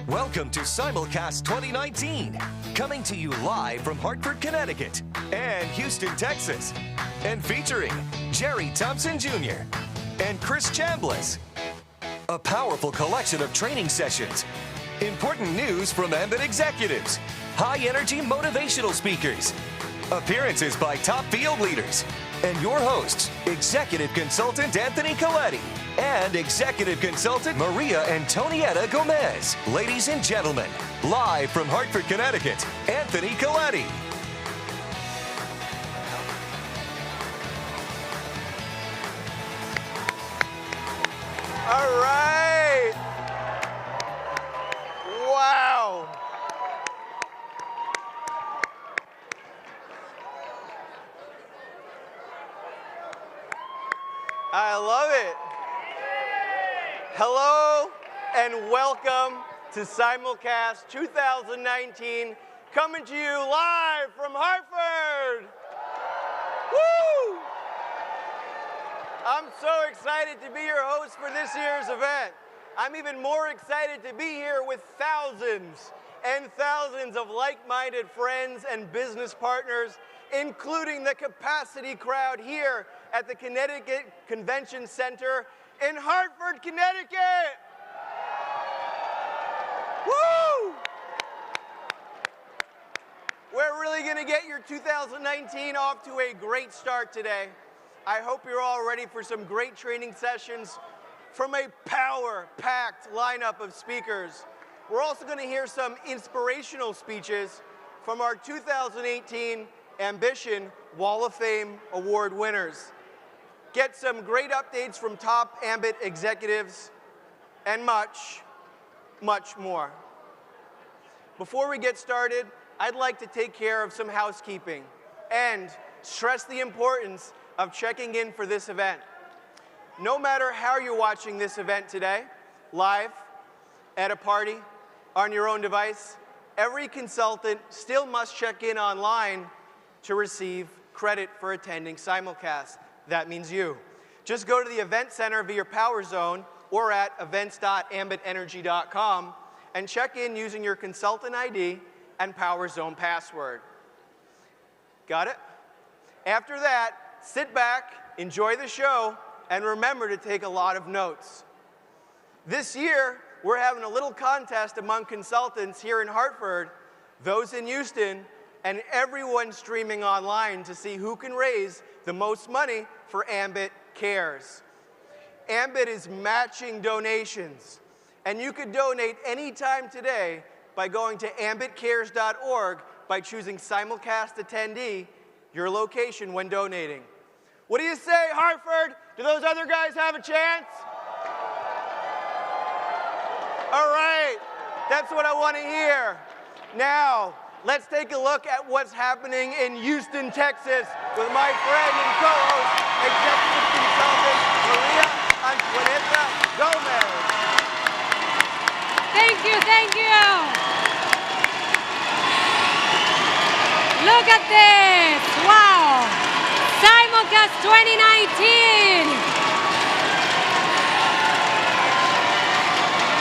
Welcome to Simulcast 2019, coming to you live from Hartford, Connecticut, and Houston, Texas, and featuring Jerry Thompson Jr. and Chris Chambliss. A powerful collection of training sessions, important news from Ambit executives, high-energy motivational speakers, appearances by top field leaders, and your hosts, Executive Consultant Anthony Coletti and Executive Consultant Maria Antonietta Gomez. Ladies and gentlemen, live from Hartford, Connecticut, Anthony Coletti. All right. Wow. I love it. Hello and welcome to Simulcast 2019, coming to you live from Hartford. Woo! I'm so excited to be your host for this year's event. I'm even more excited to be here with thousands and thousands of like-minded friends and business partners, including the capacity crowd here at the Connecticut Convention Center in Hartford, Connecticut. Woo! We're really going to get your 2019 off to a great start today. I hope you're all ready for some great training sessions from a power-packed lineup of speakers. We're also going to hear some inspirational speeches from our 2018 Ambition Wall of Fame Award winners. Get some great updates from top Ambit executives, and much, much more. Before we get started, I'd like to take care of some housekeeping and stress the importance of checking in for this event. No matter how you're watching this event today, live, at a party, on your own device, every consultant still must check in online to receive credit for attending Simulcast. That means you. Just go to the event center via your Power Zone or at events.ambitenergy.com and check in using your consultant ID and Power Zone password. Got it? After that, sit back, enjoy the show, and remember to take a lot of notes. This year, we're having a little contest among consultants here in Hartford, those in Houston, and everyone streaming online to see who can raise the most money for Ambit Cares. Ambit is matching donations, and you could donate anytime today by going to ambitcares.org by choosing Simulcast Attendee, your location when donating. What do you say, Hartford? Do those other guys have a chance? All right, that's what I want to hear. Now, let's take a look at what's happening in Houston, Texas with my friend and co-host, Executive Consultant Maria Antonietta Gomez. Thank you, thank you. Look at this, wow. Simulcast 2019.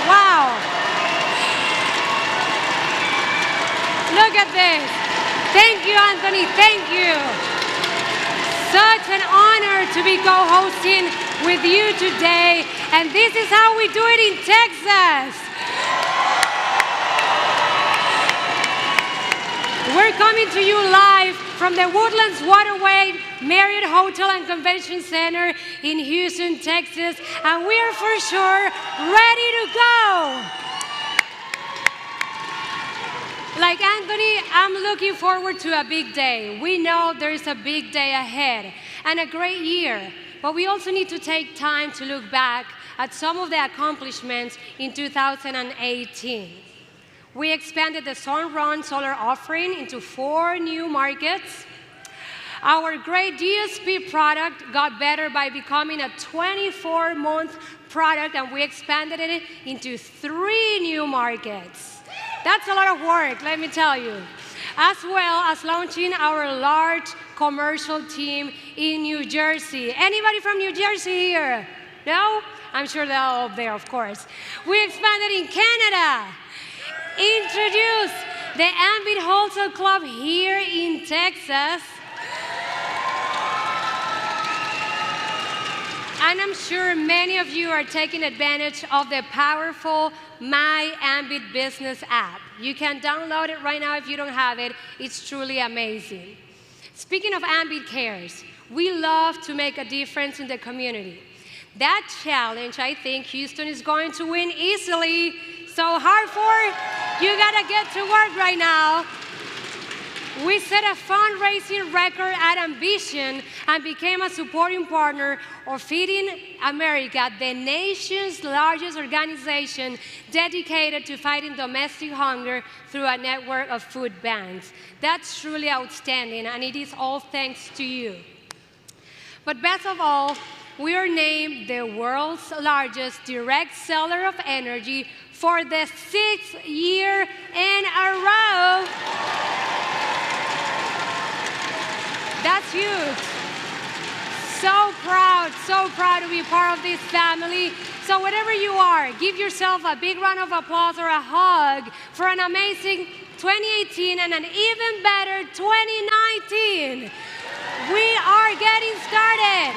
Wow. Look at this. Thank you, Anthony. Thank you. Such an honor to be co-hosting with you today. And this is how we do it in Texas. We're coming to you live from the Woodlands Waterway Marriott Hotel and Convention Center in Houston, Texas. And we are for sure ready to go. Like Anthony, I'm looking forward to a big day. We know there's a big day ahead and a great year, but we also need to take time to look back at some of the accomplishments in 2018. We expanded the Sunrun solar offering into 4 new markets. Our great DSP product got better by becoming a 24-month product, and we expanded it into 3 new markets. That's a lot of work, let me tell you. As well as launching our large commercial team in New Jersey. Anybody from New Jersey here? No? I'm sure they're all up there, of course. We expanded in Canada. introduce the Ambit Wholesale Club here in Texas. And I'm sure many of you are taking advantage of the powerful My Ambit Business app. You can download it right now if you don't have it. It's truly amazing. Speaking of Ambit Cares, we love to make a difference in the community. That challenge, I think Houston is going to win easily. So Hartford, you gotta get to work right now. We set a fundraising record at Ambition and became a supporting partner of Feeding America, the nation's largest organization dedicated to fighting domestic hunger through a network of food banks. That's truly outstanding, and it is all thanks to you. But best of all, we are named the world's largest direct seller of energy for the 6th year in a row. That's huge. So proud to be part of this family. So whatever you are, give yourself a big round of applause or a hug for an amazing 2018 and an even better 2019. We are getting started.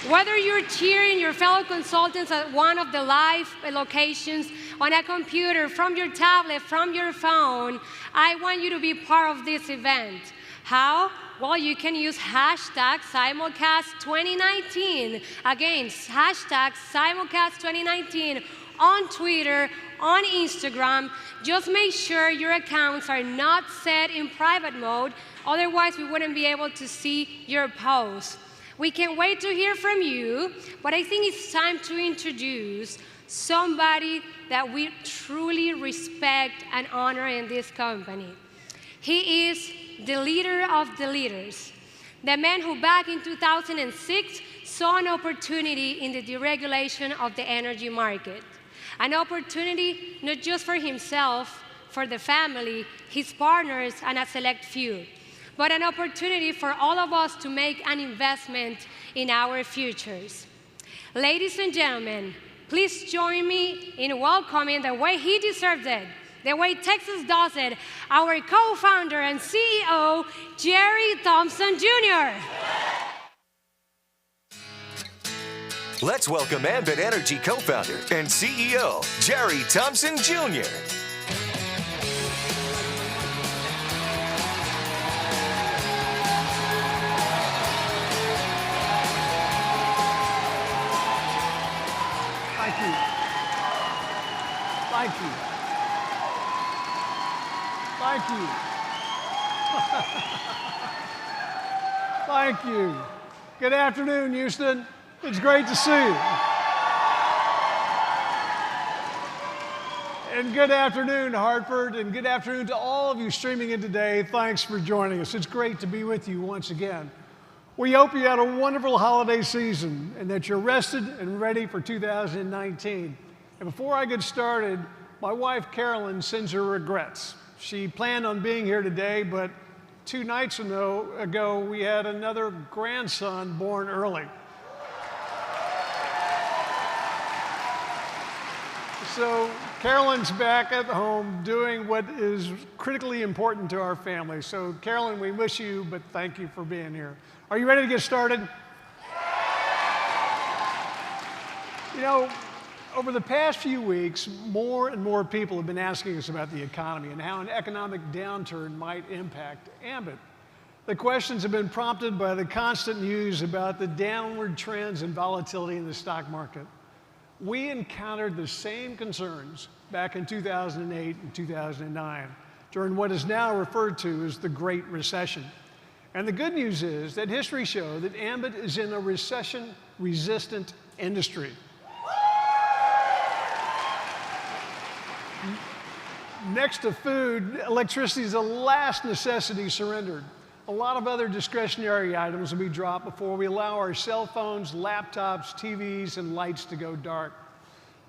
Whether you're cheering your fellow consultants at one of the live locations, on a computer, from your tablet, from your phone, I want you to be part of this event. How? Well, you can use hashtag Simulcast2019. Again, hashtag Simulcast2019 on Twitter, on Instagram. Just make sure your accounts are not set in private mode, otherwise we wouldn't be able to see your posts. We can't wait to hear from you, but I think it's time to introduce somebody that we truly respect and honor in this company. He is the leader of the leaders, the man who back in 2006 saw an opportunity in the deregulation of the energy market. An opportunity not just for himself, for the family, his partners, and a select few, but an opportunity for all of us to make an investment in our futures. Ladies and gentlemen, please join me in welcoming the way he deserves it, the way Texas does it, our co-founder and CEO, Jerry Thompson Jr. Let's welcome Ambit Energy co-founder and CEO, Jerry Thompson Jr. Thank you. Thank you. Thank you. Thank you. Good afternoon, Houston. It's great to see you. And good afternoon, Hartford, and good afternoon to all of you streaming in today. Thanks for joining us. It's great to be with you once again. We hope you had a wonderful holiday season and that you're rested and ready for 2019. And before I get started, my wife, Carolyn, sends her regrets. She planned on being here today, but 2 nights ago, we had another grandson born early. So Carolyn's back at home doing what is critically important to our family. So Carolyn, we miss you, but thank you for being here. Are you ready to get started? You know, over the past few weeks, more and more people have been asking us about the economy and how an economic downturn might impact Ambit. The questions have been prompted by the constant news about the downward trends and volatility in the stock market. We encountered the same concerns back in 2008 and 2009 during what is now referred to as the Great Recession. And the good news is that history shows that Ambit is in a recession-resistant industry. Next to food, electricity is the last necessity surrendered. A lot of other discretionary items will be dropped before we allow our cell phones, laptops, TVs, and lights to go dark.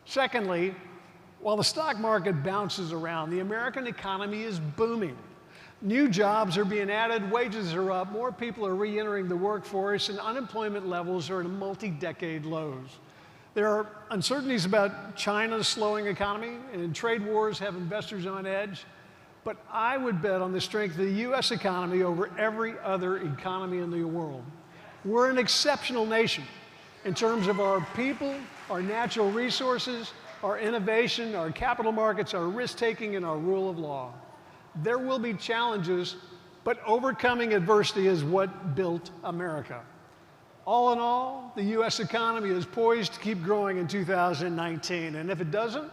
Secondly, while the stock market bounces around, the American economy is booming. New jobs are being added, wages are up, more people are re-entering the workforce, and unemployment levels are at multi-decade lows. There are uncertainties about China's slowing economy, and trade wars have investors on edge. But I would bet on the strength of the U.S. economy over every other economy in the world. We're an exceptional nation in terms of our people, our natural resources, our innovation, our capital markets, our risk-taking, and our rule of law. There will be challenges, but overcoming adversity is what built America. All in all, the U.S. economy is poised to keep growing in 2019, and if it doesn't,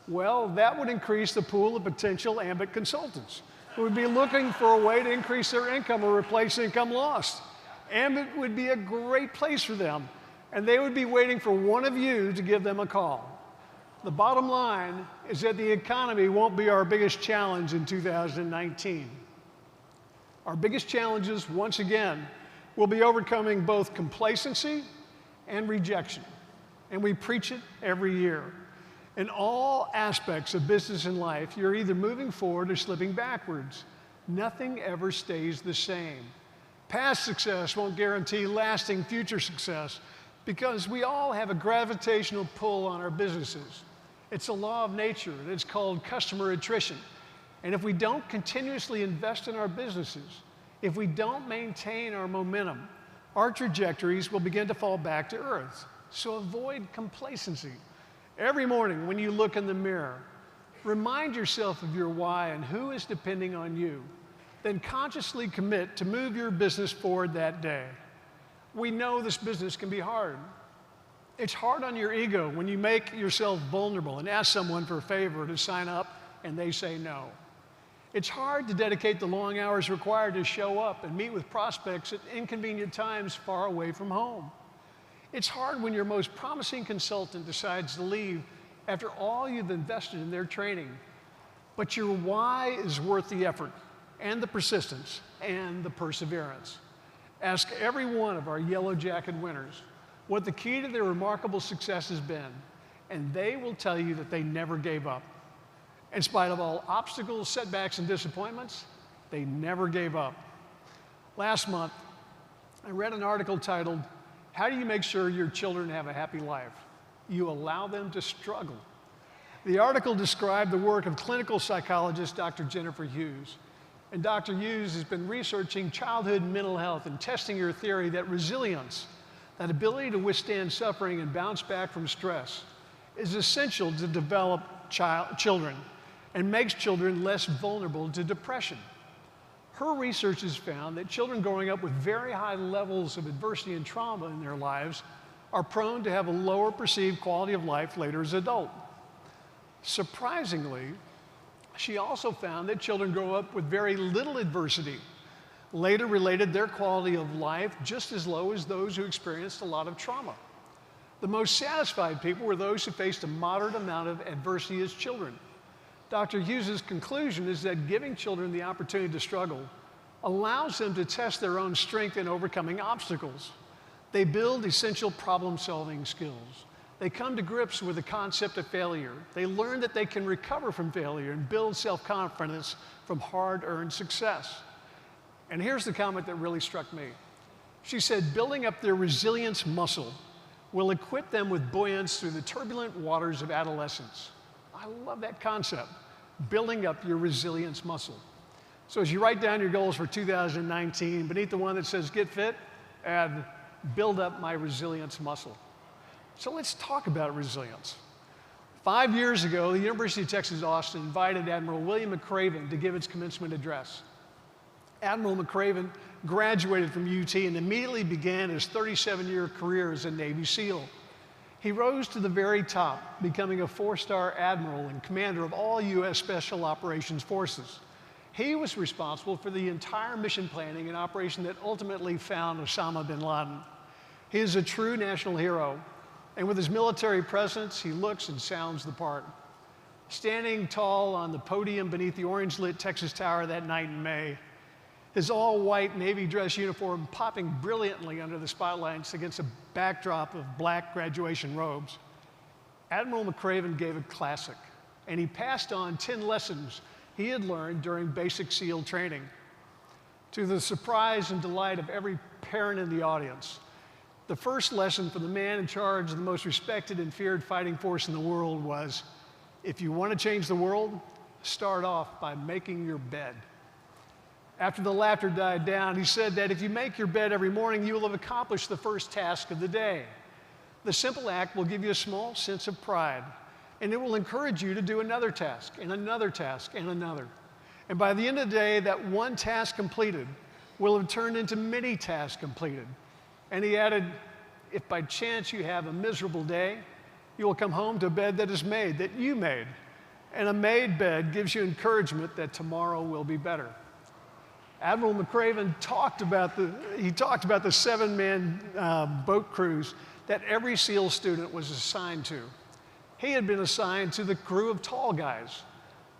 well, that would increase the pool of potential Ambit consultants who would be looking for a way to increase their income or replace income lost. Ambit would be a great place for them, and they would be waiting for one of you to give them a call. The bottom line is that the economy won't be our biggest challenge in 2019. Our biggest challenges, once again, will be overcoming both complacency and rejection, and we preach it every year. In all aspects of business and life, you're either moving forward or slipping backwards. Nothing ever stays the same. Past success won't guarantee lasting future success because we all have a gravitational pull on our businesses. It's a law of nature, and it's called customer attrition. And if we don't continuously invest in our businesses, if we don't maintain our momentum, our trajectories will begin to fall back to earth. So avoid complacency. Every morning when you look in the mirror, remind yourself of your why and who is depending on you. Then consciously commit to move your business forward that day. We know this business can be hard. It's hard on your ego when you make yourself vulnerable and ask someone for a favor to sign up and they say no. It's hard to dedicate the long hours required to show up and meet with prospects at inconvenient times far away from home. It's hard when your most promising consultant decides to leave after all you've invested in their training. But your why is worth the effort and the persistence and the perseverance. Ask every one of our Yellow Jacket winners what the key to their remarkable success has been, and they will tell you that they never gave up. In spite of all obstacles, setbacks, and disappointments, they never gave up. Last month, I read an article titled, "How do you make sure your children have a happy life? You allow them to struggle." The article described the work of clinical psychologist Dr. Jennifer Hughes. And Dr. Hughes has been researching childhood mental health and testing her theory that resilience, that ability to withstand suffering and bounce back from stress, is essential to develop children and makes children less vulnerable to depression. Her research has found that children growing up with very high levels of adversity and trauma in their lives are prone to have a lower perceived quality of life later as adults. Surprisingly, she also found that children grow up with very little adversity later related their quality of life just as low as those who experienced a lot of trauma. The most satisfied people were those who faced a moderate amount of adversity as children. Dr. Hughes' conclusion is that giving children the opportunity to struggle allows them to test their own strength in overcoming obstacles. They build essential problem-solving skills. They come to grips with the concept of failure. They learn that they can recover from failure and build self-confidence from hard-earned success. And here's the comment that really struck me. She said, building up their resilience muscle will equip them with buoyance through the turbulent waters of adolescence. I love that concept, building up your resilience muscle. So as you write down your goals for 2019, beneath the one that says get fit, add build up my resilience muscle. So let's talk about resilience. 5 years ago, the University of Texas Austin invited Admiral William McRaven to give its commencement address. Admiral McRaven graduated from UT and immediately began his 37-year career as a Navy SEAL. He rose to the very top, becoming a 4-star admiral and commander of all U.S. Special Operations Forces. He was responsible for the entire mission planning and operation that ultimately found Osama bin Laden. He is a true national hero, and with his military presence, he looks and sounds the part. Standing tall on the podium beneath the orange-lit Texas Tower that night in May, his all-white Navy dress uniform popping brilliantly under the spotlights against a backdrop of black graduation robes, Admiral McRaven gave a classic, and he passed on 10 lessons he had learned during basic SEAL training. To the surprise and delight of every parent in the audience, the first lesson for the man in charge of the most respected and feared fighting force in the world was, if you want to change the world, start off by making your bed. After the laughter died down, he said that if you make your bed every morning, you will have accomplished the first task of the day. The simple act will give you a small sense of pride, and it will encourage you to do another task, and another task, and another. And by the end of the day, that one task completed will have turned into many tasks completed. And he added, if by chance you have a miserable day, you will come home to a bed that is made, that you made. And a made bed gives you encouragement that tomorrow will be better. Admiral McRaven talked about the 7-man boat cruise that every SEAL student was assigned to. He had been assigned to the crew of tall guys,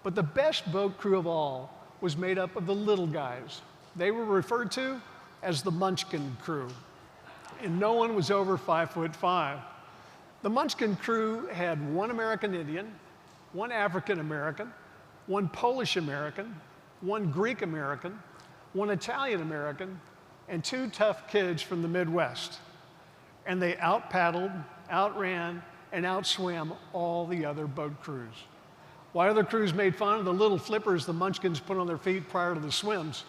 but the best boat crew of all was made up of the little guys. They were referred to as the Munchkin crew, and no one was over 5'5". The Munchkin crew had one American Indian, one African American, one Polish American, one Greek American, one Italian American, and 2 tough kids from the Midwest. And they out-paddled, outran, and outswam all the other boat crews. While other crews made fun of the little flippers the Munchkins put on their feet prior to the swims,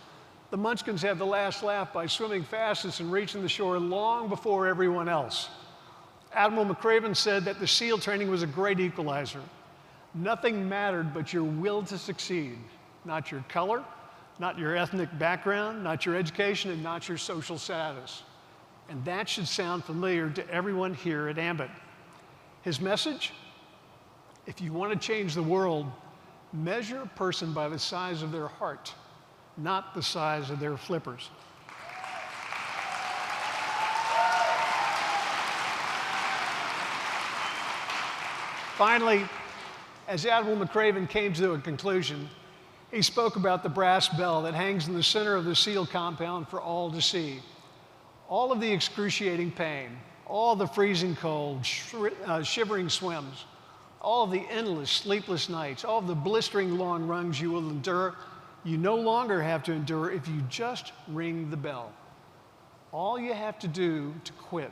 the Munchkins had the last laugh by swimming fastest and reaching the shore long before everyone else. Admiral McRaven said that the SEAL training was a great equalizer. Nothing mattered but your will to succeed, not your color, not your ethnic background, not your education, and not your social status. And that should sound familiar to everyone here at Ambit. His message? If you want to change the world, measure a person by the size of their heart, not the size of their flippers. Finally, as Admiral McRaven came to a conclusion, he spoke about the brass bell that hangs in the center of the SEAL compound for all to see. All of the excruciating pain, all the freezing cold, shivering swims, all of the endless sleepless nights, all of the blistering long runs you will endure, you no longer have to endure if you just ring the bell. All you have to do to quit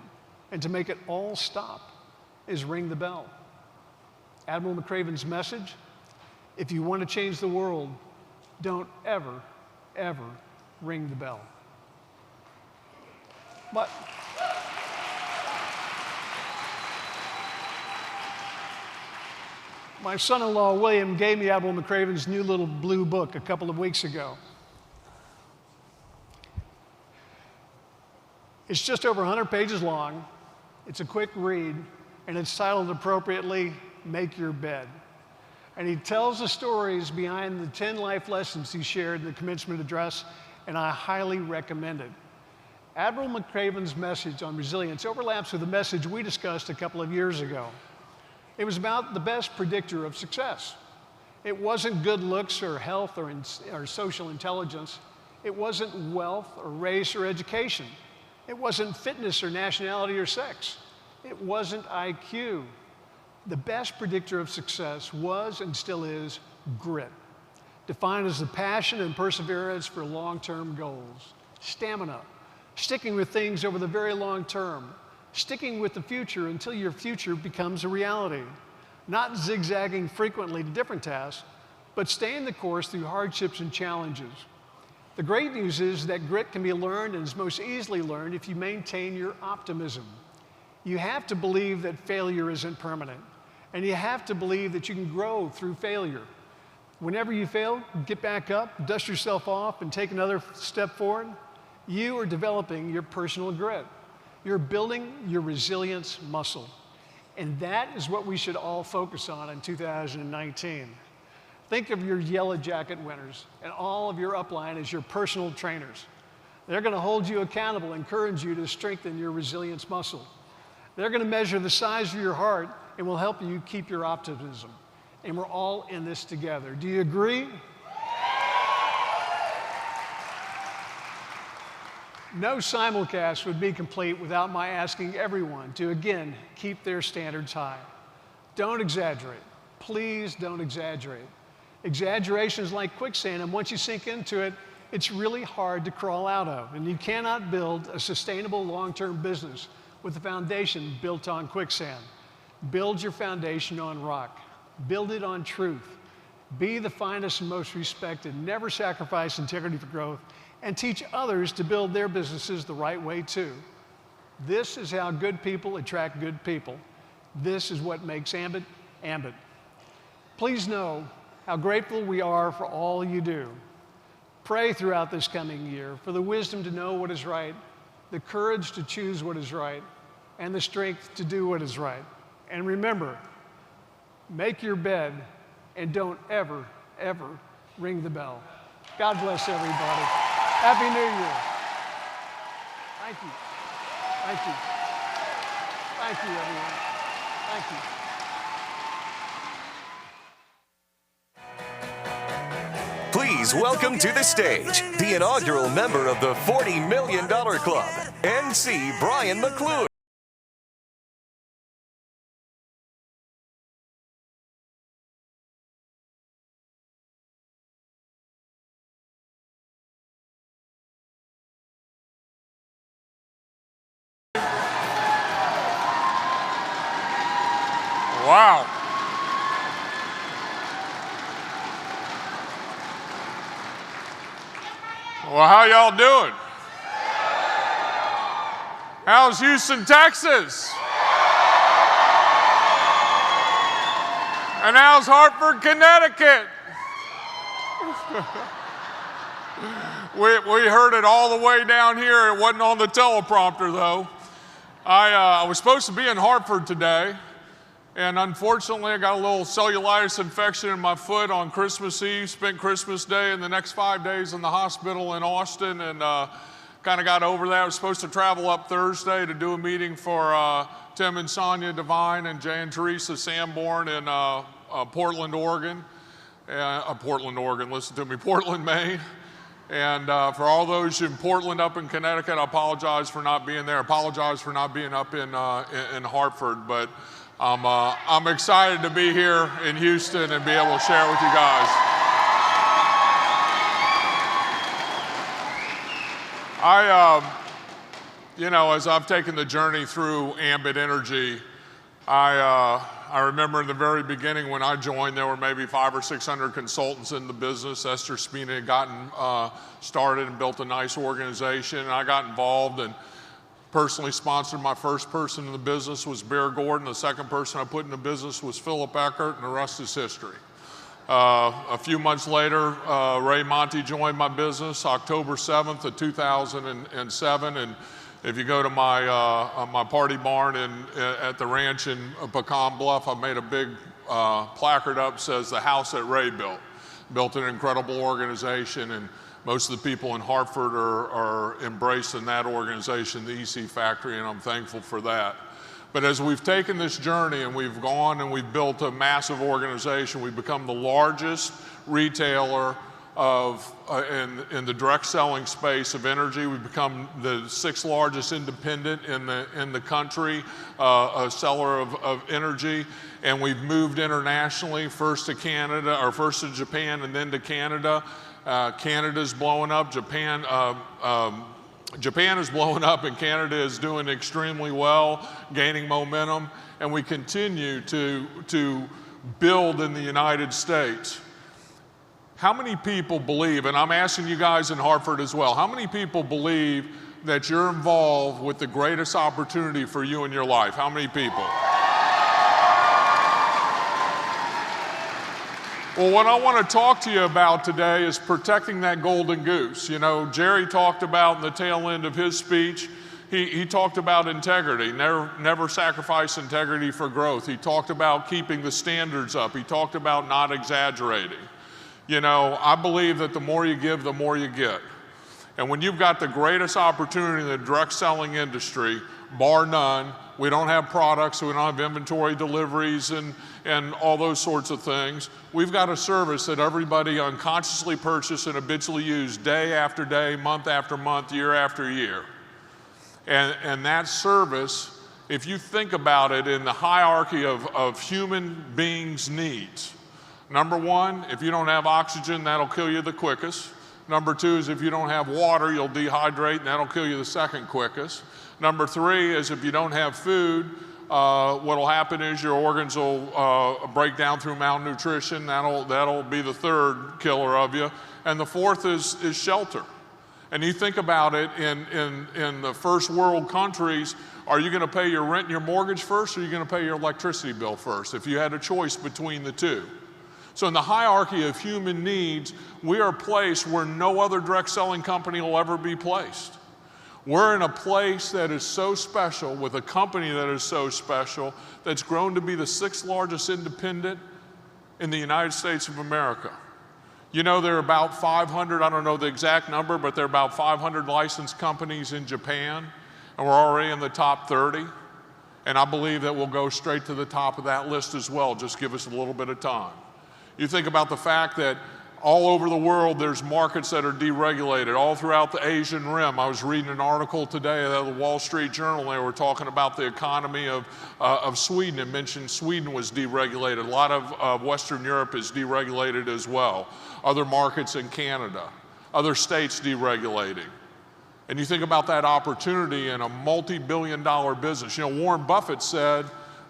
and to make it all stop is ring the bell. Admiral McRaven's message: if you want to change the world, don't ever, ever ring the bell. But my son-in-law, William, gave me Admiral McRaven's new little blue book a couple of weeks ago. It's just over 100 pages long. It's a quick read, and it's titled appropriately, Make Your Bed. And he tells the stories behind the 10 life lessons he shared in the commencement address, and I highly recommend it. Admiral McRaven's message on resilience overlaps with the message we discussed a couple of years ago. It was about the best predictor of success. It wasn't good looks or health or social intelligence. It wasn't wealth or race or education. It wasn't fitness or nationality or sex. It wasn't IQ. The best predictor of success was and still is grit, defined as the passion and perseverance for long-term goals, stamina, sticking with things over the very long term, sticking with the future until your future becomes a reality, not zigzagging frequently to different tasks, but staying the course through hardships and challenges. The great news is that grit can be learned and is most easily learned if you maintain your optimism. You have to believe that failure isn't permanent, and you have to believe that you can grow through failure. Whenever you fail, get back up, dust yourself off, and take another step forward. You are developing your personal grit. You're building your resilience muscle. And that is what we should all focus on in 2019. Think of your yellow jacket winners and all of your upline as your personal trainers. They're going to hold you accountable, encourage you to strengthen your resilience muscle. They're going to measure the size of your heart and will help you keep your optimism. And we're all in this together. Do you agree? No simulcast would be complete without my asking everyone to, again, keep their standards high. Don't exaggerate. Please don't exaggerate. Exaggeration is like quicksand, and once you sink into it, it's really hard to crawl out of. And you cannot build a sustainable long-term business with a foundation built on quicksand. Build your foundation on rock. Build it on truth. Be the finest and most respected. Never sacrifice integrity for growth, and teach others to build their businesses the right way too. This is how good people attract good people. This is what makes Ambit, Ambit. Please know how grateful we are for all you do. Pray throughout this coming year for the wisdom to know what is right, the courage to choose what is right, and the strength to do what is right. And remember, make your bed and don't ever, ever ring the bell. God bless everybody. Happy New Year. Thank you. Thank you. Thank you, everyone. Thank you. Please welcome to the stage the inaugural member of the $40 Million Club, NC Brian McClure. Wow. Well, how y'all doing? How's Houston, Texas? And how's Hartford, Connecticut? We heard it all the way down here. It wasn't on the teleprompter, though. I was supposed to be in Hartford today. And unfortunately, I got a little cellulitis infection in my foot on Christmas Eve, spent Christmas Day and the next 5 days in the hospital in Austin, and kind of got over that. I was supposed to travel up Thursday to do a meeting for Tim and Sonia Devine and Jay and Teresa Sanborn in Portland, Oregon. Listen to me, Portland, Maine. And for all those in Portland, up in Connecticut, I apologize for not being there. I apologize for not being up in Hartford, but I'm excited to be here in Houston and be able to share with you guys. As I've taken the journey through Ambit Energy, I remember in the very beginning when I joined, there were maybe 500 or 600 consultants in the business. Esther Spina had gotten started and built a nice organization, and I got involved and personally sponsored. My first person in the business was Bear Gordon. The second person I put in the business was Philip Eckert, and the rest is history. A few months later, Ray Monty joined my business, October 7th of 2007, and if you go to my party barn at the ranch in Pecan Bluff, I made a big placard up, says the house that Ray built. Built an incredible organization, and most of the people in Hartford are embracing that organization, the EC Factory, and I'm thankful for that. But as we've taken this journey and we've gone and we've built a massive organization, we've become the largest retailer in the direct selling space of energy. We've become the 6th largest independent in the country, a seller of energy, and we've moved internationally, first to Japan and then to Canada. Canada's blowing up. Japan is blowing up, and Canada is doing extremely well, gaining momentum, and we continue to build in the United States. How many people believe, and I'm asking you guys in Hartford as well, how many people believe that you're involved with the greatest opportunity for you in your life? How many people? Well, what I want to talk to you about today is protecting that golden goose. You know, Jerry talked about in the tail end of his speech, he talked about integrity, never sacrifice integrity for growth. He talked about keeping the standards up. He talked about not exaggerating. You know, I believe that the more you give, the more you get. And when you've got the greatest opportunity in the direct selling industry, bar none, we don't have products, we don't have inventory deliveries and all those sorts of things. We've got a service that everybody unconsciously purchases and habitually use day after day, month after month, year after year. And that service, if you think about it in the hierarchy of human beings' needs, number one, if you don't have oxygen, that'll kill you the quickest. Number 2 is if you don't have water, you'll dehydrate, and that'll kill you the second quickest. Number 3 is if you don't have food, what'll happen is your organs will break down through malnutrition. That'll be the third killer of you. And the fourth is shelter. And you think about it, in the first world countries, are you going to pay your rent and your mortgage first, or are you going to pay your electricity bill first, if you had a choice between the two? So in the hierarchy of human needs, we are placed where no other direct selling company will ever be placed. We're in a place that is so special, with a company that is so special, that's grown to be the 6th largest independent in the United States of America. You know, there are about 500, I don't know the exact number, but there are about 500 licensed companies in Japan, and we're already in the top 30. And I believe that we'll go straight to the top of that list as well. Just give us a little bit of time. You think about the fact that all over the world, there's markets that are deregulated, all throughout the Asian Rim. I was reading an article today out of the Wall Street Journal. They were talking about the economy of Sweden, and mentioned Sweden was deregulated. A lot of Western Europe is deregulated as well. Other markets in Canada, other states deregulating. And you think about that opportunity in a multi-billion-dollar business. You know, Warren Buffett said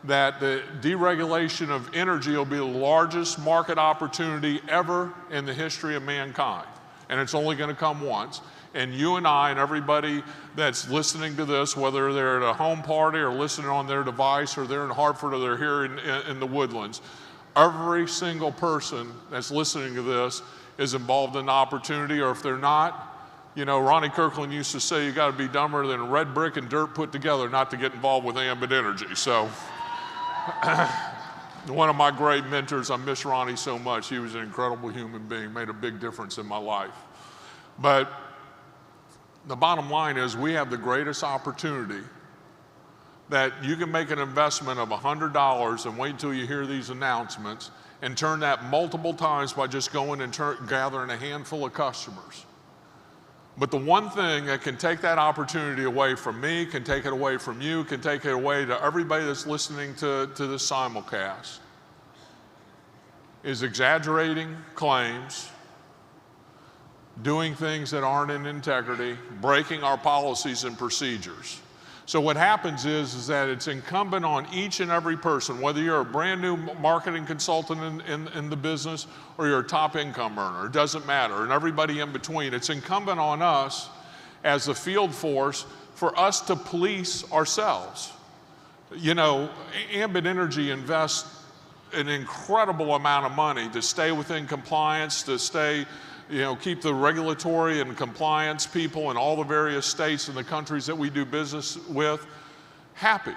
that the deregulation of energy will be the largest market opportunity ever in the history of mankind. And it's only going to come once. And you and I and everybody that's listening to this, whether they're at a home party or listening on their device, or they're in Hartford or they're here in the Woodlands, every single person that's listening to this is involved in the opportunity. Or if they're not, you know, Ronnie Kirkland used to say you got to be dumber than red brick and dirt put together not to get involved with Ambit Energy. So one of my great mentors, I miss Ronnie so much. He was an incredible human being, made a big difference in my life. But the bottom line is, we have the greatest opportunity that you can make an investment of $100 and wait until you hear these announcements, and turn that multiple times by just going and gathering a handful of customers. But the one thing that can take that opportunity away from me, can take it away from you, can take it away to everybody that's listening to this simulcast, is exaggerating claims, doing things that aren't in integrity, breaking our policies and procedures. So what happens is that it's incumbent on each and every person, whether you're a brand new marketing consultant in the business or you're a top income earner, it doesn't matter, and everybody in between. It's incumbent on us as the field force for us to police ourselves. You know, Ambit Energy invests an incredible amount of money to stay within compliance, to stay, you know, keep the regulatory and compliance people in all the various states and the countries that we do business with happy.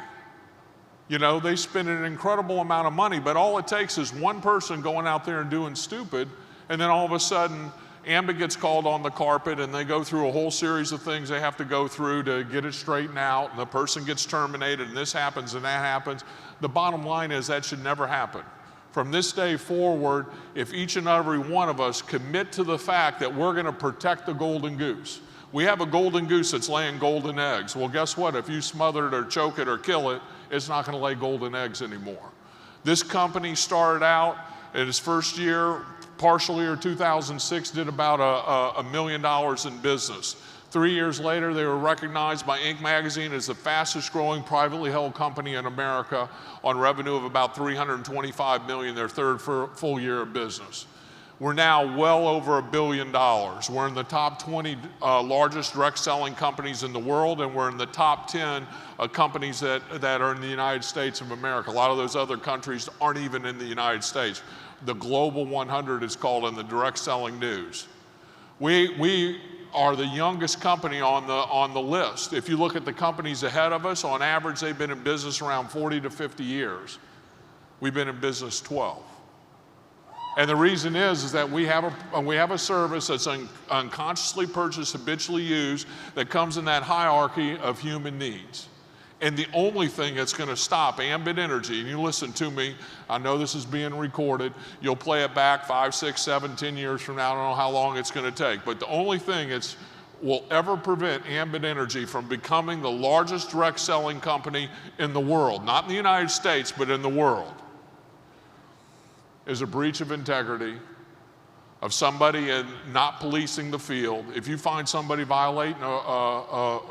You know, they spend an incredible amount of money, but all it takes is one person going out there and doing stupid, and then all of a sudden, Ambit gets called on the carpet, and they go through a whole series of things they have to go through to get it straightened out, and the person gets terminated, and this happens and that happens. The bottom line is that should never happen. From this day forward, if each and every one of us commit to the fact that we're going to protect the golden goose. We have a golden goose that's laying golden eggs. Well, guess what? If you smother it or choke it or kill it, it's not going to lay golden eggs anymore. This company started out in its first year, partial year 2006, did about $1 million in business. 3 years later, they were recognized by Inc. magazine as the fastest growing privately held company in America, on revenue of about $325 million, their third full year of business. We're now well over $1 billion. We're in the top 20 largest direct selling companies in the world, and we're in the top 10 companies that are in the United States of America. A lot of those other countries aren't even in the United States. The Global 100 is called in the direct selling news. We are the youngest company on the list. If you look at the companies ahead of us, on average, they've been in business around 40 to 50 years. We've been in business 12. And the reason is that we have a service that's unconsciously purchased, habitually used, that comes in that hierarchy of human needs. And the only thing that's going to stop Ambit Energy, and you listen to me, I know this is being recorded, you'll play it back 5, 6, 7, 10 years from now, I don't know how long it's going to take, but the only thing that will ever prevent Ambit Energy from becoming the largest direct selling company in the world, not in the United States, but in the world, is a breach of integrity, of somebody not policing the field. If you find somebody violating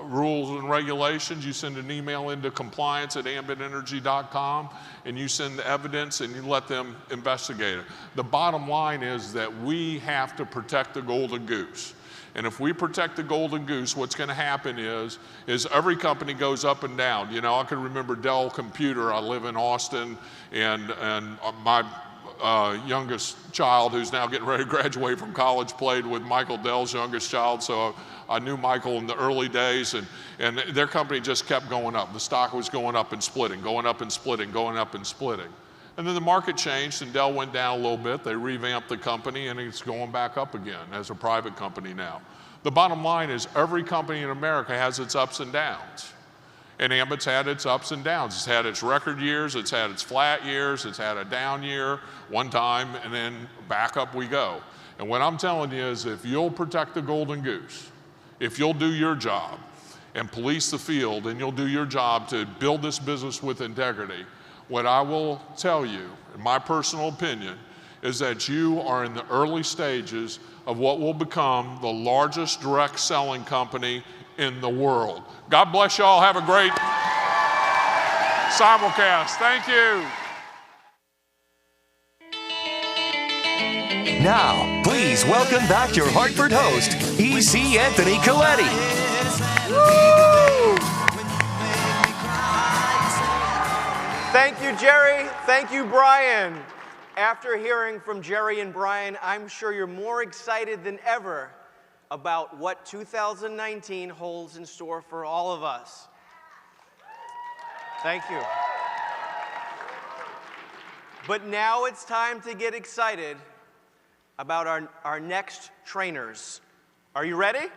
rules and regulations, you send an email into compliance@ambitenergy.com and you send the evidence and you let them investigate it. The bottom line is that we have to protect the golden goose. And if we protect the golden goose, what's going to happen is every company goes up and down. You know, I can remember Dell Computer. I live in Austin, and my youngest child, who's now getting ready to graduate from college, played with Michael Dell's youngest child. So I knew Michael in the early days, and their company just kept going up. The stock was going up and splitting, going up and splitting, going up and splitting. And then the market changed and Dell went down a little bit. They revamped the company and it's going back up again as a private company now. The bottom line is every company in America has its ups and downs. And Ambit's had its ups and downs. It's had its record years, it's had its flat years, it's had a down year one time, and then back up we go. And what I'm telling you is if you'll protect the golden goose, if you'll do your job and police the field and you'll do your job to build this business with integrity, what I will tell you, in my personal opinion, is that you are in the early stages of what will become the largest direct selling company in the world. God bless you all. Have a great simulcast. Thank you. Now, please welcome back your Hartford host, E.C. Anthony Coletti. Woo! Thank you, Jerry. Thank you, Brian. After hearing from Jerry and Brian, I'm sure you're more excited than ever about what 2019 holds in store for all of us. Thank you. But now it's time to get excited about our next trainers. Are you ready?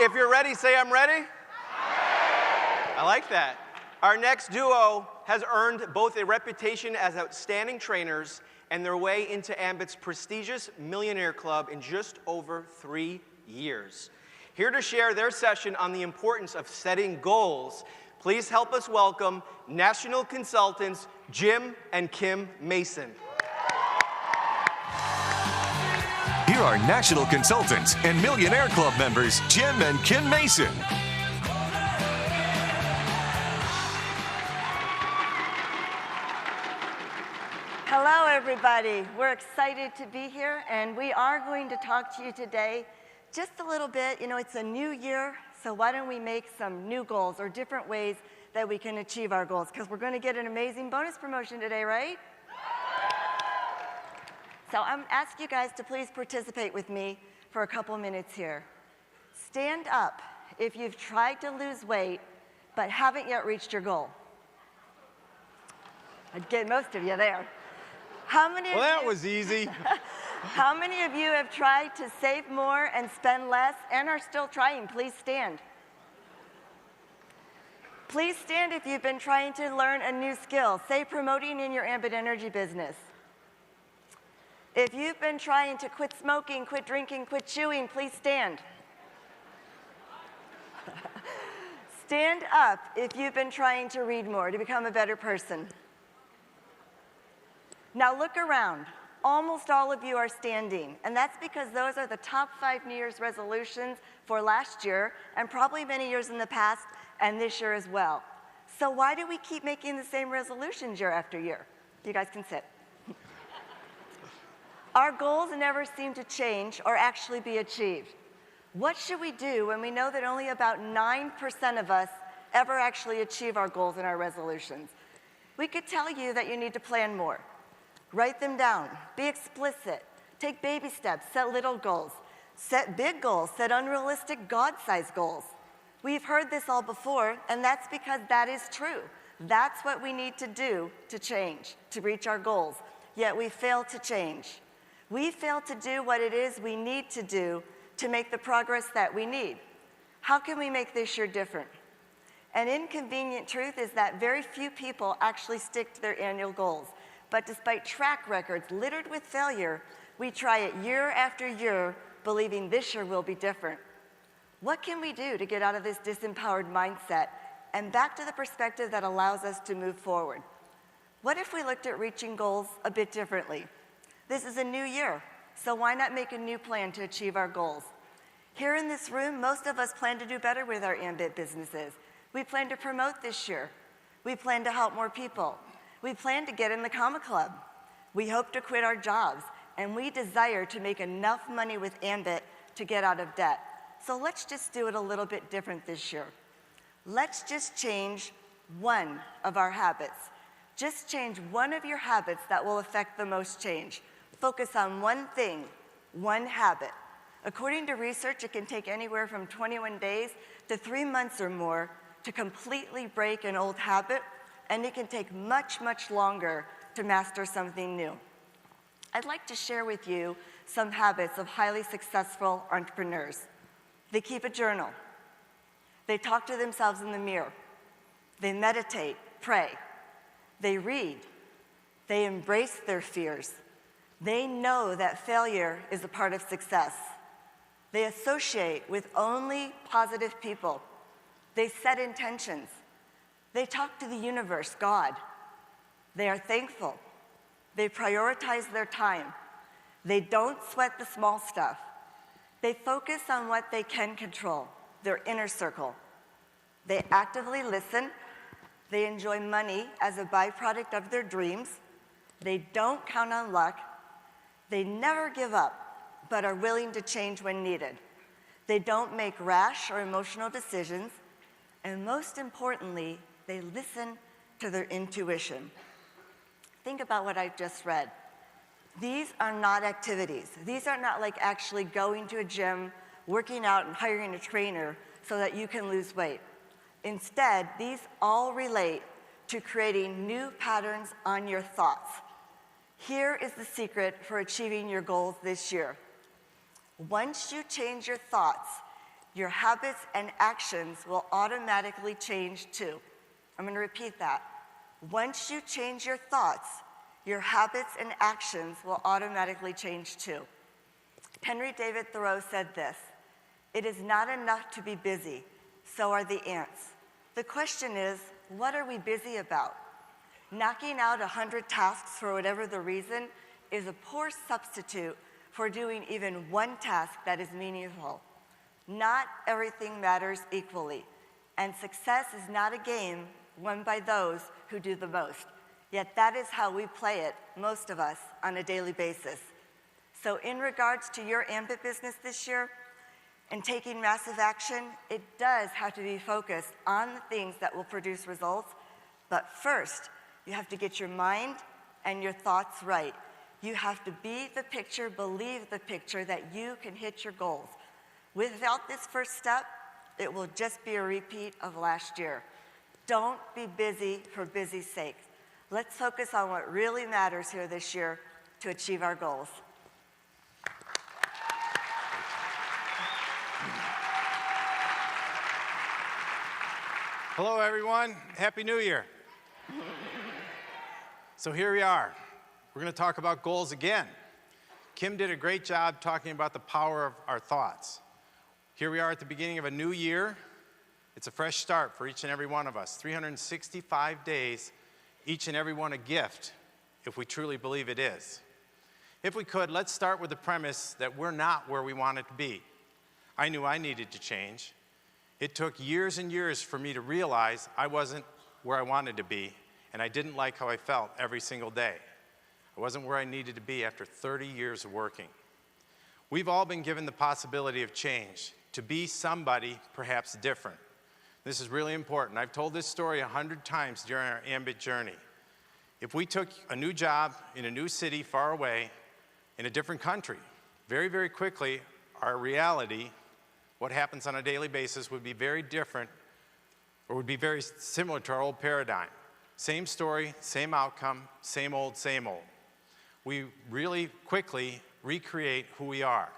If you're ready, say I'm ready. I like that. Our next duo has earned both a reputation as outstanding trainers and their way into Ambit's prestigious Millionaire Club in just over 3 years. Here to share their session on the importance of setting goals, please help us welcome national consultants Jim and Kim Mason. Here are national consultants and Millionaire Club members Jim and Kim Mason. Hello, everybody. We're excited to be here, and we are going to talk to you today just a little bit. You know, it's a new year, so why don't we make some new goals or different ways that we can achieve our goals? Because we're going to get an amazing bonus promotion today, right? So I'm asking you guys to please participate with me for a couple minutes here. Stand up if you've tried to lose weight but haven't yet reached your goal. I'd get most of you there. How many Well, that was easy. How many of you have tried to save more and spend less and are still trying? Please stand. Please stand if you've been trying to learn a new skill, say promoting in your Ambit Energy business. If you've been trying to quit smoking, quit drinking, quit chewing, please stand. Stand up if you've been trying to read more to become a better person. Now look around. Almost all of you are standing, and that's because those are the top 5 New Year's resolutions for last year, and probably many years in the past, and this year as well. So why do we keep making the same resolutions year after year? You guys can sit. Our goals never seem to change or actually be achieved. What should we do when we know that only about 9% of us ever actually achieve our goals and our resolutions? We could tell you that you need to plan more. Write them down, be explicit, take baby steps, set little goals, set big goals, set unrealistic God-sized goals. We've heard this all before, and that's because that is true. That's what we need to do to change, to reach our goals, yet we fail to change. We fail to do what it is we need to do to make the progress that we need. How can we make this year different? An inconvenient truth is that very few people actually stick to their annual goals. But despite track records littered with failure, we try it year after year, believing this year will be different. What can we do to get out of this disempowered mindset and back to the perspective that allows us to move forward? What if we looked at reaching goals a bit differently? This is a new year, so why not make a new plan to achieve our goals? Here in this room, most of us plan to do better with our Ambit businesses. We plan to promote this year. We plan to help more people. We plan to get in the Comma Club. We hope to quit our jobs, and we desire to make enough money with Ambit to get out of debt. So let's just do it a little bit different this year. Let's just change one of our habits. Just change one of your habits that will affect the most change. Focus on one thing, one habit. According to research, it can take anywhere from 21 days to 3 months or more to completely break an old habit, and it can take much, much longer to master something new. I'd like to share with you some habits of highly successful entrepreneurs. They keep a journal. They talk to themselves in the mirror. They meditate, pray. They read. They embrace their fears. They know that failure is a part of success. They associate with only positive people. They set intentions. They talk to the universe, God. They are thankful. They prioritize their time. They don't sweat the small stuff. They focus on what they can control, their inner circle. They actively listen. They enjoy money as a byproduct of their dreams. They don't count on luck. They never give up, but are willing to change when needed. They don't make rash or emotional decisions. And most importantly, they listen to their intuition. Think about what I just read. These are not activities. These are not like actually going to a gym, working out, and hiring a trainer so that you can lose weight. Instead, these all relate to creating new patterns on your thoughts. Here is the secret for achieving your goals this year. Once you change your thoughts, your habits and actions will automatically change too. I'm going to repeat that. Once you change your thoughts, your habits and actions will automatically change too. Henry David Thoreau said this, "It is not enough to be busy, so are the ants." The question is, what are we busy about? Knocking out 100 tasks for whatever the reason is a poor substitute for doing even one task that is meaningful. Not everything matters equally, and success is not a game won by those who do the most. Yet that is how we play it, most of us, on a daily basis. So in regards to your Ambit business this year, and taking massive action, it does have to be focused on the things that will produce results. But first, you have to get your mind and your thoughts right. You have to be the picture, believe the picture that you can hit your goals. Without this first step, it will just be a repeat of last year. Don't be busy for busy's sake. Let's focus on what really matters here this year to achieve our goals. Hello, everyone. Happy New Year. So here we are. We're going to talk about goals again. Kim did a great job talking about the power of our thoughts. Here we are at the beginning of a new year. It's a fresh start for each and every one of us. 365 days, each and every one a gift, if we truly believe it is. If we could, let's start with the premise that we're not where we wanted to be. I knew I needed to change. It took years and years for me to realize I wasn't where I wanted to be, and I didn't like how I felt every single day. I wasn't where I needed to be after 30 years of working. We've all been given the possibility of change, to be somebody perhaps different. This is really important. I've told this story 100 times during our Ambit journey. If we took a new job in a new city far away, in a different country, very, very quickly, our reality, what happens on a daily basis, would be very different, or would be very similar to our old paradigm. Same story, same outcome, same old, same old. We really quickly recreate who we are.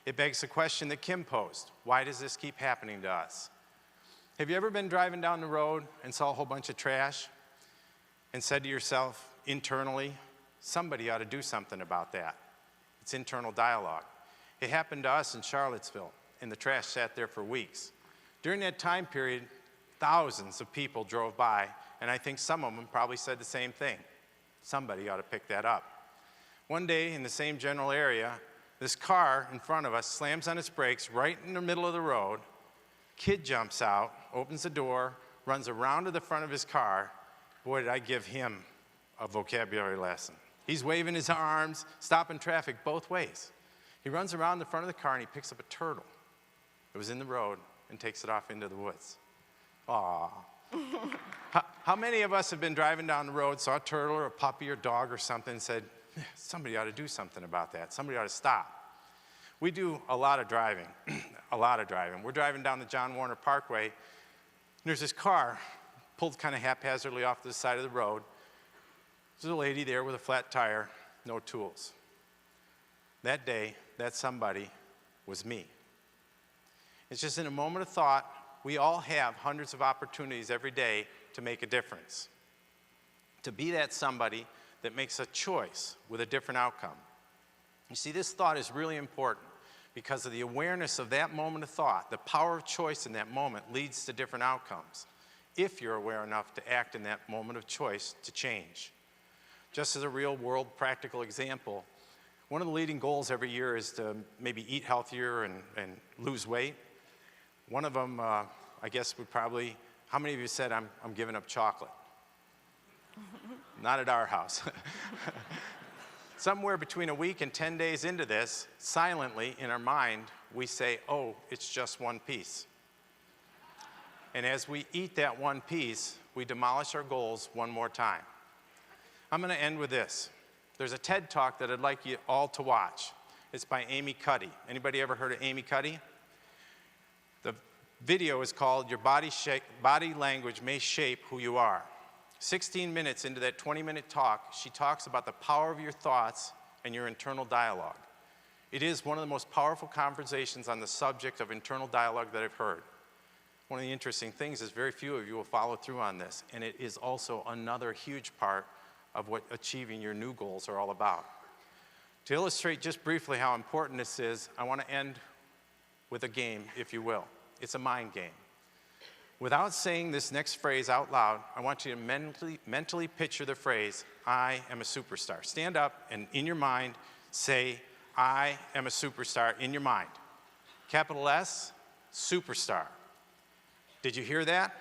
It begs the question that Kim posed. Why does this keep happening to us? Have you ever been driving down the road and saw a whole bunch of trash and said to yourself internally, somebody ought to do something about that? It's internal dialogue. It happened to us in Charlottesville, and the trash sat there for weeks. During that time period, thousands of people drove by, and I think some of them probably said the same thing. Somebody ought to pick that up. One day in the same general area, this car in front of us slams on its brakes right in the middle of the road. Kid jumps out, opens the door, runs around to the front of his car. Boy, did I give him a vocabulary lesson. He's waving his arms, stopping traffic both ways. He runs around the front of the car and he picks up a turtle that was in the road and takes it off into the woods. Aww. How many of us have been driving down the road, saw a turtle or a puppy or dog or something and said, somebody ought to do something about that. Somebody ought to stop. We do a lot of driving, a lot of driving. We're driving down the John Warner Parkway, and there's this car pulled kind of haphazardly off to the side of the road. There's a lady there with a flat tire, no tools. That day, that somebody was me. It's just in a moment of thought, we all have hundreds of opportunities every day to make a difference. To be that somebody that makes a choice with a different outcome. You see, this thought is really important because of the awareness of that moment of thought. The power of choice in that moment leads to different outcomes if you're aware enough to act in that moment of choice to change. Just as a real world practical example, one of the leading goals every year is to maybe eat healthier and lose weight. One of them, I guess, would probably, how many of you said, I'm giving up chocolate? Not at our house. Somewhere between a week and 10 days into this, silently in our mind, we say, oh, it's just one piece. And as we eat that one piece, we demolish our goals one more time. I'm going to end with this. There's a TED Talk that I'd like you all to watch. It's by Amy Cuddy. Anybody ever heard of Amy Cuddy? The video is called Your Body Language May Shape Who You Are. 16 minutes into that 20-minute talk, she talks about the power of your thoughts and your internal dialogue. It is one of the most powerful conversations on the subject of internal dialogue that I've heard. One of the interesting things is very few of you will follow through on this, and it is also another huge part of what achieving your new goals are all about. To illustrate just briefly how important this is, I want to end with a game, if you will. It's a mind game. Without saying this next phrase out loud, I want you to mentally picture the phrase, I am a superstar. Stand up and in your mind say, I am a superstar in your mind. Capital S, superstar. Did you hear that?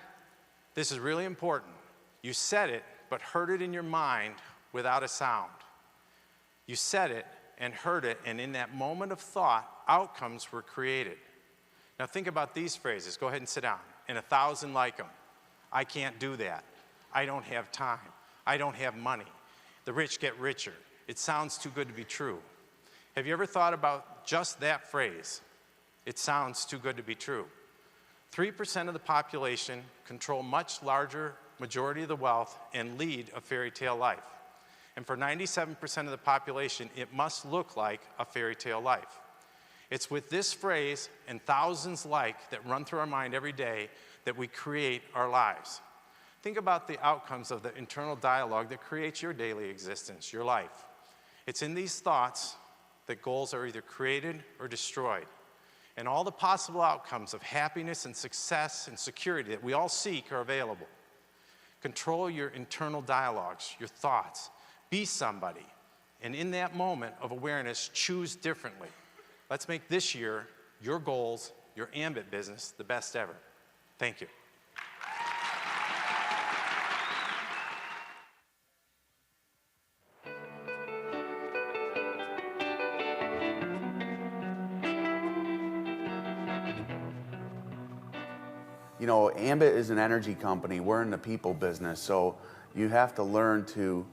This is really important. You said it, but heard it in your mind without a sound. You said it and heard it, and in that moment of thought, outcomes were created. Now think about these phrases. Go ahead and sit down. And 1,000 like them. I can't do that. I don't have time. I don't have money. The rich get richer. It sounds too good to be true. Have you ever thought about just that phrase? It sounds too good to be true. 3% of the population control much larger majority of the wealth and lead a fairy tale life. And for 97% of the population, it must look like a fairy tale life. It's with this phrase and thousands like that run through our mind every day that we create our lives. Think about the outcomes of the internal dialogue that creates your daily existence, your life. It's in these thoughts that goals are either created or destroyed. And all the possible outcomes of happiness and success and security that we all seek are available. Control your internal dialogues, your thoughts. Be somebody. And in that moment of awareness, choose differently. Let's make this year, your goals, your Ambit business, the best ever. Thank you. You know, Ambit is an energy company. We're in the people business, so you have to learn to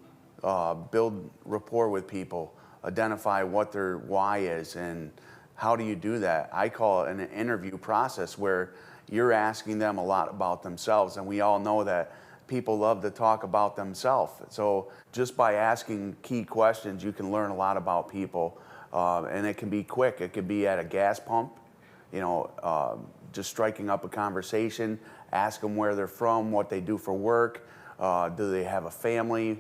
build rapport with people, identify what their why is, and how do you do that? I call it an interview process where you're asking them a lot about themselves, and we all know that people love to talk about themselves. So just by asking key questions, you can learn a lot about people, and it can be quick. It could be at a gas pump, you know, just striking up a conversation, ask them where they're from, what they do for work, do they have a family,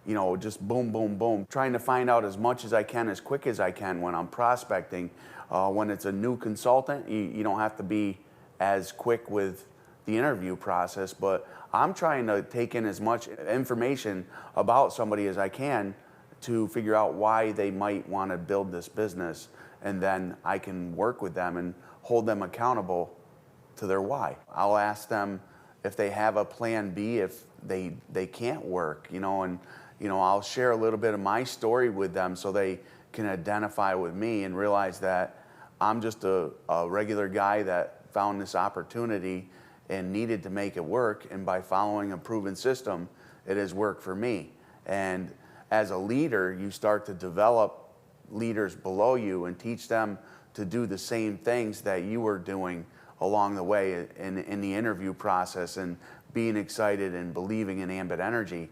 you know, just boom, boom, boom. Trying to find out as much as I can, as quick as I can when I'm prospecting. When it's a new consultant, you don't have to be as quick with the interview process, but I'm trying to take in as much information about somebody as I can to figure out why they might want to build this business, and then I can work with them and hold them accountable to their why. I'll ask them if they have a plan B if they can't work, and I'll share a little bit of my story with them so they can identify with me and realize that I'm just a regular guy that found this opportunity and needed to make it work, and by following a proven system, it has worked for me. And as a leader, you start to develop leaders below you and teach them to do the same things that you were doing along the way in the interview process and being excited and believing in Ambit Energy.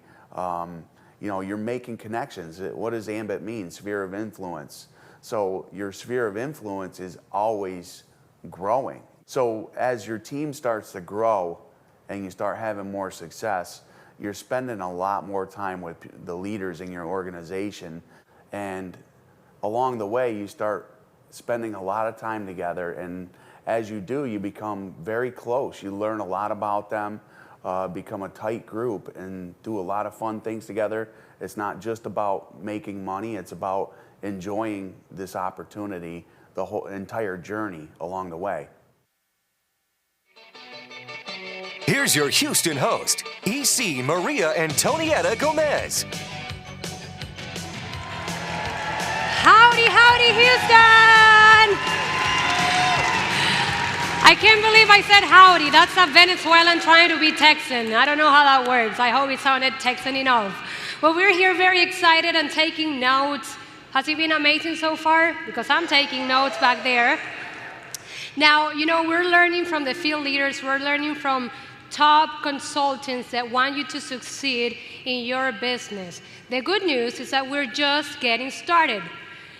You're making connections. What does Ambit mean? Sphere of influence. So your sphere of influence is always growing. So as your team starts to grow and you start having more success, you're spending a lot more time with the leaders in your organization. And along the way, you start spending a lot of time together. And as you do, you become very close. You learn a lot about them, become a tight group, and do a lot of fun things together. It's not just about making money, it's about enjoying this opportunity, the whole entire journey along the way. Here's your Houston host, EC Maria Antonietta Gomez. Howdy, howdy, Houston! I can't believe I said howdy. That's a Venezuelan trying to be Texan. I don't know how that works. I hope it sounded Texan enough. But we're here very excited and taking notes. Has it been amazing so far? Because I'm taking notes back there. Now, we're learning from the field leaders. We're learning from top consultants that want you to succeed in your business. The good news is that we're just getting started.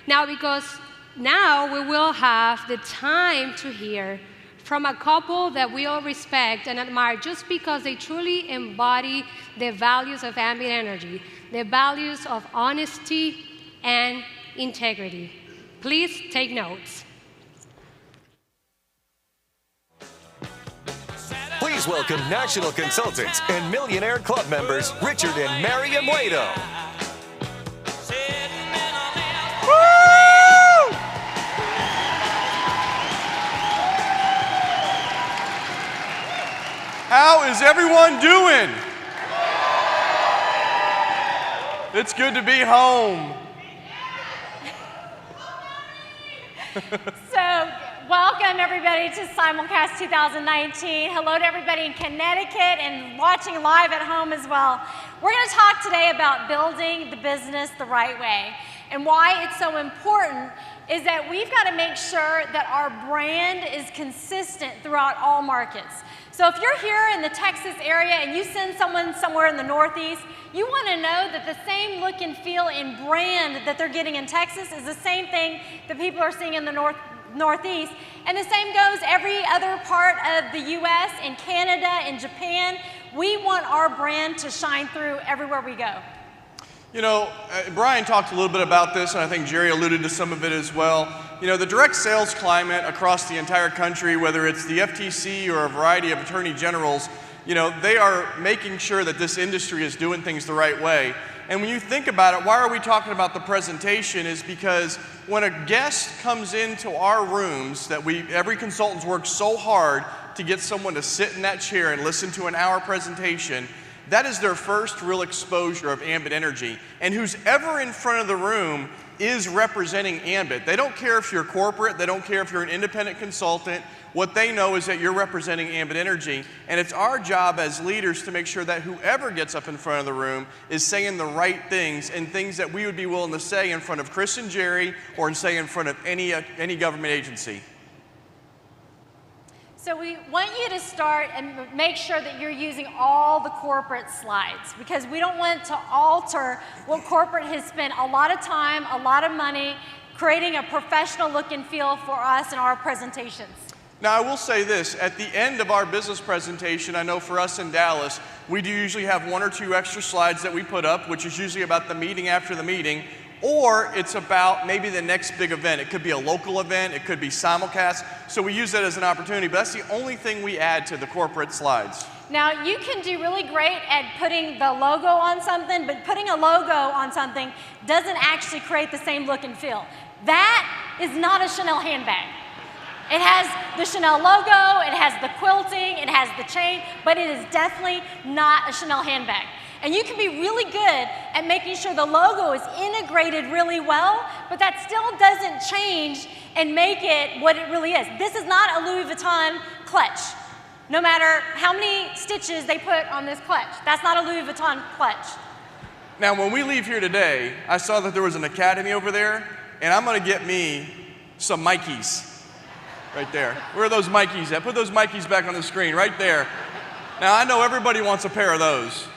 Now, because now we will have the time to hear from a couple that we all respect and admire just because they truly embody the values of Ambit Energy, the values of honesty and integrity. Please take notes. Please welcome national consultants and Millionaire Club members, Richard and Mary Amuedo. How is everyone doing? It's good to be home. So, welcome everybody to Simulcast 2019. Hello to everybody in Connecticut and watching live at home as well. We're going to talk today about building the business the right way. And why it's so important is that we've got to make sure that our brand is consistent throughout all markets. So if you're here in the Texas area and you send someone somewhere in the Northeast, you want to know that the same look and feel and brand that they're getting in Texas is the same thing that people are seeing in the Northeast. And the same goes every other part of the US and Canada and Japan. We want our brand to shine through everywhere we go. Brian talked a little bit about this, and I think Jerry alluded to some of it as well. The direct sales climate across the entire country, whether it's the FTC or a variety of attorney generals, they are making sure that this industry is doing things the right way. And when you think about it, why are we talking about the presentation is because when a guest comes into our rooms that every consultant's worked so hard to get someone to sit in that chair and listen to an hour presentation, that is their first real exposure of Ambit Energy. And who's ever in front of the room is representing Ambit. They don't care if you're corporate, they don't care if you're an independent consultant. What they know is that you're representing Ambit Energy. And it's our job as leaders to make sure that whoever gets up in front of the room is saying the right things and things that we would be willing to say in front of Chris and Jerry or say in front of any government agency. So we want you to start and make sure that you're using all the corporate slides because we don't want to alter what corporate has spent a lot of time, a lot of money, creating a professional look and feel for us in our presentations. Now I will say this, at the end of our business presentation, I know for us in Dallas, we do usually have 1 or 2 extra slides that we put up, which is usually about the meeting after the meeting, or it's about maybe the next big event. It could be a local event, it could be simulcast, so we use that as an opportunity, but that's the only thing we add to the corporate slides. Now, you can do really great at putting the logo on something, but putting a logo on something doesn't actually create the same look and feel. That is not a Chanel handbag. It has the Chanel logo, it has the quilting, it has the chain, but it is definitely not a Chanel handbag. And you can be really good at making sure the logo is integrated really well, but that still doesn't change and make it what it really is. This is not a Louis Vuitton clutch, no matter how many stitches they put on this clutch. That's not a Louis Vuitton clutch. Now, when we leave here today, I saw that there was an academy over there, and I'm gonna get me some Mikeys right there. Where are those Mikeys at? Put those Mikeys back on the screen, right there. Now, I know everybody wants a pair of those.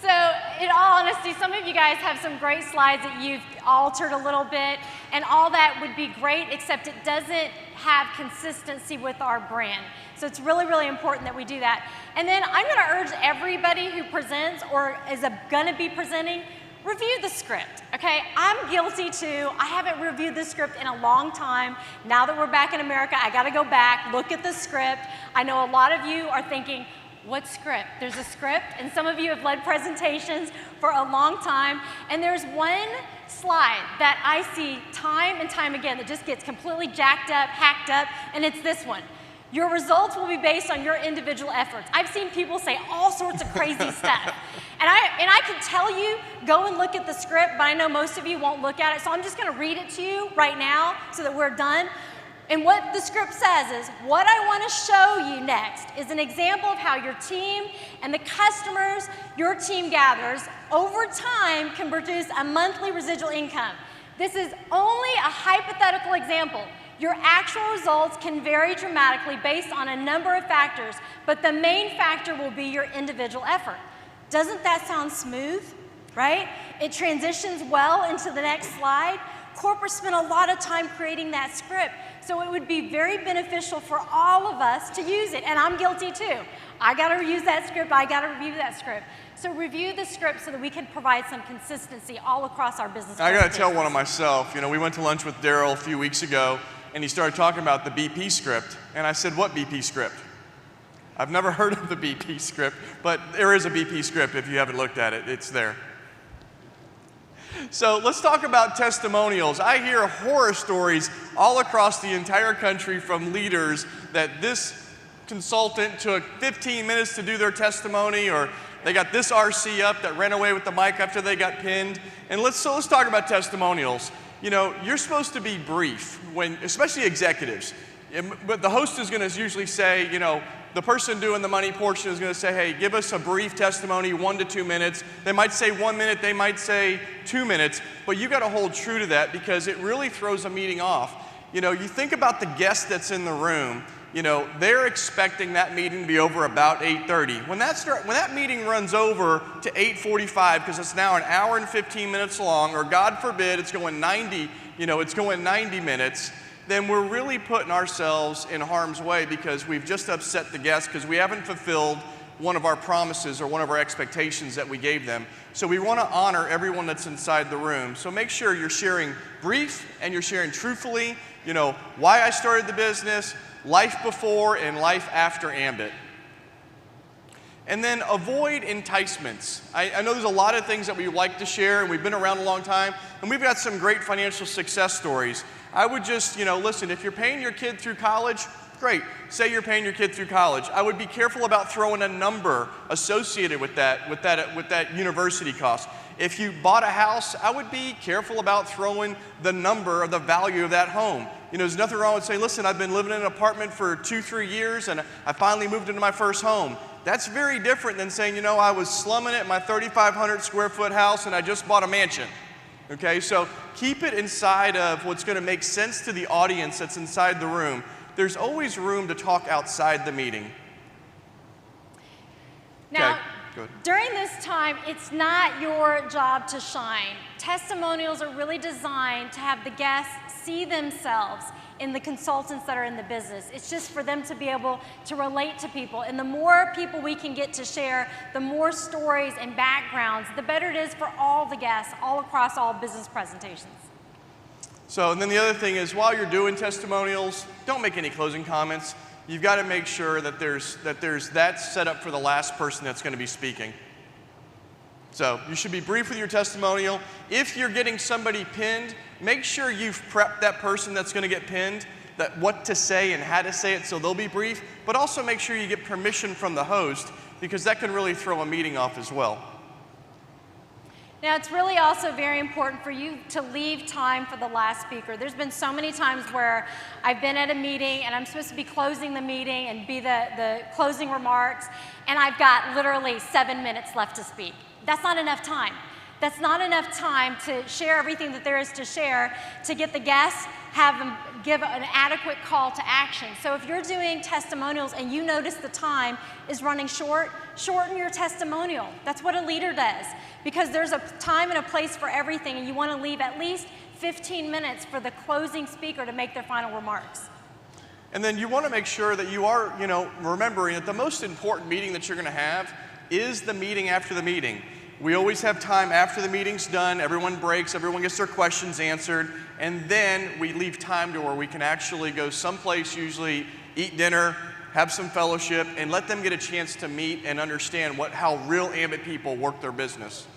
So, in all honesty, some of you guys have some great slides that you've altered a little bit, and all that would be great, except it doesn't have consistency with our brand. So it's really, really important that we do that. And then I'm gonna urge everybody who presents or is gonna be presenting, review the script, okay? I'm guilty too. I haven't reviewed the script in a long time. Now that we're back in America, I gotta go back, look at the script. I know a lot of you are thinking, what script? There's a script, and some of you have led presentations for a long time, and there's one slide that I see time and time again that just gets completely jacked up, hacked up, and it's this one. Your results will be based on your individual efforts. I've seen people say all sorts of crazy stuff. And I can tell you, go and look at the script, but I know most of you won't look at it, so I'm just gonna read it to you right now so that we're done. And what the script says is, what I want to show you next is an example of how your team and the customers your team gathers over time can produce a monthly residual income. This is only a hypothetical example. Your actual results can vary dramatically based on a number of factors, but the main factor will be your individual effort. Doesn't that sound smooth, right? It transitions well into the next slide. Corporate spent a lot of time creating that script, so it would be very beneficial for all of us to use it, and I'm guilty too. I gotta use that script, I gotta review that script. So review the script so that we can provide some consistency all across our business. I gotta tell one of myself, you know, we went to lunch with Daryl a few weeks ago, and he started talking about the BP script, and I said, what BP script? I've never heard of the BP script, but there is a BP script if you haven't looked at it, it's there. So let's talk about testimonials. I hear horror stories all across the entire country from leaders that this consultant took 15 minutes to do their testimony, or they got this RC up that ran away with the mic after they got pinned. And let's talk about testimonials. You know, you're supposed to be brief, especially executives. But the host is going to usually say, you know, the person doing the money portion is going to say, hey, give us a brief testimony, 1 to 2 minutes. They might say 1 minute, they might say 2 minutes, but you got to hold true to that because it really throws a meeting off. You know, you think about the guest that's in the room, you know, they're expecting that meeting to be over about 8:30. When that meeting runs over to 8:45, because it's now an hour and 15 minutes long, or God forbid it's going 90 minutes, then we're really putting ourselves in harm's way because we've just upset the guests because we haven't fulfilled one of our promises or one of our expectations that we gave them. So we want to honor everyone that's inside the room. So make sure you're sharing brief and you're sharing truthfully, you know, why I started the business, life before and life after Ambit. And then avoid enticements. I know there's a lot of things that we like to share, and we've been around a long time, and we've got some great financial success stories. I would just, you know, listen, if you're paying your kid through college, great. Say you're paying your kid through college. I would be careful about throwing a number associated with that university cost. If you bought a house, I would be careful about throwing the number of the value of that home. You know, there's nothing wrong with saying, listen, I've been living in an apartment for 2-3 years and I finally moved into my first home. That's very different than saying, you know, I was slumming it in my 3,500 square foot house and I just bought a mansion. Okay, so keep it inside of what's going to make sense to the audience that's inside the room. There's always room to talk outside the meeting. Now, okay, during this time, it's not your job to shine. Testimonials are really designed to have the guests see themselves in the consultants that are in the business. It's just for them to be able to relate to people. And the more people we can get to share, the more stories and backgrounds, the better it is for all the guests, all across all business presentations. So, and then the other thing is, while you're doing testimonials, don't make any closing comments. you've got to make sure that that's set up for the last person that's going to be speaking. So you should be brief with your testimonial. If you're getting somebody pinned, make sure you've prepped that person that's going to get pinned, that what to say and how to say it so they'll be brief, but also make sure you get permission from the host, because that can really throw a meeting off as well. Now, it's really also very important for you to leave time for the last speaker. There's been so many times where I've been at a meeting and I'm supposed to be closing the meeting and be the closing remarks, and I've got literally 7 minutes left to speak. That's not enough time. That's not enough time to share everything that there is to share, to get the guests, have them give an adequate call to action. So if you're doing testimonials and you notice the time is running short, shorten your testimonial. That's what a leader does, because there's a time and a place for everything, and you want to leave at least 15 minutes for the closing speaker to make their final remarks. And then you want to make sure that you are, remembering that the most important meeting that you're going to have is the meeting after the meeting. We always have time after the meeting's done, everyone breaks, everyone gets their questions answered, and then we leave time to where we can actually go someplace, usually eat dinner, have some fellowship, and let them get a chance to meet and understand how real Ambit people work their business.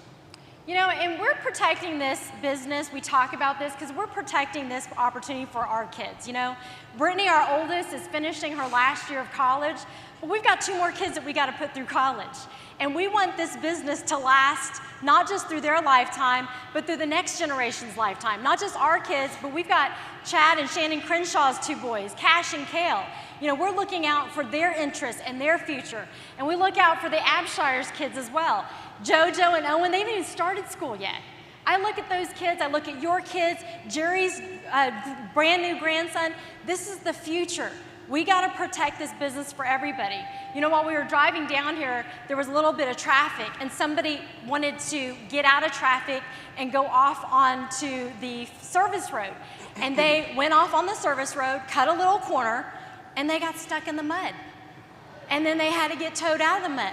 And we're protecting this business. We talk about this because we're protecting this opportunity for our kids. Brittany, our oldest, is finishing her last year of college, but we've got 2 more kids that we got to put through college. And we want this business to last not just through their lifetime, but through the next generation's lifetime. Not just our kids, but we've got Chad and Shannon Crenshaw's 2 boys, Cash and Kale. We're looking out for their interests and their future. And we look out for the Abshire's kids as well. JoJo and Owen, they haven't even started school yet. I look at those kids, I look at your kids, Jerry's brand new grandson. This is the future. We got to protect this business for everybody. While we were driving down here, there was a little bit of traffic, and somebody wanted to get out of traffic and go off onto the service road. And they went off on the service road, cut a little corner, and they got stuck in the mud. And then they had to get towed out of the mud.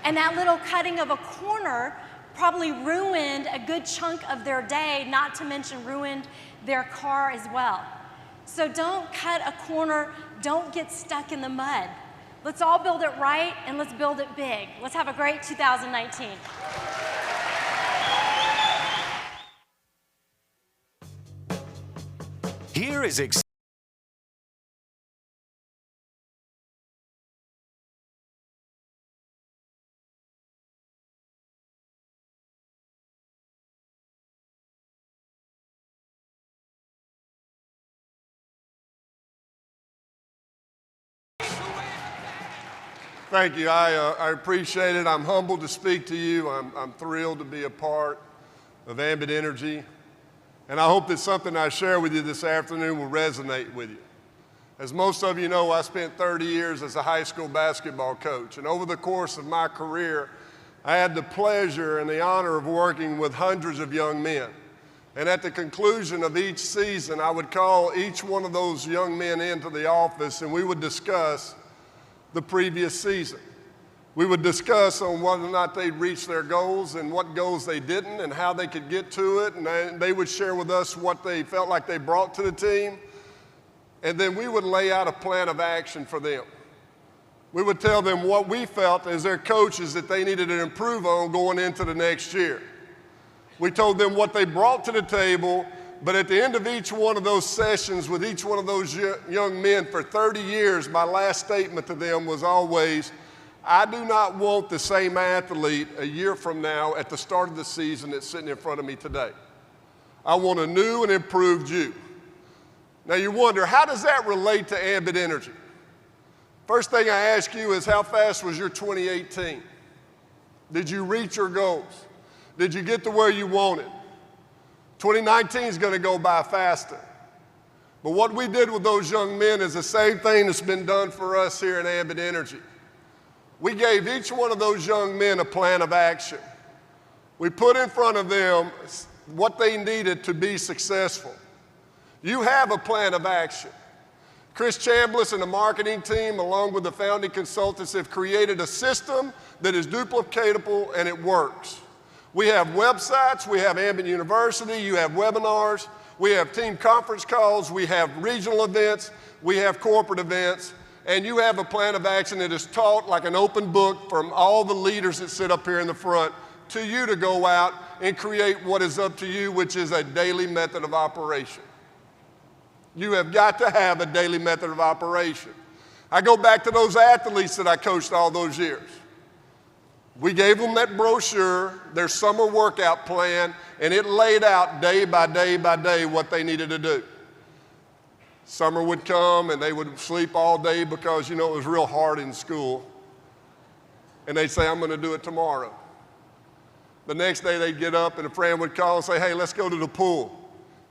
And that little cutting of a corner probably ruined a good chunk of their day, not to mention ruined their car as well. So don't cut a corner, don't get stuck in the mud. Let's all build it right, and let's build it big. Let's have a great 2019. Here is Thank you. I appreciate it. I'm humbled to speak to you. I'm thrilled to be a part of Ambit Energy. And I hope that something I share with you this afternoon will resonate with you. As most of you know, I spent 30 years as a high school basketball coach. And over the course of my career, I had the pleasure and the honor of working with hundreds of young men. And at the conclusion of each season, I would call each one of those young men into the office, and we would discuss the previous season. We would discuss on whether or not they'd reached their goals and what goals they didn't and how they could get to it, and they would share with us what they felt like they brought to the team, and then we would lay out a plan of action for them. We would tell them what we felt as their coaches that they needed to improve on going into the next year. We told them what they brought to the table, but at the end of each one of those sessions with each one of those young men for 30 years, my last statement to them was always, I do not want the same athlete a year from now at the start of the season that's sitting in front of me today. I want a new and improved you. Now you wonder, how does that relate to Ambit Energy? First thing I ask you is, how fast was your 2018? Did you reach your goals? Did you get to where you wanted? 2019 is going to go by faster. But what we did with those young men is the same thing that's been done for us here at Ambit Energy. We gave each one of those young men a plan of action. We put in front of them what they needed to be successful. You have a plan of action. Chris Chambliss and the marketing team, along with the founding consultants, have created a system that is duplicatable and it works. We have websites, we have Ambit University, you have webinars, we have team conference calls, we have regional events, we have corporate events, and you have a plan of action that is taught like an open book from all the leaders that sit up here in the front to you to go out and create what is up to you, which is a daily method of operation. You have got to have a daily method of operation. I go back to those athletes that I coached all those years. We gave them that brochure, their summer workout plan, and it laid out day by day by day what they needed to do. Summer would come and they would sleep all day because, it was real hard in school. And they'd say, I'm going to do it tomorrow. The next day they'd get up and a friend would call and say, hey, let's go to the pool.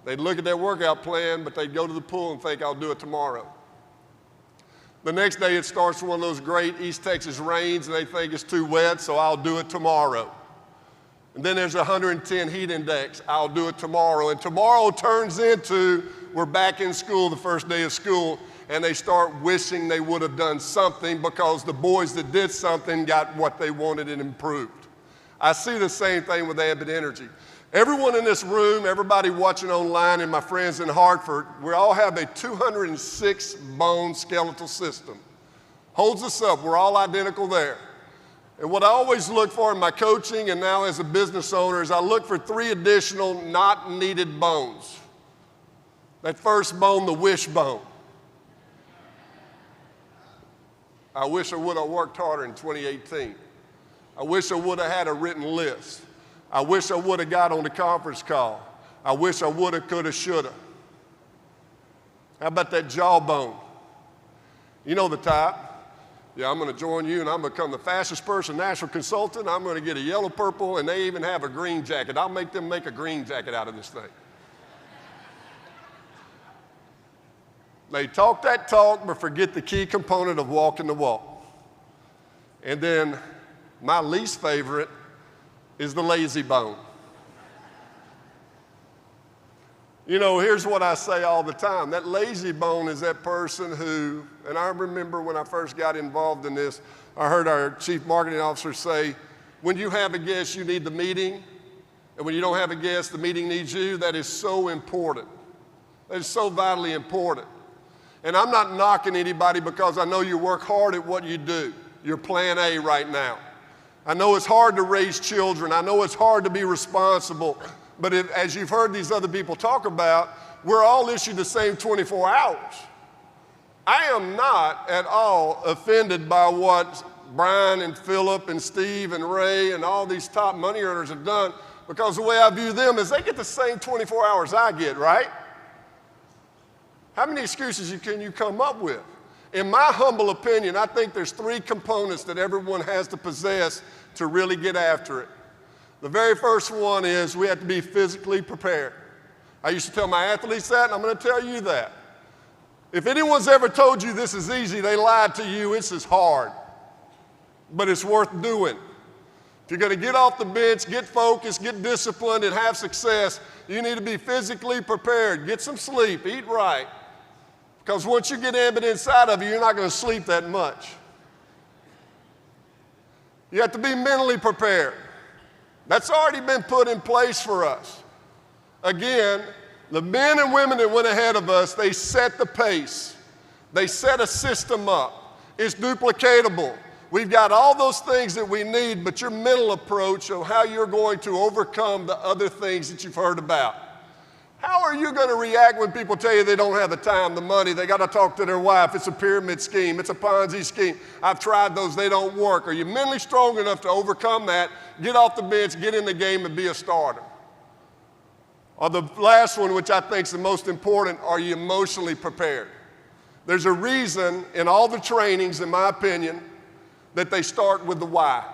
They'd look at their workout plan, but they'd go to the pool and think, I'll do it tomorrow. The next day it starts one of those great East Texas rains and they think it's too wet, so I'll do it tomorrow. And then there's 110 heat index, I'll do it tomorrow. And tomorrow turns into we're back in school the first day of school, and they start wishing they would have done something because the boys that did something got what they wanted and improved. I see the same thing with Ambit Energy. Everyone in this room, everybody watching online, and my friends in Hartford, we all have a 206 bone skeletal system. Holds us up, we're all identical there. And what I always look for in my coaching and now as a business owner is I look for 3 additional not needed bones. That first bone, the wishbone. I wish I would have worked harder in 2018. I wish I would have had a written list. I wish I would have got on the conference call. I wish I would have, could have, should have. How about that jawbone? You know the type. Yeah, I'm going to join you and I'm going to become the fastest person, national consultant. I'm going to get a yellow, purple, and they even have a green jacket. I'll make them make a green jacket out of this thing. They talk that talk, but forget the key component of walking the walk. And then my least favorite is the lazy bone. Here's what I say all the time. That lazy bone is that person who, and I remember when I first got involved in this, I heard our chief marketing officer say, when you have a guest, you need the meeting. And when you don't have a guest, the meeting needs you. That is so important. That is so vitally important. And I'm not knocking anybody because I know you work hard at what you do. You're plan A right now. I know it's hard to raise children. I know it's hard to be responsible. But as you've heard these other people talk about, we're all issued the same 24 hours. I am not at all offended by what Brian and Philip and Steve and Ray and all these top money earners have done, because the way I view them is they get the same 24 hours I get, right? How many excuses can you come up with? In my humble opinion, I think there's 3 components that everyone has to possess to really get after it. The very first one is we have to be physically prepared. I used to tell my athletes that, and I'm going to tell you that. If anyone's ever told you this is easy, they lied to you. This is hard, but it's worth doing. If you're going to get off the bench, get focused, get disciplined, and have success, you need to be physically prepared. Get some sleep, eat right. Because once you get Ambit inside of you, you're not going to sleep that much. You have to be mentally prepared. That's already been put in place for us. Again, the men and women that went ahead of us, they set the pace. They set a system up. It's duplicatable. We've got all those things that we need, but your mental approach of how you're going to overcome the other things that you've heard about. How are you going to react when people tell you they don't have the time, the money, they got to talk to their wife, it's a pyramid scheme, it's a Ponzi scheme, I've tried those, they don't work? Are you mentally strong enough to overcome that, get off the bench, get in the game, and be a starter? Or the last one, which I think is the most important, are you emotionally prepared? There's a reason in all the trainings, in my opinion, that they start with the why.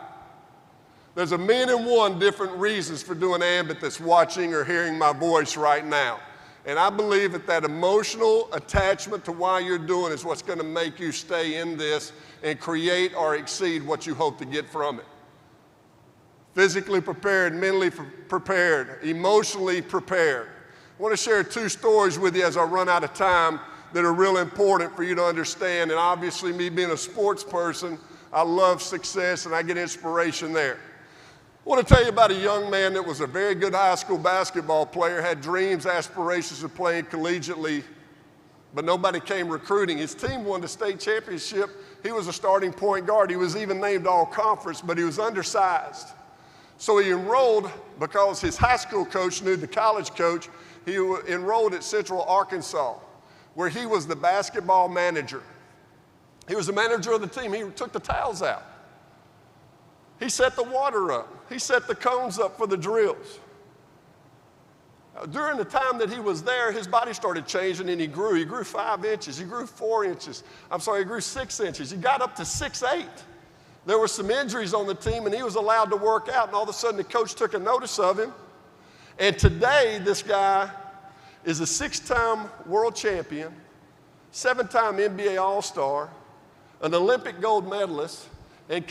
There's 1,000,001 different reasons for doing Ambit that's watching or hearing my voice right now. And I believe that emotional attachment to why you're doing is what's going to make you stay in this and create or exceed what you hope to get from it. Physically prepared, mentally prepared, emotionally prepared. I want to share 2 stories with you as I run out of time that are real important for you to understand. And obviously, me being a sports person, I love success and I get inspiration there. I want to tell you about a young man that was a very good high school basketball player, had dreams, aspirations of playing collegiately but nobody came recruiting. His team won the state championship. He was a starting point guard. He was even named all-conference, but he was undersized. So he enrolled because his high school coach knew the college coach. He enrolled at Central Arkansas, where he was the basketball manager. He was the manager of the team. He took the towels out. He set the water up. He set the cones up for the drills. During the time that he was there, his body started changing and he grew. He grew 5 inches. He grew 4 inches. He grew 6 inches. He got up to 6'8". There were some injuries on the team and he was allowed to work out, and all of a sudden the coach took a notice of him. And today, this guy is a 6-time world champion, 7-time NBA All-Star, an Olympic gold medalist, and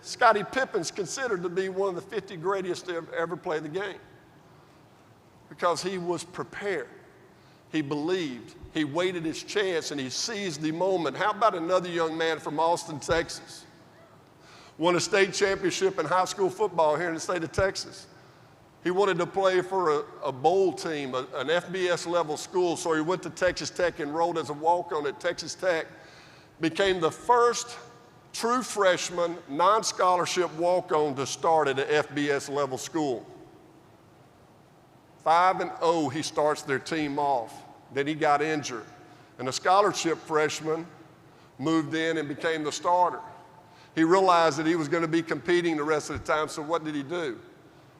Scottie Pippen's considered to be one of the 50 greatest to ever play the game. Because he was prepared. He believed. He waited his chance and he seized the moment. How about another young man from Austin, Texas? Won a state championship in high school football here in the state of Texas. He wanted to play for a bowl team, an FBS level school, so he went to Texas Tech, enrolled as a walk-on at Texas Tech, became the first true freshman, non-scholarship walk-on to start at an FBS level school. 5-0, he starts their team off. Then he got injured. And a scholarship freshman moved in and became the starter. He realized that he was going to be competing the rest of the time, so what did he do?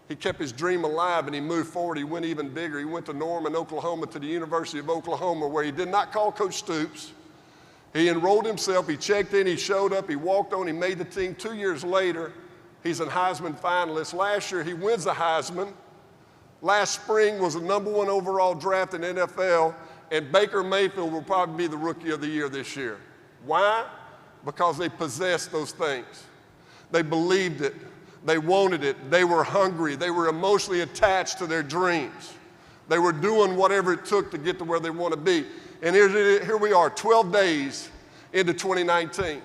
He kept his dream alive and he moved forward. He went even bigger. He went to Norman, Oklahoma, to the University of Oklahoma, where he did not call Coach Stoops. He enrolled himself, he checked in, he showed up, he walked on, he made the team. 2 years later, he's a Heisman finalist. Last year, he wins the Heisman. Last spring was the #1 overall draft in NFL, and Baker Mayfield will probably be the Rookie of the Year this year. Why? Because they possessed those things. They believed it. They wanted it. They were hungry. They were emotionally attached to their dreams. They were doing whatever it took to get to where they want to be. And here we are, 12 days into 2019.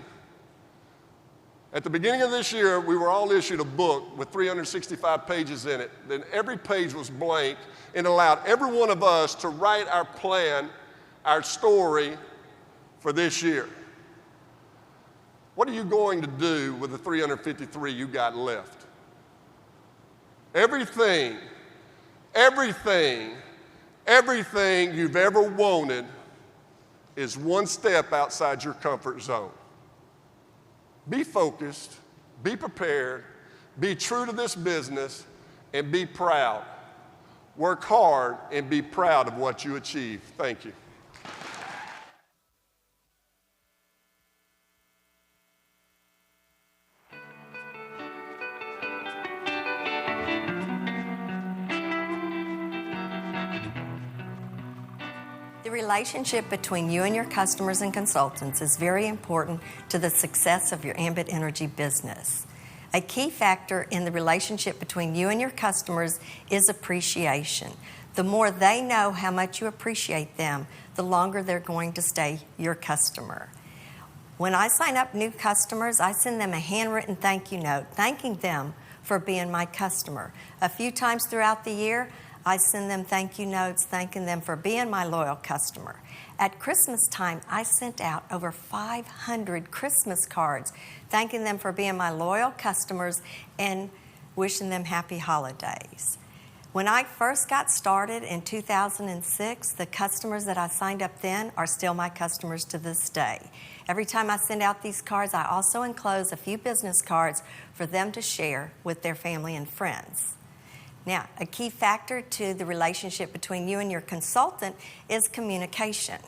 At the beginning of this year, we were all issued a book with 365 pages in it. Then every page was blank and allowed every one of us to write our plan, our story for this year. What are you going to do with the 353 you got left? Everything you've ever wanted is one step outside your comfort zone. Be focused, be prepared, be true to this business, and be proud. Work hard and be proud of what you achieve. Thank you. The relationship between you and your customers and consultants is very important to the success of your Ambit Energy business. A key factor in the relationship between you and your customers is appreciation. The more they know how much you appreciate them, the longer they're going to stay your customer. When I sign up new customers, I send them a handwritten thank you note, thanking them for being my customer. A few times throughout the year, I send them thank you notes, thanking them for being my loyal customer. At Christmas time, I sent out over 500 Christmas cards, thanking them for being my loyal customers and wishing them happy holidays. When I first got started in 2006, the customers that I signed up then are still my customers to this day. Every time I send out these cards, I also enclose a few business cards for them to share with their family and friends. Now, a key factor to the relationship between you and your consultant is communication.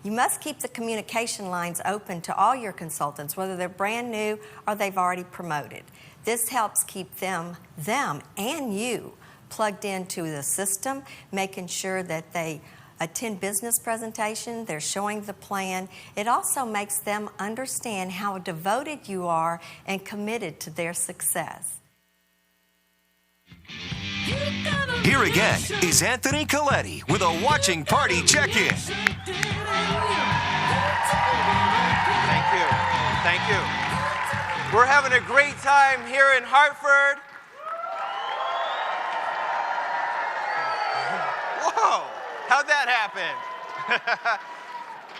You must keep the communication lines open to all your consultants, whether they're brand new or they've already promoted. This helps keep them and you plugged into the system, making sure that they attend business presentation, they're showing the plan. It also makes them understand how devoted you are and committed to their success. Here again is Anthony Coletti with a watching party check-in. Thank you. We're having a great time here in Hartford. Whoa, how'd that happen?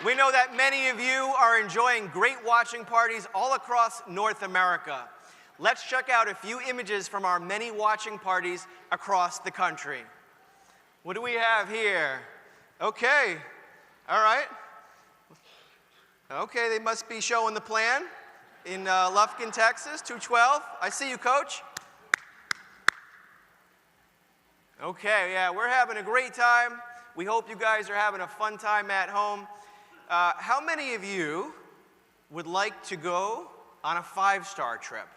We know that many of you are enjoying great watching parties all across North America. Let's check out a few images from our many watching parties across the country. What do we have here? Okay, all right. Okay, they must be showing the plan in Lufkin, Texas, 212. I see you, Coach. Okay, yeah, we're having a great time. We hope you guys are having a fun time at home. How many of you would like to go on a 5-star trip?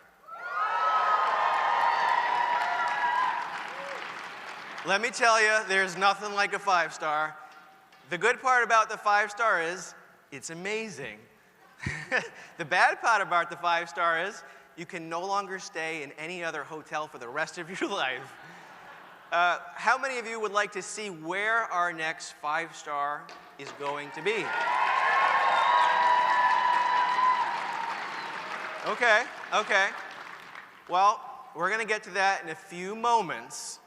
Let me tell you, there's nothing like a 5-star. The good part about the 5-star is it's amazing. The bad part about the 5-star is you can no longer stay in any other hotel for the rest of your life. How many of you would like to see where our next 5-star is going to be? Okay. Well, we're going to get to that in a few moments.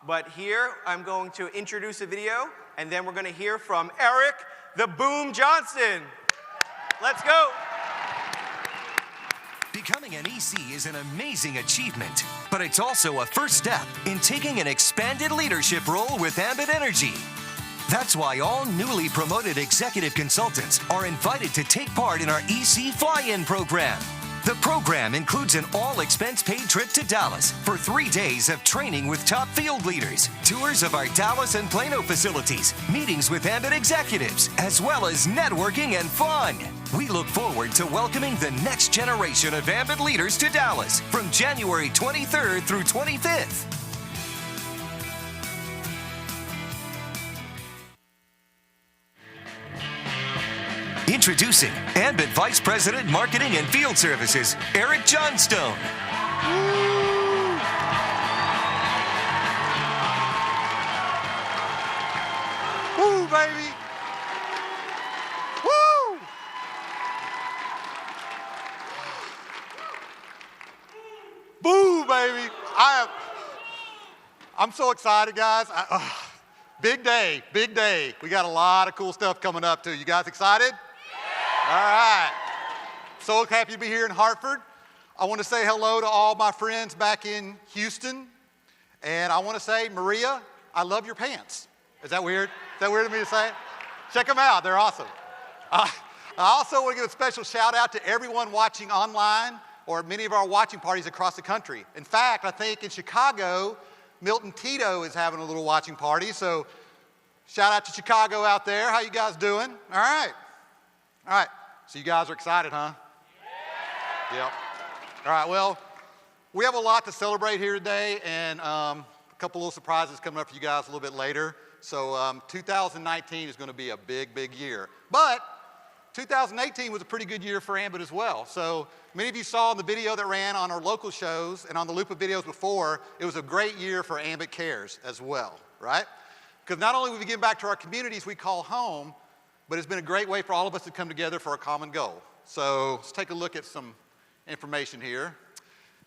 But here, I'm going to introduce a video, and then we're going to hear from Eric the Boom Johnson. Let's go. Becoming an EC is an amazing achievement, but it's also a first step in taking an expanded leadership role with Ambit Energy. That's why all newly promoted executive consultants are invited to take part in our EC Fly-In program. The program includes an all-expense-paid trip to Dallas for 3 days of training with top field leaders, tours of our Dallas and Plano facilities, meetings with Ambit executives, as well as networking and fun. We look forward to welcoming the next generation of Ambit leaders to Dallas from January 23rd through 25th. Introducing Ambit Vice President Marketing and Field Services, Eric Johnstone. Woo, baby. Woo! Boo, baby. I'm so excited, guys. Big day, big day. We got a lot of cool stuff coming up, too. You guys excited? All right. So happy to be here in Hartford. I want to say hello to all my friends back in Houston. And I want to say, Maria, I love your pants. Is that weird? Is that weird of me to say? Check them out. They're awesome. I also want to give a special shout out to everyone watching online or many of our watching parties across the country. In fact, I think in Chicago, Milton Tito is having a little watching party. So shout out to Chicago out there. How you guys doing? All right. All right, so you guys are excited, huh? Yeah. Yep. All right, well, we have a lot to celebrate here today, and a couple little surprises coming up for you guys a little bit later. So 2019 is going to be a big, big year. But 2018 was a pretty good year for Ambit as well. So many of you saw in the video that ran on our local shows and on the loop of videos before, it was a great year for Ambit Cares as well, right? Because not only will we give back to our communities we call home, but it's been a great way for all of us to come together for a common goal. So let's take a look at some information here.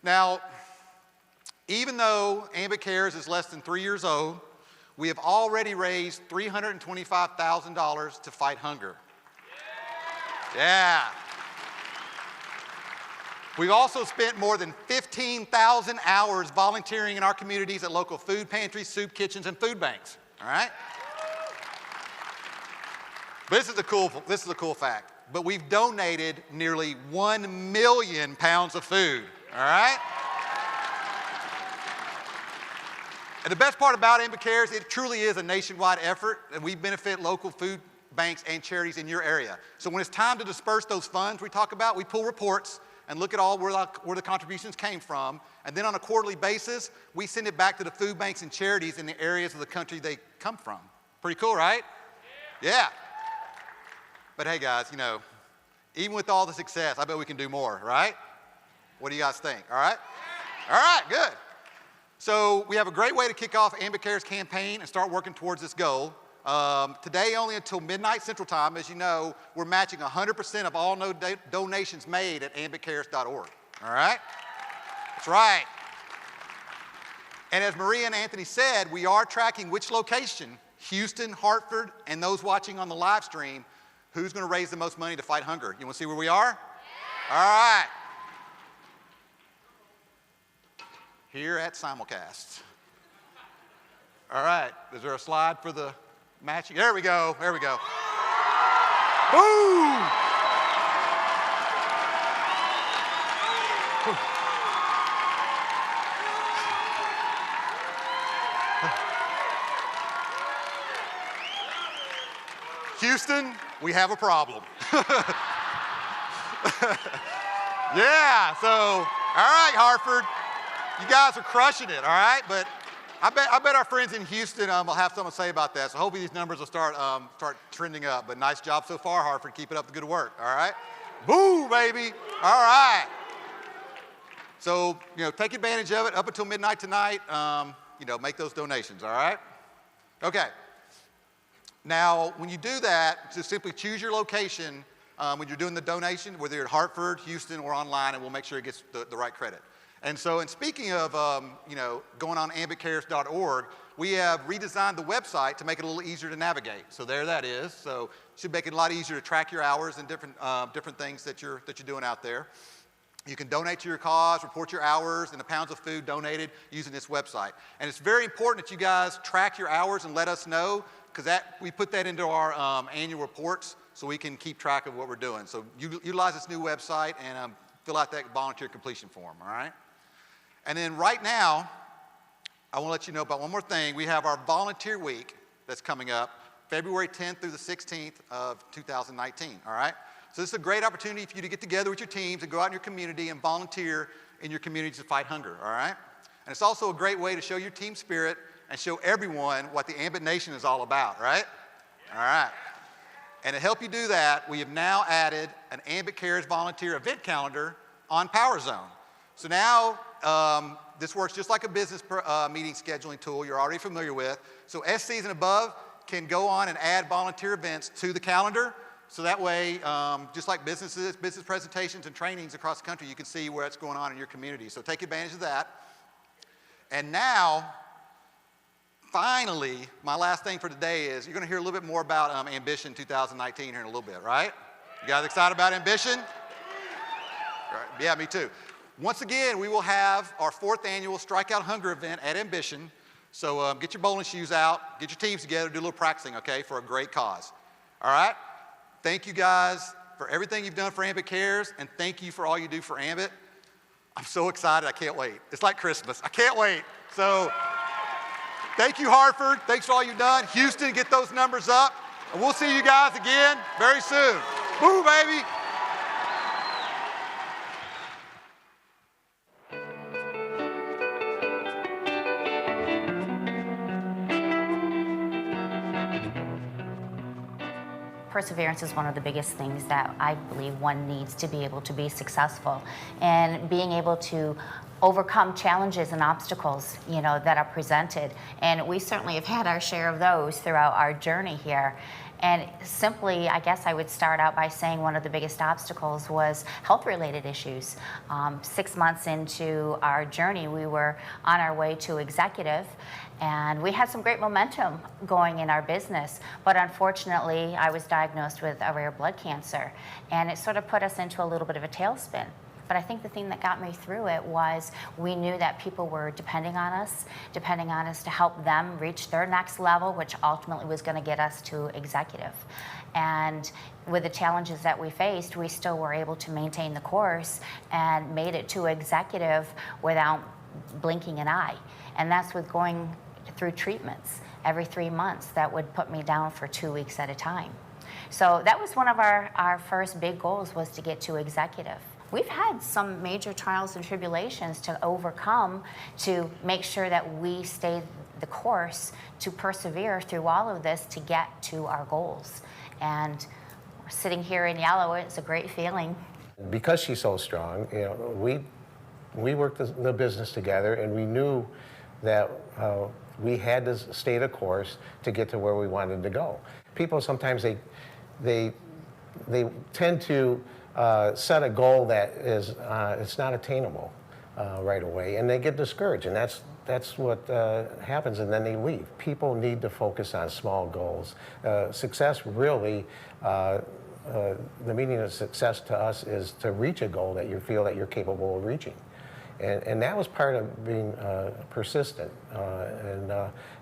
Now, even though Ambit Cares is less than 3 years old, we have already raised $325,000 to fight hunger. Yeah. We've also spent more than 15,000 hours volunteering in our communities at local food pantries, soup kitchens, and food banks, all right? But this is a cool fact. But we've donated nearly 1 million pounds of food, all right? And the best part about Ambit Cares, it truly is a nationwide effort, and we benefit local food banks and charities in your area. So when it's time to disperse those funds we talk about, we pull reports and look at all where the contributions came from, and then on a quarterly basis, we send it back to the food banks and charities in the areas of the country they come from. Pretty cool, right? Yeah. But hey guys, you know, even with all the success, I bet we can do more, right? What do you guys think, all right? All right, good. So we have a great way to kick off Ambit Cares campaign and start working towards this goal. Today, only until midnight Central Time, as you know, we're matching 100% of all donations made at ambitcares.org, all right? That's right. And as Maria and Anthony said, we are tracking which location Houston, Hartford, and those watching on the live stream, who's going to raise the most money to fight hunger? You want to see where we are? Yeah. All right. Here at Simulcast. All right. Is there a slide for the matching? There we go. There we go. Boom! Houston, we have a problem. Yeah, so, all right, Hartford, you guys are crushing it, all right? But I bet our friends in Houston will have something to say about that. So hopefully these numbers will start trending up. But nice job so far, Hartford. Keep it up the good work, all right? Boo, baby. All right. So, take advantage of it up until midnight tonight. Make those donations, all right? Okay. Now, when you do that, just simply choose your location when you're doing the donation, whether you're at Hartford, Houston, or online, and we'll make sure it gets the right credit. And so, and speaking of, going on ambitcares.org, we have redesigned the website to make it a little easier to navigate. So there that is. So it should make it a lot easier to track your hours and different things that you're doing out there. You can donate to your cause, report your hours and the pounds of food donated using this website. And it's very important that you guys track your hours and let us know, because we put that into our annual reports so we can keep track of what we're doing. So utilize this new website and fill out that volunteer completion form, all right? And then right now, I want to let you know about one more thing. We have our volunteer week that's coming up, February 10th through the 16th of 2019, all right? So this is a great opportunity for you to get together with your teams and go out in your community and volunteer in your communities to fight hunger, all right? And it's also a great way to show your team spirit and show everyone what the Ambit Nation is all about, right? All right. And to help you do that, we have now added an Ambit Cares volunteer event calendar on PowerZone. So now this works just like a business meeting scheduling tool you're already familiar with. So SCs and above can go on and add volunteer events to the calendar. So that way, just like business presentations and trainings across the country, you can see what's going on in your community. So take advantage of that. And now, finally, my last thing for today is you're going to hear a little bit more about Ambition 2019 here in a little bit, right? You guys excited about Ambition? Right. Yeah, me too. Once again, we will have our 4th annual Strikeout Hunger event at Ambition. So get your bowling shoes out, get your teams together, do a little practicing, okay, for a great cause. All right? Thank you guys for everything you've done for Ambit Cares, and thank you for all you do for Ambit. I'm so excited, I can't wait. It's like Christmas, I can't wait. So thank you, Hartford. Thanks for all you've done. Houston, get those numbers up, and we'll see you guys again very soon. Boo, baby. Perseverance is one of the biggest things that I believe one needs to be able to be successful, and being able to overcome challenges and obstacles, that are presented. And we certainly have had our share of those throughout our journey here. And simply, I guess I would start out by saying one of the biggest obstacles was health-related issues. 6 months into our journey, we were on our way to executive, and we had some great momentum going in our business. But unfortunately, I was diagnosed with a rare blood cancer, and it sort of put us into a little bit of a tailspin. But I think the thing that got me through it was we knew that people were depending on us to help them reach their next level, which ultimately was going to get us to executive. And with the challenges that we faced, we still were able to maintain the course and made it to executive without blinking an eye. And that's with going through treatments every 3 months that would put me down for 2 weeks at a time. So that was one of our first big goals, was to get to executive. We've had some major trials and tribulations to overcome to make sure that we stay the course, to persevere through all of this to get to our goals. And we're sitting here in yellow, it's a great feeling. Because she's so strong, we worked the business together, and we knew that we had to stay the course to get to where we wanted to go. People sometimes they tend to set a goal that is it's not attainable right away, and they get discouraged, and that's what happens, and then they leave. People need to focus on small goals. Success really, the meaning of success to us is to reach a goal that you feel that you're capable of reaching. And that was part of being persistent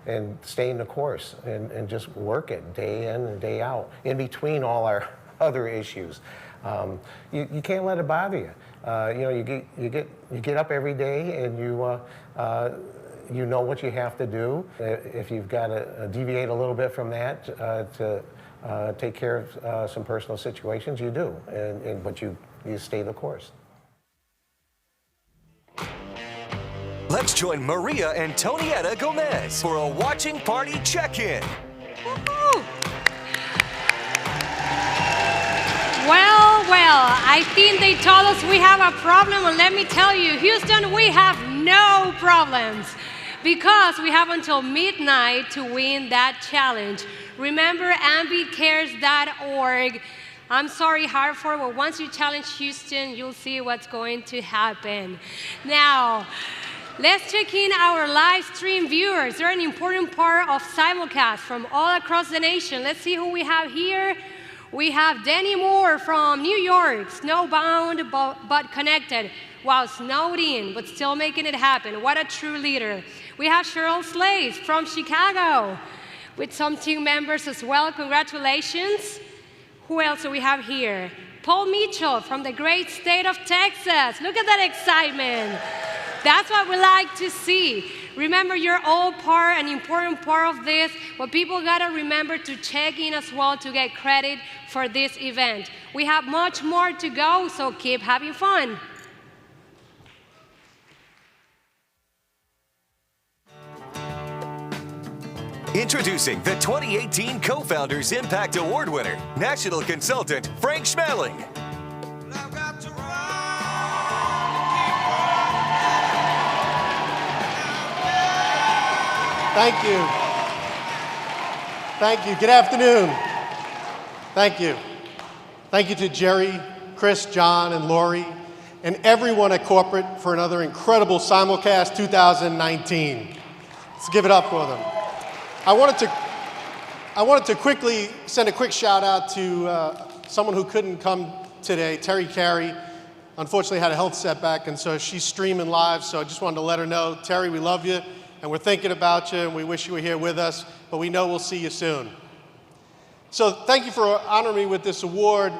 and staying the course and just work it day in and day out in between all our other issues. You can't let it bother you. You get up every day and you know what you have to do. If you've got to deviate a little bit from that to take care of some personal situations, you do. But you stay the course. Let's join Maria and Tonietta Gomez for a watching party check-in. Well, I think they told us we have a problem, and let me tell you, Houston, we have no problems because we have until midnight to win that challenge. Remember ambitcares.org. I'm sorry, Hartford, but once you challenge Houston, you'll see what's going to happen. Now, let's check in our live stream viewers. They're an important part of Simulcast from all across the nation. Let's see who we have here. We have Denny Moore from New York, snowbound but connected. Wow, snowed in, but still making it happen. What a true leader. We have Cheryl Slays from Chicago with some team members as well. Congratulations. Who else do we have here? Paul Mitchell from the great state of Texas. Look at that excitement. That's what we like to see. Remember, you're all an important part of this, but people gotta remember to check in as well to get credit for this event. We have much more to go, so keep having fun. Introducing the 2018 Co-Founders Impact Award winner, national consultant Frank Schmeling. Thank you. Thank you. Good afternoon. Thank you. Thank you to Jerry, Chris, John, and Lori, and everyone at corporate for another incredible Simulcast 2019. Let's give it up for them. I wanted to quickly send a quick shout out to someone who couldn't come today, Terry Carey. Unfortunately had a health setback, and so she's streaming live, so I just wanted to let her know, Terry, we love you. And we're thinking about you, and we wish you were here with us, but we know we'll see you soon. So thank you for honoring me with this award.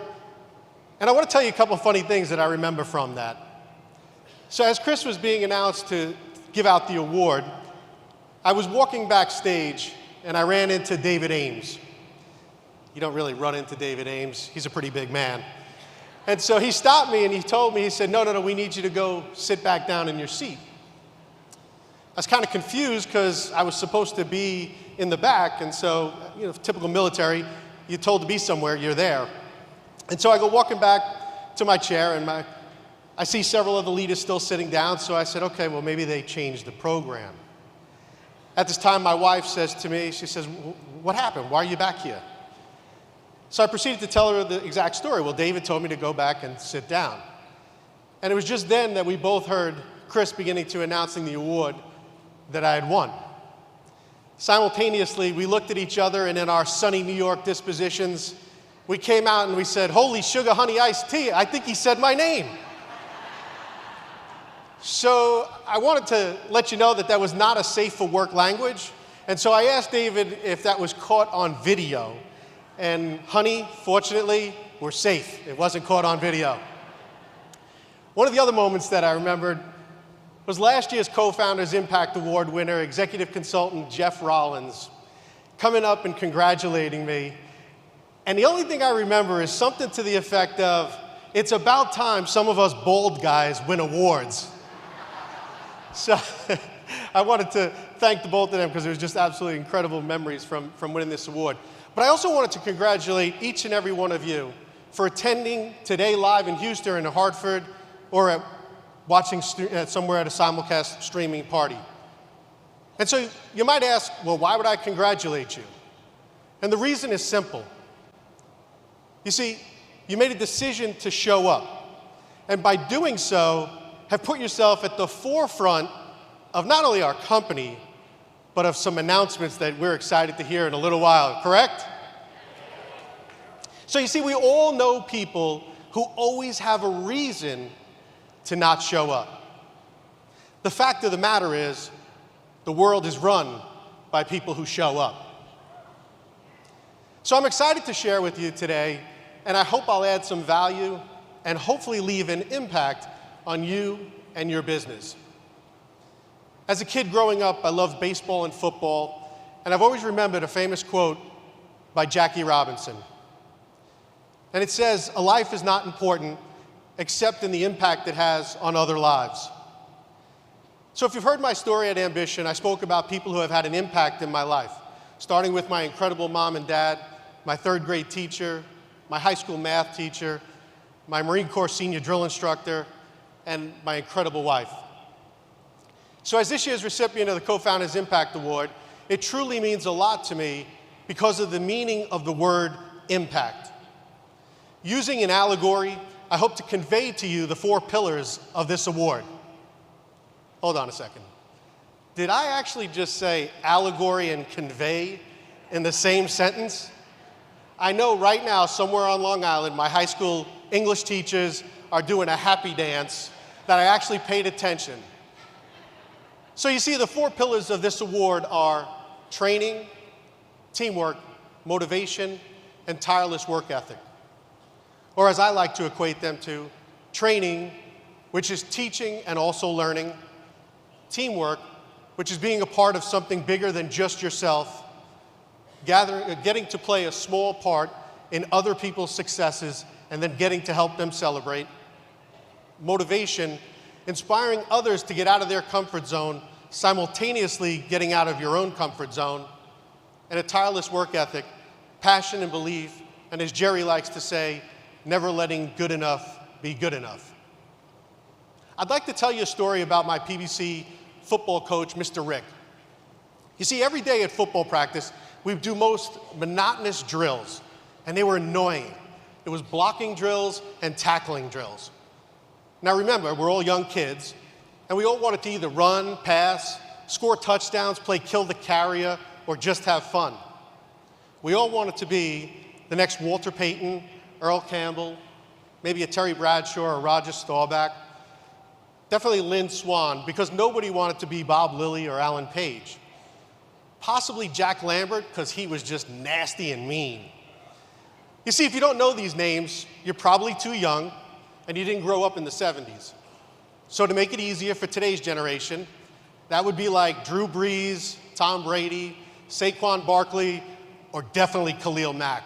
And I want to tell you a couple of funny things that I remember from that. So as Chris was being announced to give out the award, I was walking backstage, and I ran into David Ames. You don't really run into David Ames. He's a pretty big man. And so he stopped me, and he told me, he said, no, we need you to go sit back down in your seat. I was kind of confused because I was supposed to be in the back, and so, typical military, you're told to be somewhere, you're there. And so I go walking back to my chair, and I see several of the leaders still sitting down, so I said, okay, well, maybe they changed the program. At this time, my wife says to me, she says, what happened? Why are you back here? So I proceeded to tell her the exact story. Well, David told me to go back and sit down. And it was just then that we both heard Chris beginning to announcing the award that I had won. Simultaneously, we looked at each other, and in our sunny New York dispositions, we came out and we said, holy sugar honey iced tea, I think he said my name. So I wanted to let you know that that was not a safe for work language, and so I asked David if that was caught on video, and honey, fortunately, we're safe. It wasn't caught on video. One of the other moments that I remembered was last year's Co-Founders Impact Award winner, executive consultant Jeff Rollins, coming up and congratulating me. And the only thing I remember is something to the effect of, it's about time some of us bald guys win awards. So I wanted to thank the both of them because there was just absolutely incredible memories from winning this award. But I also wanted to congratulate each and every one of you for attending today live in Houston or in Hartford or watching somewhere at a Simulcast streaming party. And so you might ask, well, why would I congratulate you? And the reason is simple. You see, you made a decision to show up. And by doing so, have put yourself at the forefront of not only our company, but of some announcements that we're excited to hear in a little while, correct? So you see, we all know people who always have a reason to not show up. The fact of the matter is, the world is run by people who show up. So I'm excited to share with you today, and I hope I'll add some value and hopefully leave an impact on you and your business. As a kid growing up, I loved baseball and football, and I've always remembered a famous quote by Jackie Robinson. And it says, "A life is not important except in the impact it has on other lives." So if you've heard my story at Ambition, I spoke about people who have had an impact in my life, starting with my incredible mom and dad, my third grade teacher, my high school math teacher, my Marine Corps senior drill instructor, and my incredible wife. So as this year's recipient of the Co-Founders Impact Award, it truly means a lot to me because of the meaning of the word impact. Using an allegory, I hope to convey to you the 4 pillars of this award. Hold on a second. Did I actually just say allegory and convey in the same sentence? I know right now, somewhere on Long Island, my high school English teachers are doing a happy dance that I actually paid attention. So you see, the 4 pillars of this award are training, teamwork, motivation, and tireless work ethic. Or as I like to equate them to, training, which is teaching and also learning, teamwork, which is being a part of something bigger than just yourself, getting to play a small part in other people's successes and then getting to help them celebrate, motivation, inspiring others to get out of their comfort zone, simultaneously getting out of your own comfort zone, and a tireless work ethic, passion and belief, and as Jerry likes to say, never letting good enough be good enough. I'd like to tell you a story about my PBC football coach, Mr. Rick. You see, every day at football practice, we do most monotonous drills, and they were annoying. It was blocking drills and tackling drills. Now remember, we're all young kids, and we all wanted to either run, pass, score touchdowns, play kill the carrier, or just have fun. We all wanted to be the next Walter Payton, Earl Campbell, maybe a Terry Bradshaw or Roger Staubach, definitely Lynn Swann, because nobody wanted to be Bob Lilly or Alan Page. Possibly Jack Lambert, because he was just nasty and mean. You see, if you don't know these names, you're probably too young, and you didn't grow up in the 70s. So to make it easier for today's generation, that would be like Drew Brees, Tom Brady, Saquon Barkley, or definitely Khalil Mack.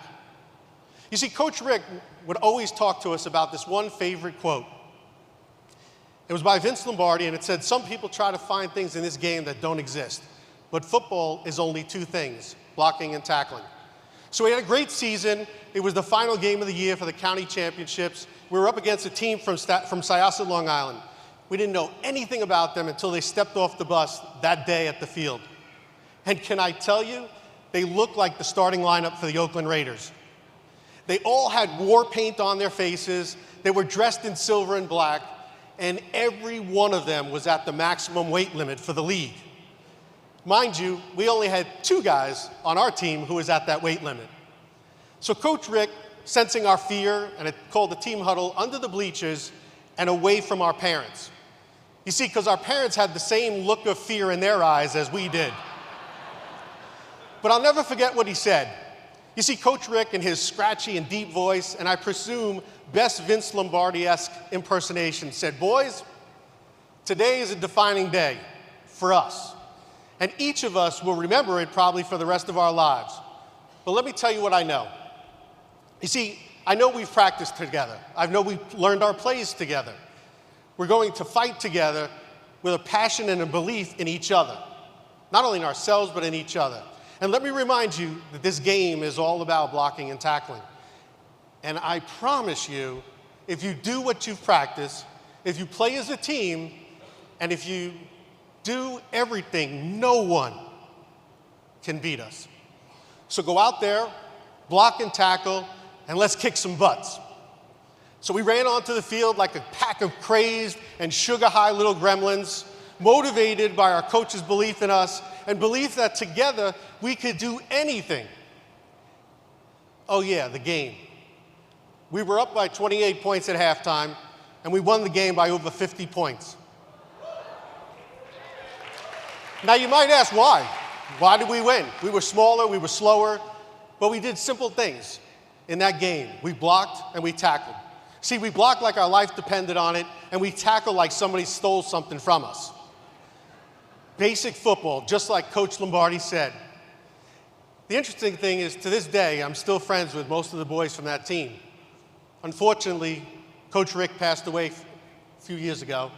You see, Coach Rick would always talk to us about this one favorite quote. It was by Vince Lombardi, and it said, "Some people try to find things in this game that don't exist, but football is only 2 things, blocking and tackling." So we had a great season. It was the final game of the year for the county championships. We were up against a team from Syosset, Long Island. We didn't know anything about them until they stepped off the bus that day at the field. And can I tell you, they looked like the starting lineup for the Oakland Raiders. They all had war paint on their faces. They were dressed in silver and black, and every one of them was at the maximum weight limit for the league. Mind you, we only had 2 guys on our team who was at that weight limit. So Coach Rick, sensing our fear, and it called the team huddle under the bleachers and away from our parents. You see, because our parents had the same look of fear in their eyes as we did. But I'll never forget what he said. You see, Coach Rick in his scratchy and deep voice, and I presume best Vince Lombardi-esque impersonation, said, "Boys, today is a defining day for us. And each of us will remember it probably for the rest of our lives. But let me tell you what I know. You see, I know we've practiced together. I know we've learned our plays together. We're going to fight together with a passion and a belief in each other. Not only in ourselves, but in each other. And let me remind you that this game is all about blocking and tackling. And I promise you, if you do what you've practiced, if you play as a team, and if you do everything, no one can beat us. So go out there, block and tackle, and let's kick some butts." So we ran onto the field like a pack of crazed and sugar-high little gremlins. motivated by our coach's belief in us and belief that together we could do anything. Oh yeah, the game. We were up by 28 points at halftime, and we won the game by over 50 points. Now you might ask why. Why did we win? We were smaller, we were slower, but we did simple things in that game. We blocked and we tackled. See, we blocked like our life depended on it, and we tackled like somebody stole something from us. Basic football, just like Coach Lombardi said. The interesting thing is, to this day, I'm still friends with most of the boys from that team. Unfortunately, Coach Rick passed away a few years ago,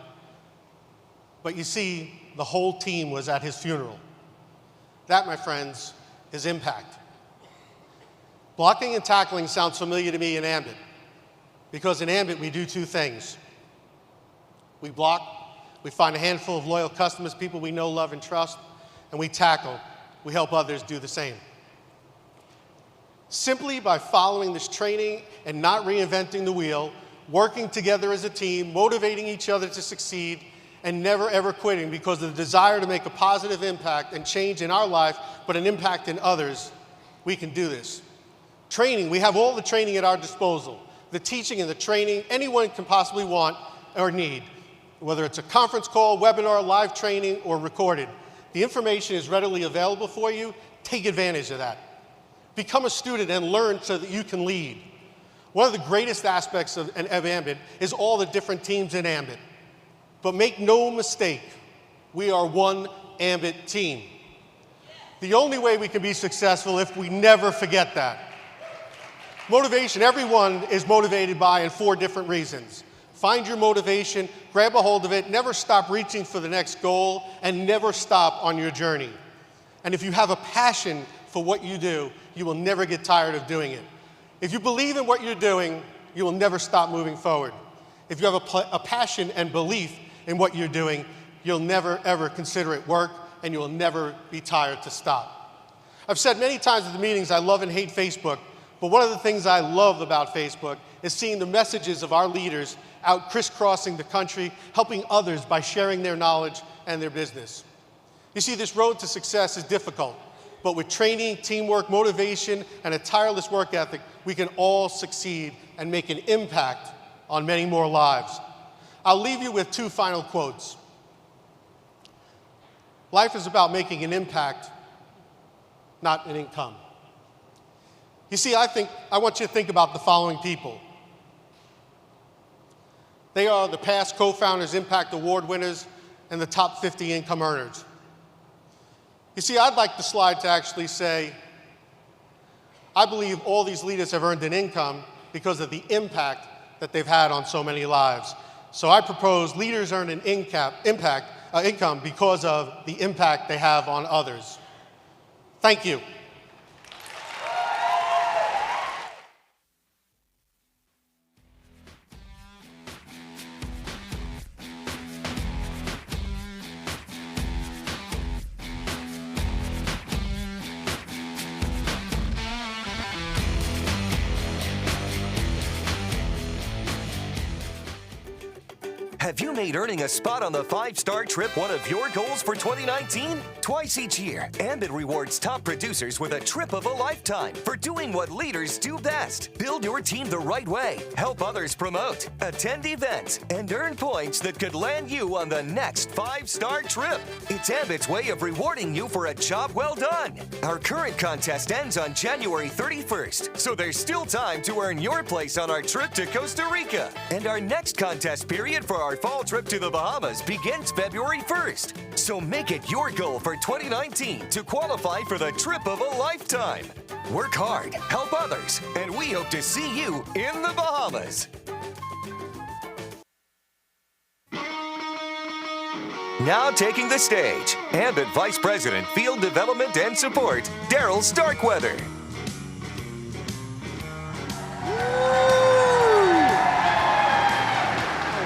but you see, the whole team was at his funeral. That, my friends, is impact. Blocking and tackling sounds familiar to me in Ambit, because in Ambit we do two things. We block, we find a handful of loyal customers, people we know, love, and trust, and we tackle. We help others do the same. Simply by following this training and not reinventing the wheel, working together as a team, motivating each other to succeed, and never ever quitting because of the desire to make a positive impact and change in our life, but an impact in others, we can do this. Training, we have all the training at our disposal. The teaching and the training anyone can possibly want or need, whether it's a conference call, webinar, live training, or recorded. The information is readily available for you. Take advantage of that. Become a student and learn so that you can lead. One of the greatest aspects of Ambit is all the different teams in Ambit. But make no mistake, we are one Ambit team. The only way we can be successful if we never forget that. Motivation, everyone is motivated by in 4 different reasons. Find your motivation, grab a hold of it, never stop reaching for the next goal, and never stop on your journey. And if you have a passion for what you do, you will never get tired of doing it. If you believe in what you're doing, you will never stop moving forward. If you have a passion and belief in what you're doing, you'll never ever consider it work, and you'll never be tired to stop. I've said many times at the meetings I love and hate Facebook, but one of the things I love about Facebook is seeing the messages of our leaders out crisscrossing the country, helping others by sharing their knowledge and their business. You see, this road to success is difficult, but with training, teamwork, motivation, and a tireless work ethic, we can all succeed and make an impact on many more lives. I'll leave you with 2 final quotes. Life is about making an impact, not an income. You see, I want you to think about the following people. They are the past co-founders, Impact Award winners, and the top 50 income earners. You see, I'd like the slide to actually say, I believe all these leaders have earned an income because of the impact that they've had on so many lives. So I propose leaders earn an income because of the impact they have on others. Thank you. Have you made earning a spot on the 5-star trip one of your goals for 2019? Twice each year, Ambit rewards top producers with a trip of a lifetime for doing what leaders do best. Build your team the right way, help others promote, attend events, and earn points that could land you on the next 5-star trip. It's Ambit's way of rewarding you for a job well done. Our current contest ends on January 31st, so there's still time to earn your place on our trip to Costa Rica. And our next contest period for our fall trip to the Bahamas begins February 1st. So make it your goal for 2019 to qualify for the trip of a lifetime. Work hard, help others, and we hope to see you in the Bahamas. Now taking the stage, Ambit Vice President, Field Development and Support, Daryl Starkweather.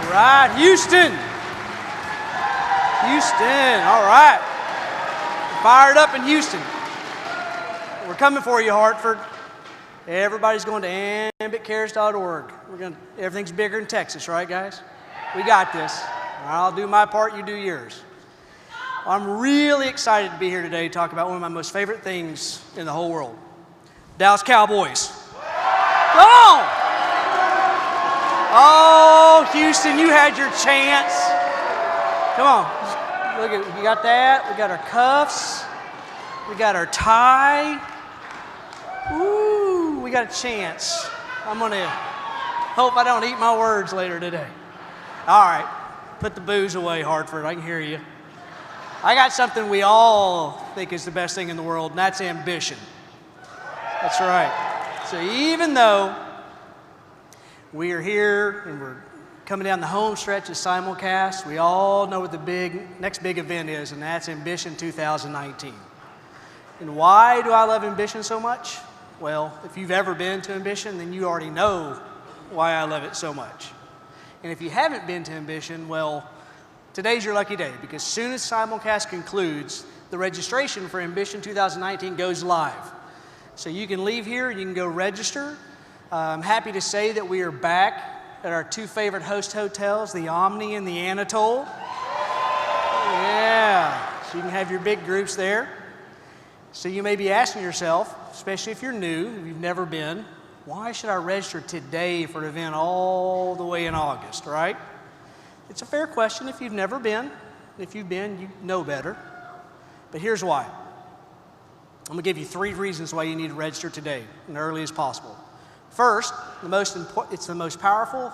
All right, Houston. All right. Fired up in Houston. We're coming for you, Hartford. Everybody's going to ambitcares.org. Everything's bigger in Texas, right, guys? We got this. I'll do my part, you do yours. I'm really excited to be here today to talk about one of my most favorite things in the whole world. Dallas Cowboys. Come on! Oh, Houston, you had your chance. Come on. Look at, you got that. We got our cuffs. We got our tie. Ooh, we got a chance. I'm going to hope I don't eat my words later today. All right. Put the booze away, Hartford. I can hear you. I got something we all think is the best thing in the world, and that's ambition. That's right. So even though we are here and we're coming down the home stretch of Simulcast, we all know what the next big event is, and that's Ambition 2019. And why do I love Ambition so much? Well, if you've ever been to Ambition, then you already know why I love it so much. And if you haven't been to Ambition, well, today's your lucky day, because as soon as Simulcast concludes, the registration for Ambition 2019 goes live. So you can leave here, you can go register. I'm happy to say that we are back at our two favorite host hotels, the Omni and the Anatole. Yeah, so you can have your big groups there. So you may be asking yourself, especially if you're new, if you've never been, why should I register today for an event all the way in August, right? It's a fair question if you've never been. If you've been, you know better. But here's why. I'm going to give you 3 reasons why you need to register today, and early as possible. First, it's the most powerful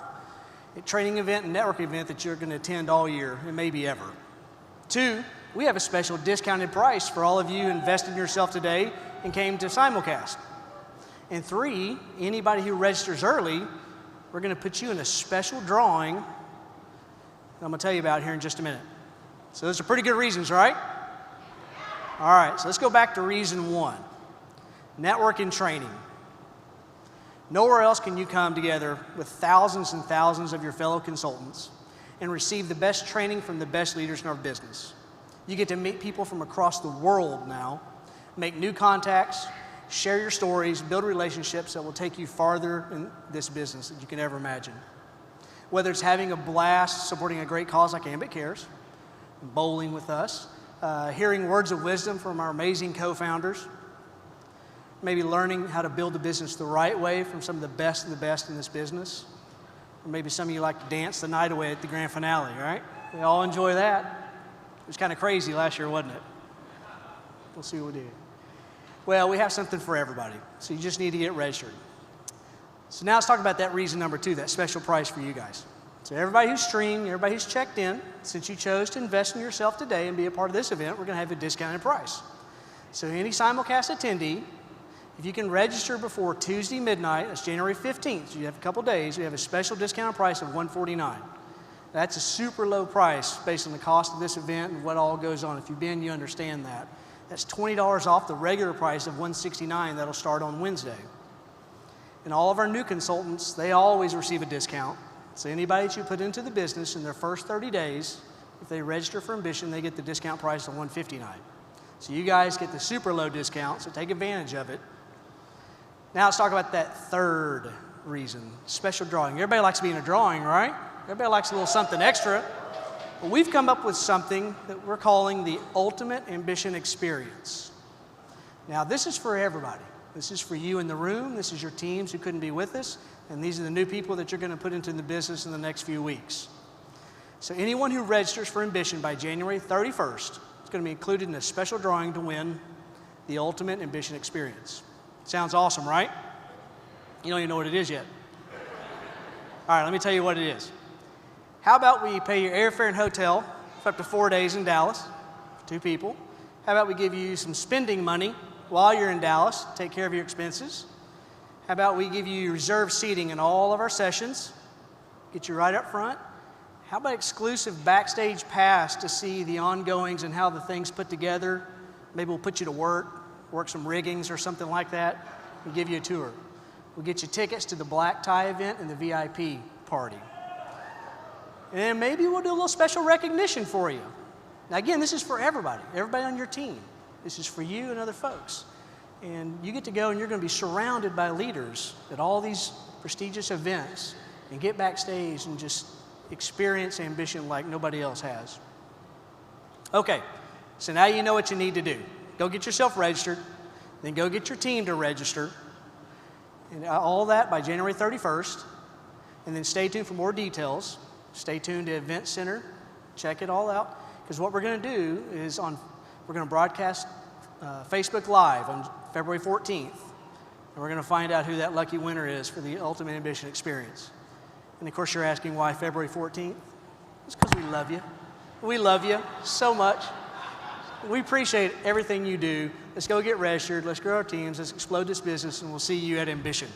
training event and networking event that you're going to attend all year, and maybe ever. 2, we have a special discounted price for all of you who invested in yourself today and came to Simulcast. And 3, anybody who registers early, we're going to put you in a special drawing that I'm going to tell you about here in just a minute. So those are pretty good reasons, right? All right, so let's go back to reason 1. Networking training. Nowhere else can you come together with thousands and thousands of your fellow consultants and receive the best training from the best leaders in our business. You get to meet people from across the world now, make new contacts, share your stories, build relationships that will take you farther in this business than you can ever imagine. Whether it's having a blast supporting a great cause like Ambit Cares, bowling with us, hearing words of wisdom from our amazing co-founders, maybe learning how to build a business the right way from some of the best in this business, or maybe some of you like to dance the night away at the grand finale, right? We all enjoy that. It was kind of crazy last year, wasn't it? We'll see what we do. Well, we have something for everybody, so you just need to get registered. So now let's talk about that reason number 2, that special price for you guys. So everybody who's streamed, everybody who's checked in, since you chose to invest in yourself today and be a part of this event, we're going to have a discounted price. So any Simulcast attendee, if you can register before Tuesday midnight, that's January 15th, so you have a couple days, we have a special discounted price of $149. That's a super low price based on the cost of this event and what all goes on. If you've been, you understand that. That's $20 off the regular price of $169 that'll start on Wednesday. And all of our new consultants, they always receive a discount. So anybody that you put into the business in their first 30 days, if they register for Ambition, they get the discount price of $159. So you guys get the super low discount, so take advantage of it. Now let's talk about that 3rd reason, special drawing. Everybody likes to be in a drawing, right? Everybody likes a little something extra. Well, we've come up with something that we're calling the Ultimate Ambition Experience. Now this is for everybody. This is for you in the room. This is your teams who couldn't be with us. And these are the new people that you're going to put into the business in the next few weeks. So anyone who registers for Ambition by January 31st is going to be included in a special drawing to win the Ultimate Ambition Experience. Sounds awesome, right? You don't even know what it is yet. All right, let me tell you what it is. How about we pay your airfare and hotel for up to 4 days in Dallas, for 2 people? How about we give you some spending money while you're in Dallas, take care of your expenses? How about we give you reserved seating in all of our sessions, get you right up front? How about exclusive backstage pass to see the ongoings and how the thing's put together? Maybe we'll put you to work some riggings or something like that, and give you a tour. We'll get you tickets to the black tie event and the VIP party. And maybe we'll do a little special recognition for you. Now again, this is for everybody on your team. This is for you and other folks. And you get to go and you're going to be surrounded by leaders at all these prestigious events and get backstage and just experience Ambition like nobody else has. Okay, So now you know what you need to do. Go get yourself registered, then go get your team to register, and all that by January 31st. And then stay tuned for more details. Stay tuned to Event Center. Check it all out. Because what we're going to do is we're going to broadcast Facebook Live on February 14th. And we're going to find out who that lucky winner is for the Ultimate Ambition Experience. And of course, you're asking why February 14th? It's because we love you. We love you so much. We appreciate everything you do. Let's go get registered. Let's grow our teams. Let's explode this business, and we'll see you at Ambition.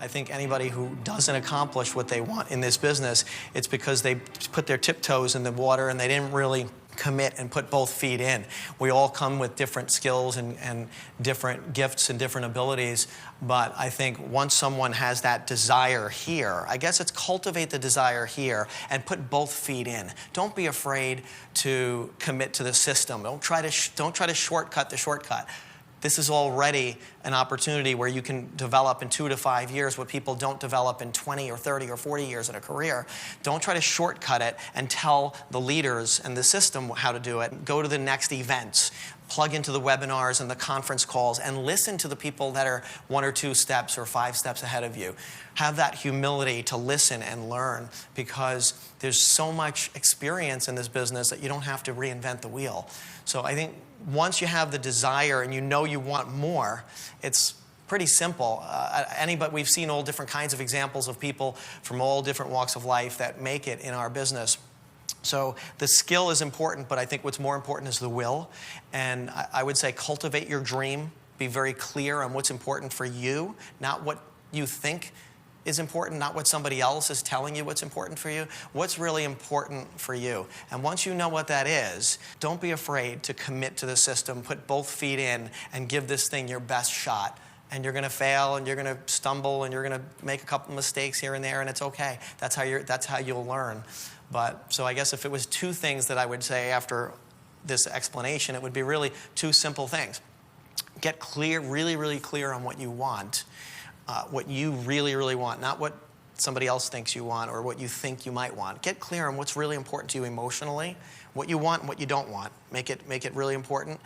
I think anybody who doesn't accomplish what they want in this business, it's because they put their tiptoes in the water and they didn't really commit and put both feet in. We all come with different skills and different gifts and different abilities, but I think once someone has that desire here, I guess it's cultivate the desire here and put both feet in. Don't be afraid to commit to the system. Don't try to shortcut the shortcut. This is already an opportunity where you can develop in 2 to 5 years what people don't develop in 20 or 30 or 40 years in a career. Don't try to shortcut it and tell the leaders and the system how to do it. Go to the next events. Plug into the webinars and the conference calls and listen to the people that are 1 or 2 steps or 5 steps ahead of you. Have that humility to listen and learn, because there's so much experience in this business that you don't have to reinvent the wheel. So I think once you have the desire and you know you want more, it's pretty simple. But we've seen all different kinds of examples of people from all different walks of life that make it in our business. So the skill is important, but I think what's more important is the will. And I would say cultivate your dream. Be very clear on what's important for you, not what you think is important, not what somebody else is telling you what's important for you. What's really important for you? And once you know what that is, don't be afraid to commit to the system, put both feet in, and give this thing your best shot. And you're going to fail, and you're going to stumble, and you're going to make a couple mistakes here and there, and it's okay. That's how you'll learn. But so I guess if it was 2 things that I would say after this explanation, it would be really 2 simple things. Get clear, really, really clear on what you want. What you really, really want, not what somebody else thinks you want or what you think you might want. Get clear on what's really important to you emotionally, what you want and what you don't want. Make it really important,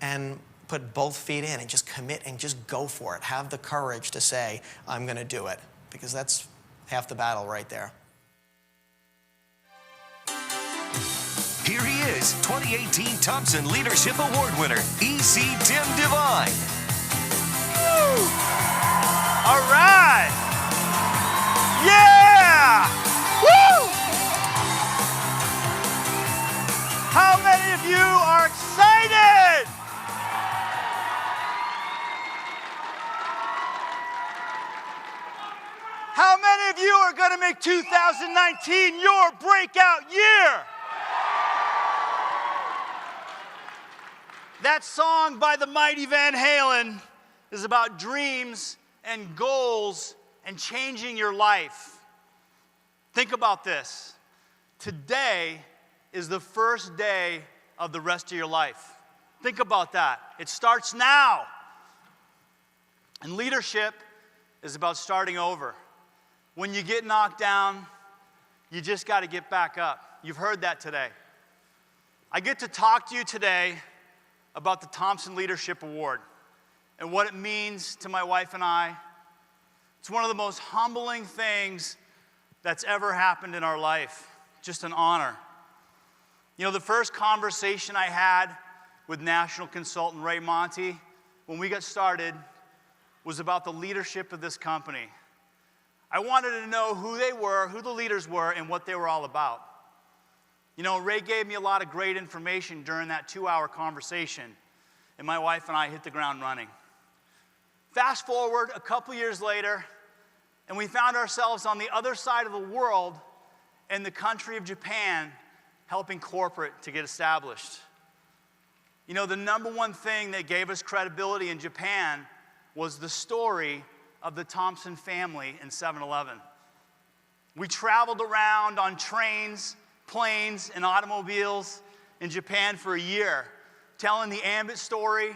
and put both feet in and just commit and just go for it. Have the courage to say, I'm going to do it, because that's half the battle right there. Here he is, 2018 Thompson Leadership Award winner, E.C. Tim Devine. Woo! All right. Yeah! Woo! How many of you are excited? How many of you are going to make 2019 your breakout year? That song by the mighty Van Halen is about dreams and goals and changing your life. Think about this. Today is the first day of the rest of your life. Think about that. It starts now. And leadership is about starting over. When you get knocked down, you just got to get back up. You've heard that today. I get to talk to you today about the Thompson Leadership Award and what it means to my wife and I. It's one of the most humbling things that's ever happened in our life. Just an honor. You know, the first conversation I had with national consultant Ray Monty when we got started was about the leadership of this company. I wanted to know who they were, who the leaders were, and what they were all about. You know, Ray gave me a lot of great information during that 2-hour conversation, and my wife and I hit the ground running. Fast forward a couple years later, and we found ourselves on the other side of the world in the country of Japan, helping corporate to get established. You know, the number one thing that gave us credibility in Japan was the story of the Thompson family in 7-Eleven. We traveled around on trains, planes, and automobiles in Japan for a year, telling the Ambit story,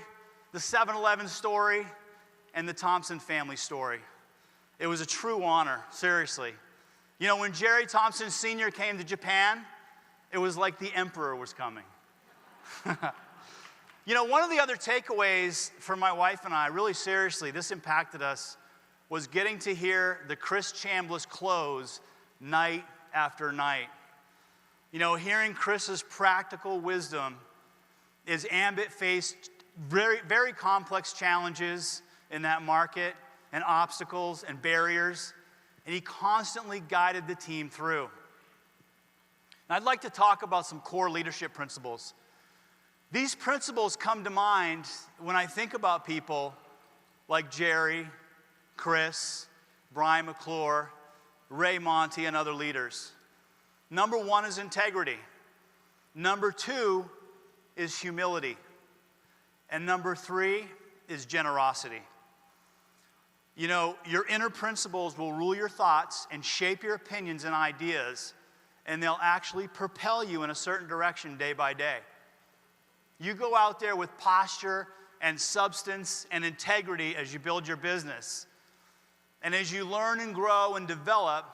the 7-Eleven story, and the Thompson family story. It was a true honor, seriously. You know, when Jerry Thompson Sr. came to Japan, it was like the emperor was coming. You know, one of the other takeaways for my wife and I, really seriously, this impacted us, was getting to hear the Chris Chambliss close night after night. You know, hearing Chris's practical wisdom as Ambit faced very, very complex challenges in that market and obstacles and barriers, and he constantly guided the team through. And I'd like to talk about some core leadership principles. These principles come to mind when I think about people like Jerry, Chris, Brian McClure, Ray Monty, and other leaders. Number one is integrity. Number two is humility. And number three is generosity. You know, your inner principles will rule your thoughts and shape your opinions and ideas, and they'll actually propel you in a certain direction day by day. You go out there with posture and substance and integrity as you build your business. And as you learn and grow and develop,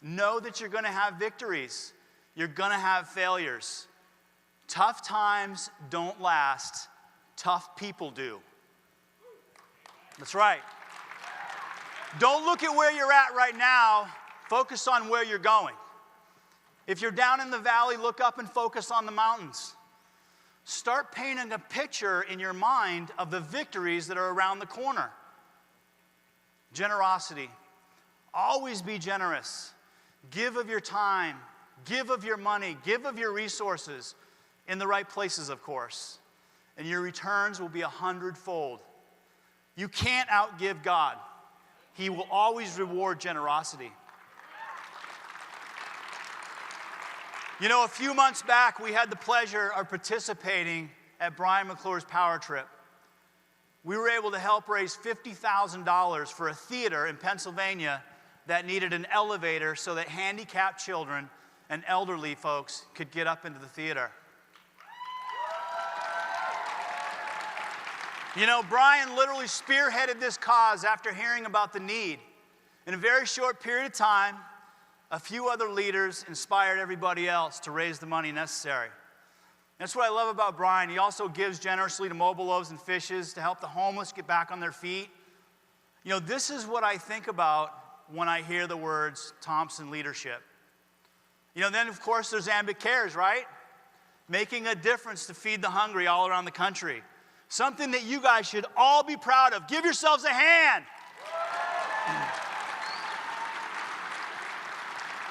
know that you're going to have victories. You're going to have failures. Tough times don't last. Tough people do. That's right. Don't look at where you're at right now. Focus on where you're going. If you're down in the valley, look up and focus on the mountains. Start painting a picture in your mind of the victories that are around the corner. Generosity. Always be generous. Give of your time. Give of your money. Give of your resources in the right places, of course. And your returns will be 100-fold. You can't outgive God. He will always reward generosity. You know, a few months back, we had the pleasure of participating at Brian McClure's Power Trip. We were able to help raise $50,000 for a theater in Pennsylvania that needed an elevator so that handicapped children and elderly folks could get up into the theater. You know, Brian literally spearheaded this cause after hearing about the need. In a very short period of time, a few other leaders inspired everybody else to raise the money necessary. That's what I love about Brian. He also gives generously to Mobile Loaves and Fishes to help the homeless get back on their feet. You know, this is what I think about when I hear the words Thompson leadership. You know, then of course there's Ambit Cares, right? Making a difference to feed the hungry all around the country. Something that you guys should all be proud of. Give yourselves a hand.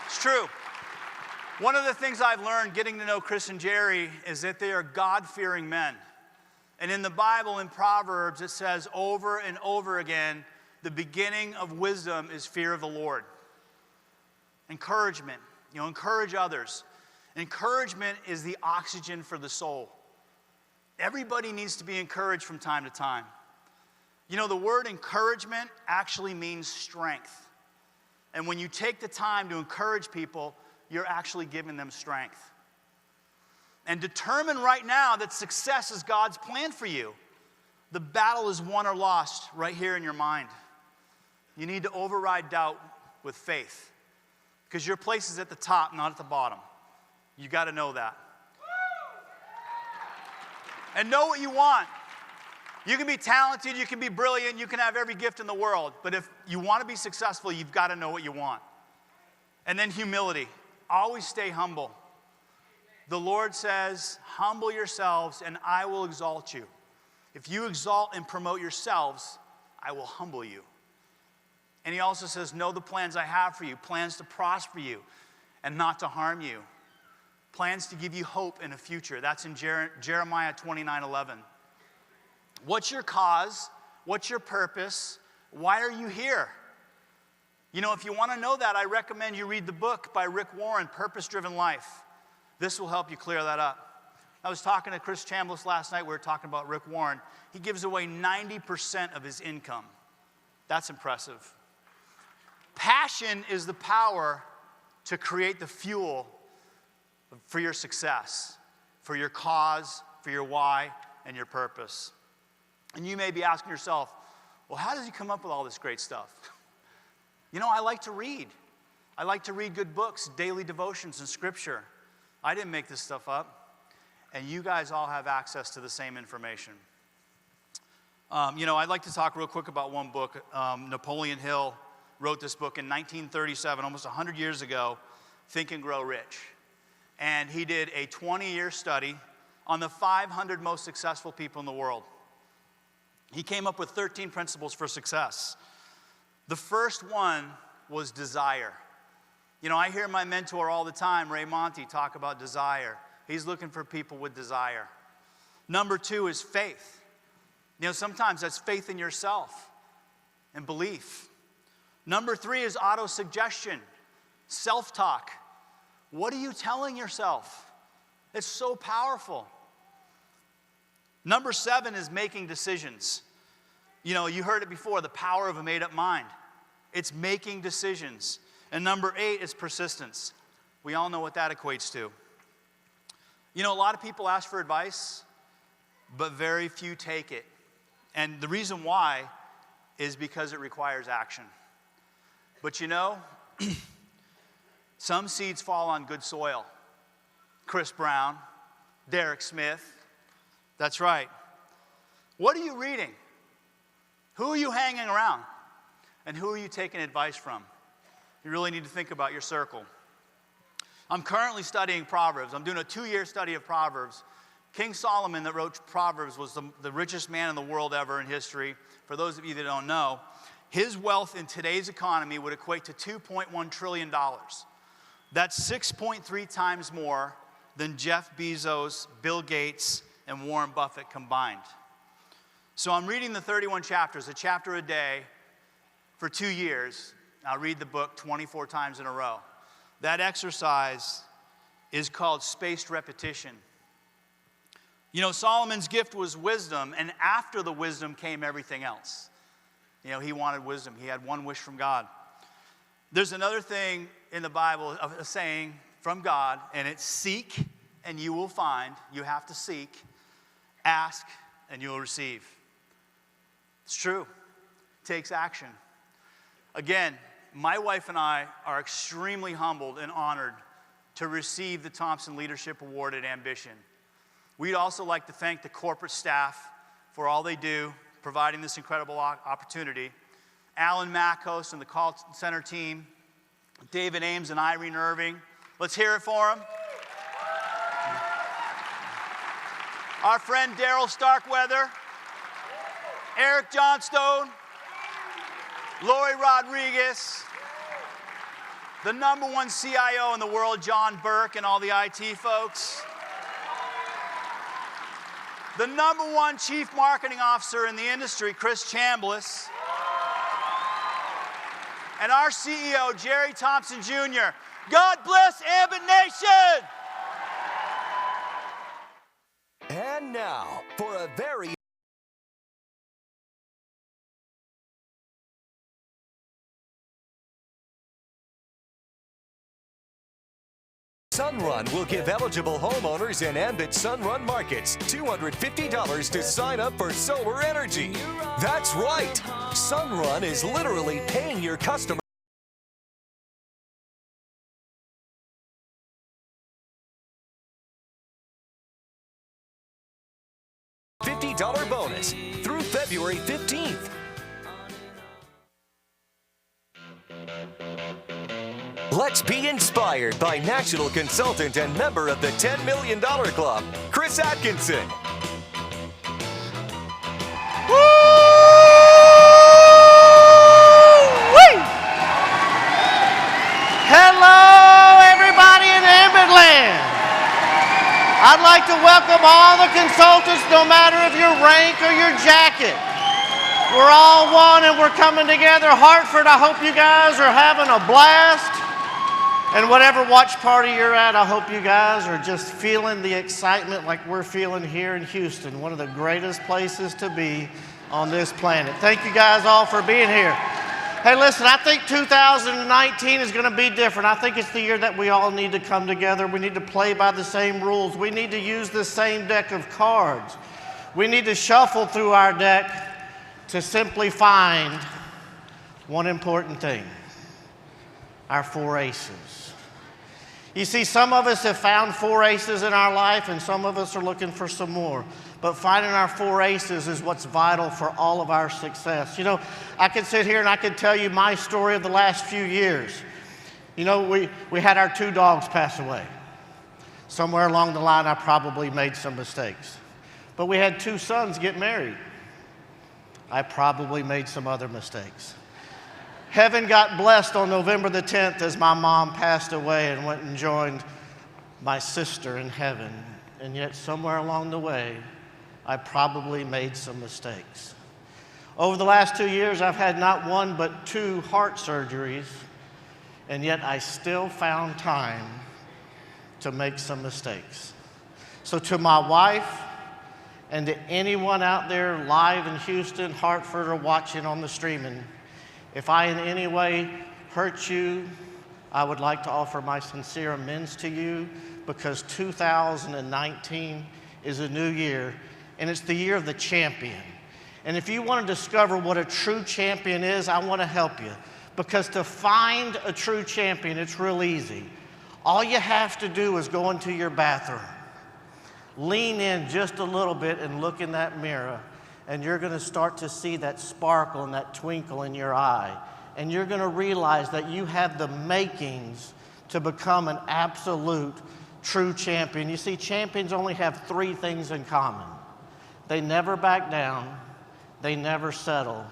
It's true. One of the things I've learned getting to know Chris and Jerry is that they are God-fearing men. And in the Bible, in Proverbs, it says over and over again, the beginning of wisdom is fear of the Lord. Encouragement. You know, encourage others. Encouragement is the oxygen for the soul. Everybody needs to be encouraged from time to time. You know, the word encouragement actually means strength. And when you take the time to encourage people, you're actually giving them strength. And determine right now that success is God's plan for you. The battle is won or lost right here in your mind. You need to override doubt with faith, because your place is at the top, not at the bottom. You got to know that. And know what you want. You can be talented, you can be brilliant, you can have every gift in the world, but if you want to be successful, you've got to know what you want. And then humility. Always stay humble. The Lord says, humble yourselves and I will exalt you. If you exalt and promote yourselves, I will humble you. And he also says, know the plans I have for you, plans to prosper you and not to harm you. Plans to give you hope in a future. That's in Jeremiah 29:11. What's your cause? What's your purpose? Why are you here? You know, if you want to know that, I recommend you read the book by Rick Warren, Purpose Driven Life. This will help you clear that up. I was talking to Chris Chambliss last night. We were talking about Rick Warren. He gives away 90% of his income. That's impressive. Passion is the power to create the fuel for your success, for your cause, for your why, and your purpose. And you may be asking yourself, well, how does he come up with all this great stuff? You know, I like to read. I like to read good books, daily devotions, and scripture. I didn't make this stuff up. And you guys all have access to the same information. You know, I'd like to talk real quick about one book. Napoleon Hill wrote this book in 1937, almost 100 years ago, Think and Grow Rich. And he did a 20-year study on the 500 most successful people in the world. He came up with 13 principles for success. The first one was desire. You know, I hear my mentor all the time, Ray Monty, talk about desire. He's looking for people with desire. Number two is faith. You know, sometimes that's faith in yourself and belief. Number three is autosuggestion, self-talk. What are you telling yourself? It's so powerful. Number 7 is making decisions. You know, you heard it before, the power of a made-up mind. It's making decisions. And number 8 is persistence. We all know what that equates to. You know, a lot of people ask for advice, but very few take it. And the reason why is because it requires action. But you know, some seeds fall on good soil. Chris Brown, Derek Smith. That's right. What are you reading? Who are you hanging around? And who are you taking advice from? You really need to think about your circle. I'm currently studying Proverbs. I'm doing a 2-year study of Proverbs. King Solomon, that wrote Proverbs, was the richest man in the world ever in history. For those of you that don't know, his wealth in today's economy would equate to $2.1 trillion. That's 6.3 times more than Jeff Bezos, Bill Gates, and Warren Buffett combined. So I'm reading the 31 chapters, a chapter a day, for 2 years. I'll read the book 24 times in a row. That exercise is called spaced repetition. You know, Solomon's gift was wisdom, and after the wisdom came everything else. You know, he wanted wisdom. He had one wish from God. There's another thing in the Bible, a saying from God, and it's seek and you will find. You have to seek. Ask and you will receive. It's true. It takes action. Again, my wife and I are extremely humbled and honored to receive the Thompson Leadership Award at Ambition. We'd also like to thank the corporate staff for all they do, providing this incredible opportunity. Alan Mackos and the call center team, David Ames and Irene Irving. Let's hear it for them. Our friend Daryl Starkweather, Eric Johnstone, Lori Rodriguez, the #1 CIO in the world, John Burke, and all the IT folks, the #1 Chief Marketing Officer in the industry, Chris Chambliss, and our CEO, Jerry Thompson Jr. God bless Ambit Nation! And now, for a very Sunrun will give eligible homeowners in Ambit Sunrun markets $250 to sign up for solar energy. That's right. Sunrun is literally paying your customers $50 bonus through February 15th. Let's be inspired by national consultant and member of the $10 Million Club, Chris Atkinson. Hello, everybody in Ambit land. I'd like to welcome all the consultants, no matter if your rank or your jacket. We're all one and we're coming together. Hartford, I hope you guys are having a blast. And whatever watch party you're at, I hope you guys are just feeling the excitement like we're feeling here in Houston, one of the greatest places to be on this planet. Thank you guys all for being here. Hey, listen, I think 2019 is going to be different. I think it's the year that we all need to come together. We need to play by the same rules. We need to use the same deck of cards. We need to shuffle through our deck to simply find one important thing: our 4 aces. You see, some of us have found 4 aces in our life, and some of us are looking for some more. But finding our 4 aces is what's vital for all of our success. You know, I could sit here and I could tell you my story of the last few years. You know, we had our 2 dogs pass away. Somewhere along the line, I probably made some mistakes. But we had 2 sons get married. I probably made some other mistakes. Heaven got blessed on November the 10th as my mom passed away and went and joined my sister in heaven. And yet somewhere along the way, I probably made some mistakes. Over the last 2 years, I've had not 1 but 2 heart surgeries, and yet I still found time to make some mistakes. So to my wife and to anyone out there live in Houston, Hartford, or watching on the streaming, if I in any way hurt you, I would like to offer my sincere amends to you, because 2019 is a new year, and it's the year of the champion. And if you want to discover what a true champion is, I want to help you. Because to find a true champion, it's real easy. All you have to do is go into your bathroom, lean in just a little bit and look in that mirror, and you're going to start to see that sparkle and that twinkle in your eye. And you're going to realize that you have the makings to become an absolute true champion. You see, champions only have 3 things in common: they never back down, they never settle,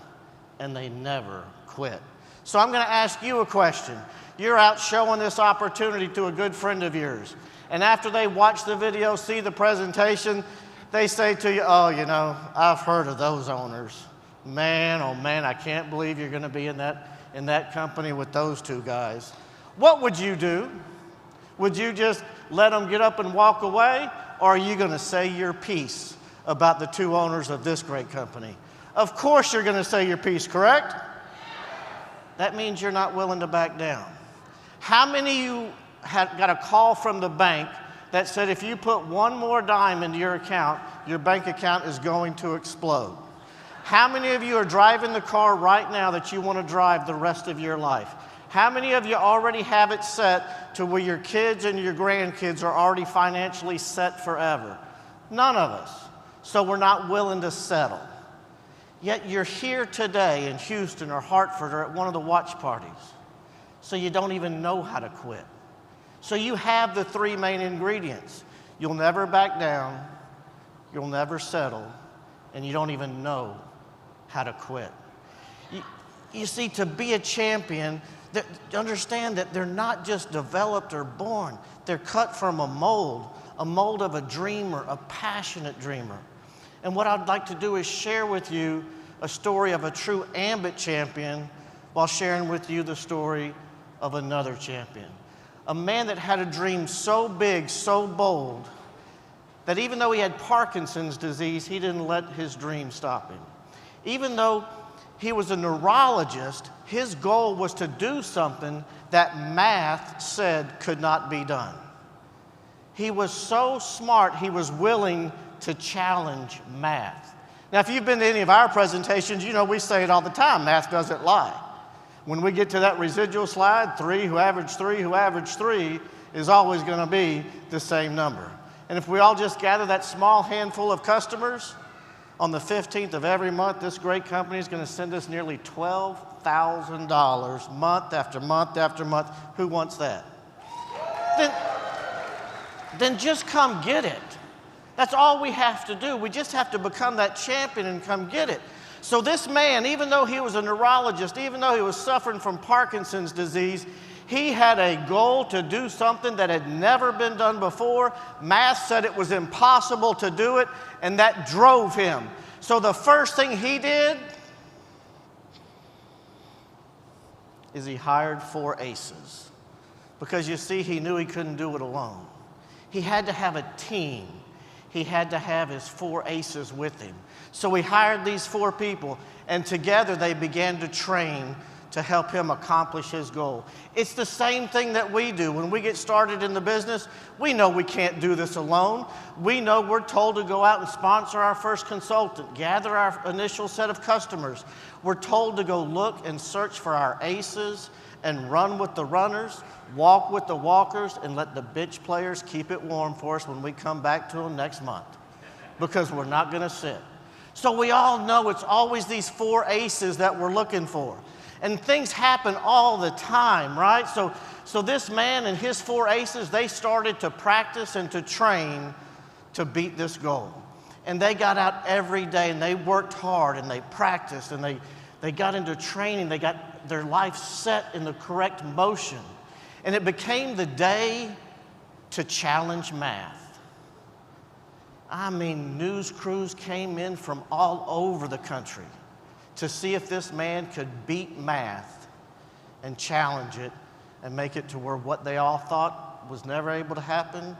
and they never quit. So I'm going to ask you a question. You're out showing this opportunity to a good friend of yours, and after they watch the video, see the presentation, they say to you, "Oh, you know, I've heard of those owners. Man, oh man, I can't believe you're going to be in that company with those 2 guys." What would you do? Would you just let them get up and walk away, or are you going to say your piece about the 2 owners of this great company? Of course you're going to say your piece, correct? That means you're not willing to back down. How many of you got a call from the bank that said if you put 1 more dime into your account, your bank account is going to explode? How many of you are driving the car right now that you want to drive the rest of your life? How many of you already have it set to where your kids and your grandkids are already financially set forever? None of us. So we're not willing to settle. Yet you're here today in Houston or Hartford or at one of the watch parties. So you don't even know how to quit. So you have the 3 main ingredients. You'll never back down, you'll never settle, and you don't even know how to quit. You see, to be a champion, understand that they're not just developed or born. They're cut from a mold of a dreamer, a passionate dreamer. And what I'd like to do is share with you a story of a true Ambit champion while sharing with you the story of another champion. A man that had a dream so big, so bold, that even though he had Parkinson's disease, he didn't let his dream stop him. Even though he was a neurologist, his goal was to do something that math said could not be done. He was so smart, he was willing to challenge math. Now, if you've been to any of our presentations, you know we say it all the time, math doesn't lie. When we get to that residual slide, 3 who average 3 who average 3 is always going to be the same number. And if we all just gather that small handful of customers, on the 15th of every month, this great company is going to send us nearly $12,000 month after month after month. Who wants that? Then just come get it. That's all we have to do. We just have to become that champion and come get it. So this man, even though he was a neurologist, even though he was suffering from Parkinson's disease, he had a goal to do something that had never been done before. Math said it was impossible to do it, and that drove him. So the first thing he did is he hired 4 aces. Because you see, he knew he couldn't do it alone. He had to have a team. He had to have his 4 aces with him. So he hired these 4 people, and together they began to train to help him accomplish his goal. It's the same thing that we do. When we get started in the business, we know we can't do this alone. We know we're told to go out and sponsor our first consultant, gather our initial set of customers. We're told to go look and search for our aces and run with the runners, walk with the walkers, and let the bitch players keep it warm for us when we come back to them next month, because we're not going to sit. So we all know it's always these 4 aces that we're looking for. And things happen all the time, right? So this man and his 4 aces, they started to practice and to train to beat this goal. And they got out every day, and they worked hard, and they practiced, and they got into training. They got their life set in the correct motion. And it became the day to challenge math. I mean, news crews came in from all over the country to see if this man could beat math and challenge it and make it to where what they all thought was never able to happen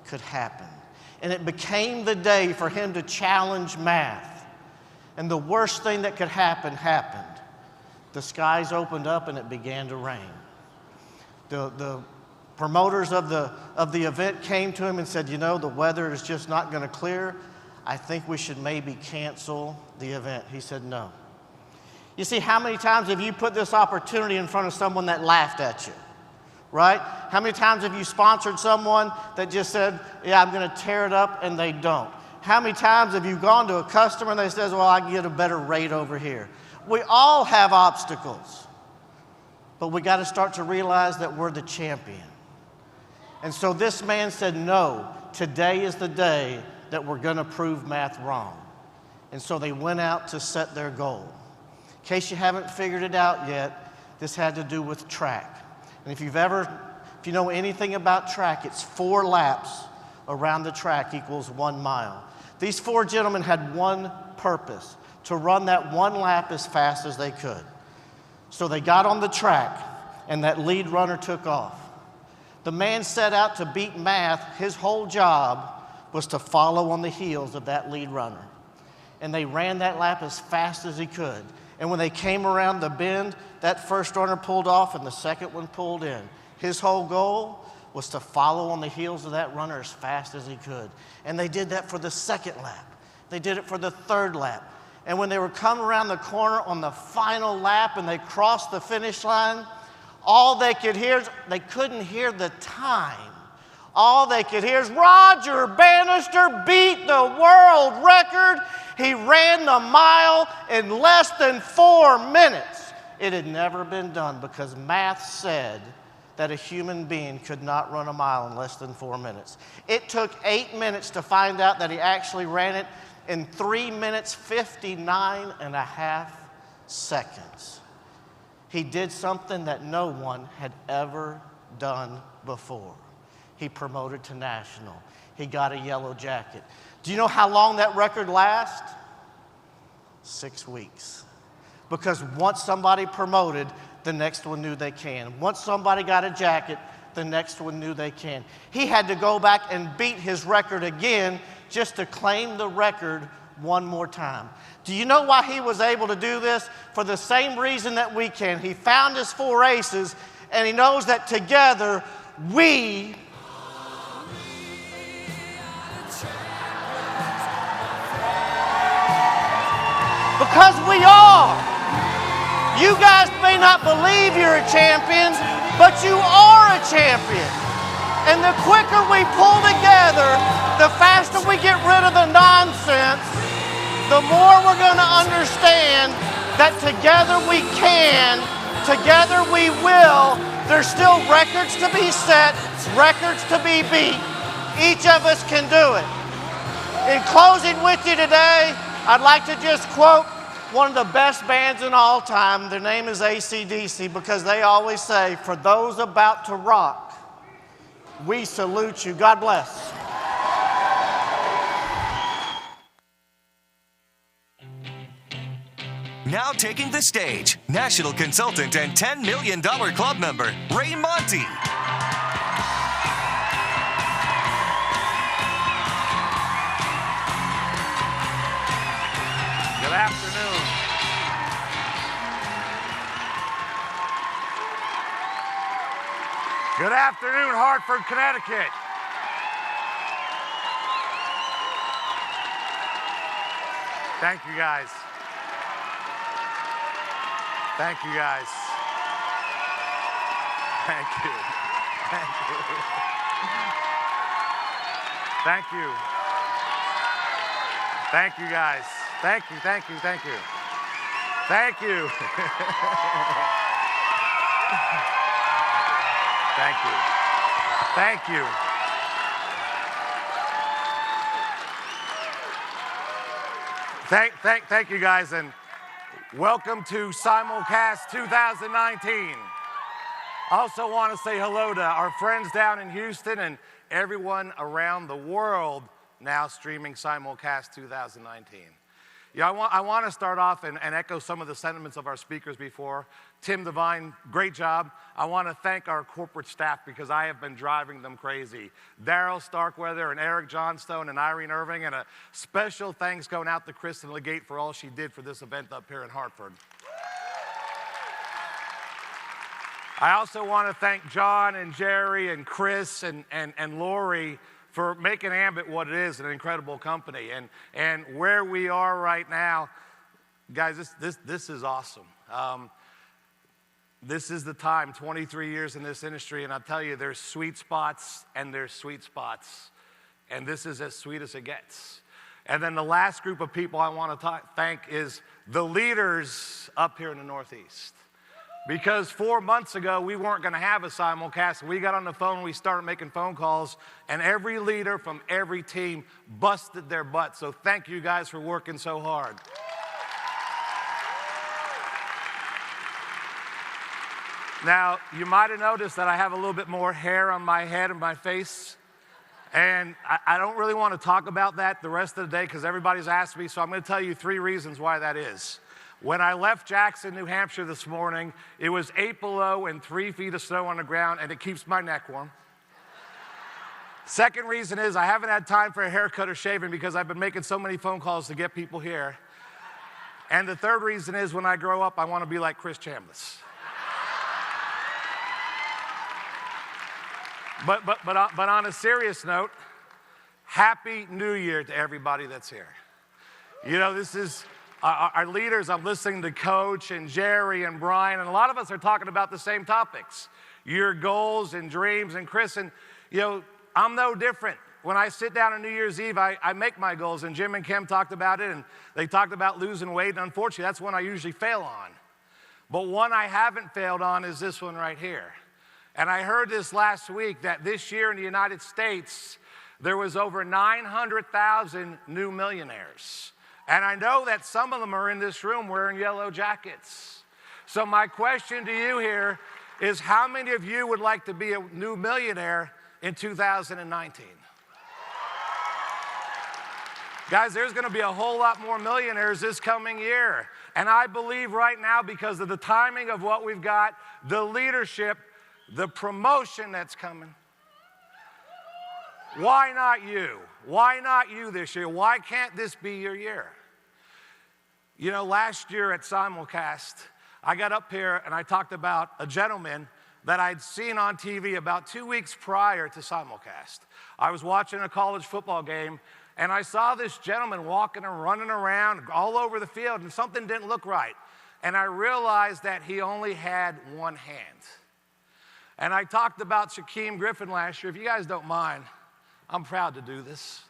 could happen. And it became the day for him to challenge math. And the worst thing that could happen happened. The skies opened up and it began to rain. The promoters of the event came to him and said, you know, the weather is just not going to clear. I think we should maybe cancel the event. He said, no. You see, how many times have you put this opportunity in front of someone that laughed at you, right? How many times have you sponsored someone that just said, yeah, I'm going to tear it up, and they don't? How many times have you gone to a customer and they says, well, I can get a better rate over here? We all have obstacles, but we got to start to realize that we're the champion. And so this man said, no, today is the day that we're going to prove math wrong. And so they went out to set their goal. In case you haven't figured it out yet, this had to do with track. And if you know anything about track, it's 4 laps around the track equals 1 mile. These 4 gentlemen had one purpose, to run that 1 lap as fast as they could. So they got on the track, and that lead runner took off. The man set out to beat math. His whole job was to follow on the heels of that lead runner. And they ran that lap as fast as he could. And when they came around the bend, that first runner pulled off and the second one pulled in. His whole goal was to follow on the heels of that runner as fast as he could. And they did that for the 2nd lap. They did it for the 3rd lap. And when they were coming around the corner on the final lap and they crossed the finish line, all they could hear is, they couldn't hear the time. All they could hear is, Roger Bannister beat the world record. He ran the mile in less than 4 minutes. It had never been done because math said that a human being could not run a mile in less than 4 minutes. It took 8 minutes to find out that he actually ran it in 3 minutes, 59 and a half seconds. He did something that no one had ever done before. He promoted to national. He got a yellow jacket. Do you know how long that record lasts? 6 weeks. Because once somebody promoted, the next one knew they can. Once somebody got a jacket, the next one knew they can. He had to go back and beat his record again just to claim the record one more time. Do you know why he was able to do this? For the same reason that we can. He found his 4 aces, and he knows that together we Because we are. You guys may not believe you're a champion, but you are a champion. And the quicker we pull together, the faster we get rid of the nonsense, the more we're going to understand that together we can, together we will. There's still records to be set, records to be beat. Each of us can do it. In closing with you today, I'd like to just quote one of the best bands in all time. Their name is AC/DC, because they always say, for those about to rock, we salute you. God bless. Now taking the stage, national consultant and $10 million club member, Ray Monty. Good afternoon. Good afternoon, Hartford, Connecticut. Thank you, guys. Thank you, guys. Thank you. Thank you. Thank you. Thank you, guys. Thank you, thank you, thank you. Thank you. Thank you. Thank you. Thank you, guys, and welcome to Simulcast 2019. I also want to say hello to our friends down in Houston and everyone around the world now streaming Simulcast 2019. Yeah, I want to start off and echo some of the sentiments of our speakers before. Tim Devine, great job. I want to thank our corporate staff because I have been driving them crazy. Daryl Starkweather and Eric Johnstone and Irene Irving, and a special thanks going out to Kristen Legate for all she did for this event up here in Hartford. I also want to thank John and Jerry and Chris and Lori for making Ambit what it is, an incredible company. And where we are right now, guys, this is awesome. This is the time, 23 years in this industry, and I'll tell you, there's sweet spots and there's sweet spots. And this is as sweet as it gets. And then the last group of people I want to thank is the leaders up here in the Northeast. Because 4 months ago, we weren't going to have a simulcast. We got on the phone, we started making phone calls, and every leader from every team busted their butt. So thank you guys for working so hard. Now, you might have noticed that I have a little bit more hair on my head and my face. And I don't really want to talk about that the rest of the day because everybody's asked me, so I'm going to tell you 3 reasons why that is. When I left Jackson, New Hampshire this morning, it was 8 below and 3 feet of snow on the ground, and it keeps my neck warm. Second reason is I haven't had time for a haircut or shaving because I've been making so many phone calls to get people here. And the third reason is when I grow up, I want to be like Chris Chambliss. But on a serious note, Happy New Year to everybody that's here. You know, this is our leaders. I'm listening to Coach and Jerry and Brian, and a lot of us are talking about the same topics, your goals and dreams. And Chris, and you know, I'm no different. When I sit down on New Year's Eve, I make my goals, and Jim and Kim talked about it, and they talked about losing weight, and unfortunately, that's one I usually fail on. But one I haven't failed on is this one right here. And I heard this last week that this year in the United States, there was over 900,000 new millionaires. And I know that some of them are in this room wearing yellow jackets. So my question to you here is, how many of you would like to be a new millionaire in 2019? Guys, there's going to be a whole lot more millionaires this coming year. And I believe right now, because of the timing of what we've got, the leadership, the promotion that's coming. Why not you? Why not you this year? Why can't this be your year? You know, last year at Simulcast, I got up here and I talked about a gentleman that I'd seen on TV about 2 weeks prior to Simulcast. I was watching a college football game, And I saw this gentleman walking and running around all over the field, and something didn't look right. And I realized that he only had one hand. And I talked about Shaquem Griffin last year. If you guys don't mind, I'm proud to do this.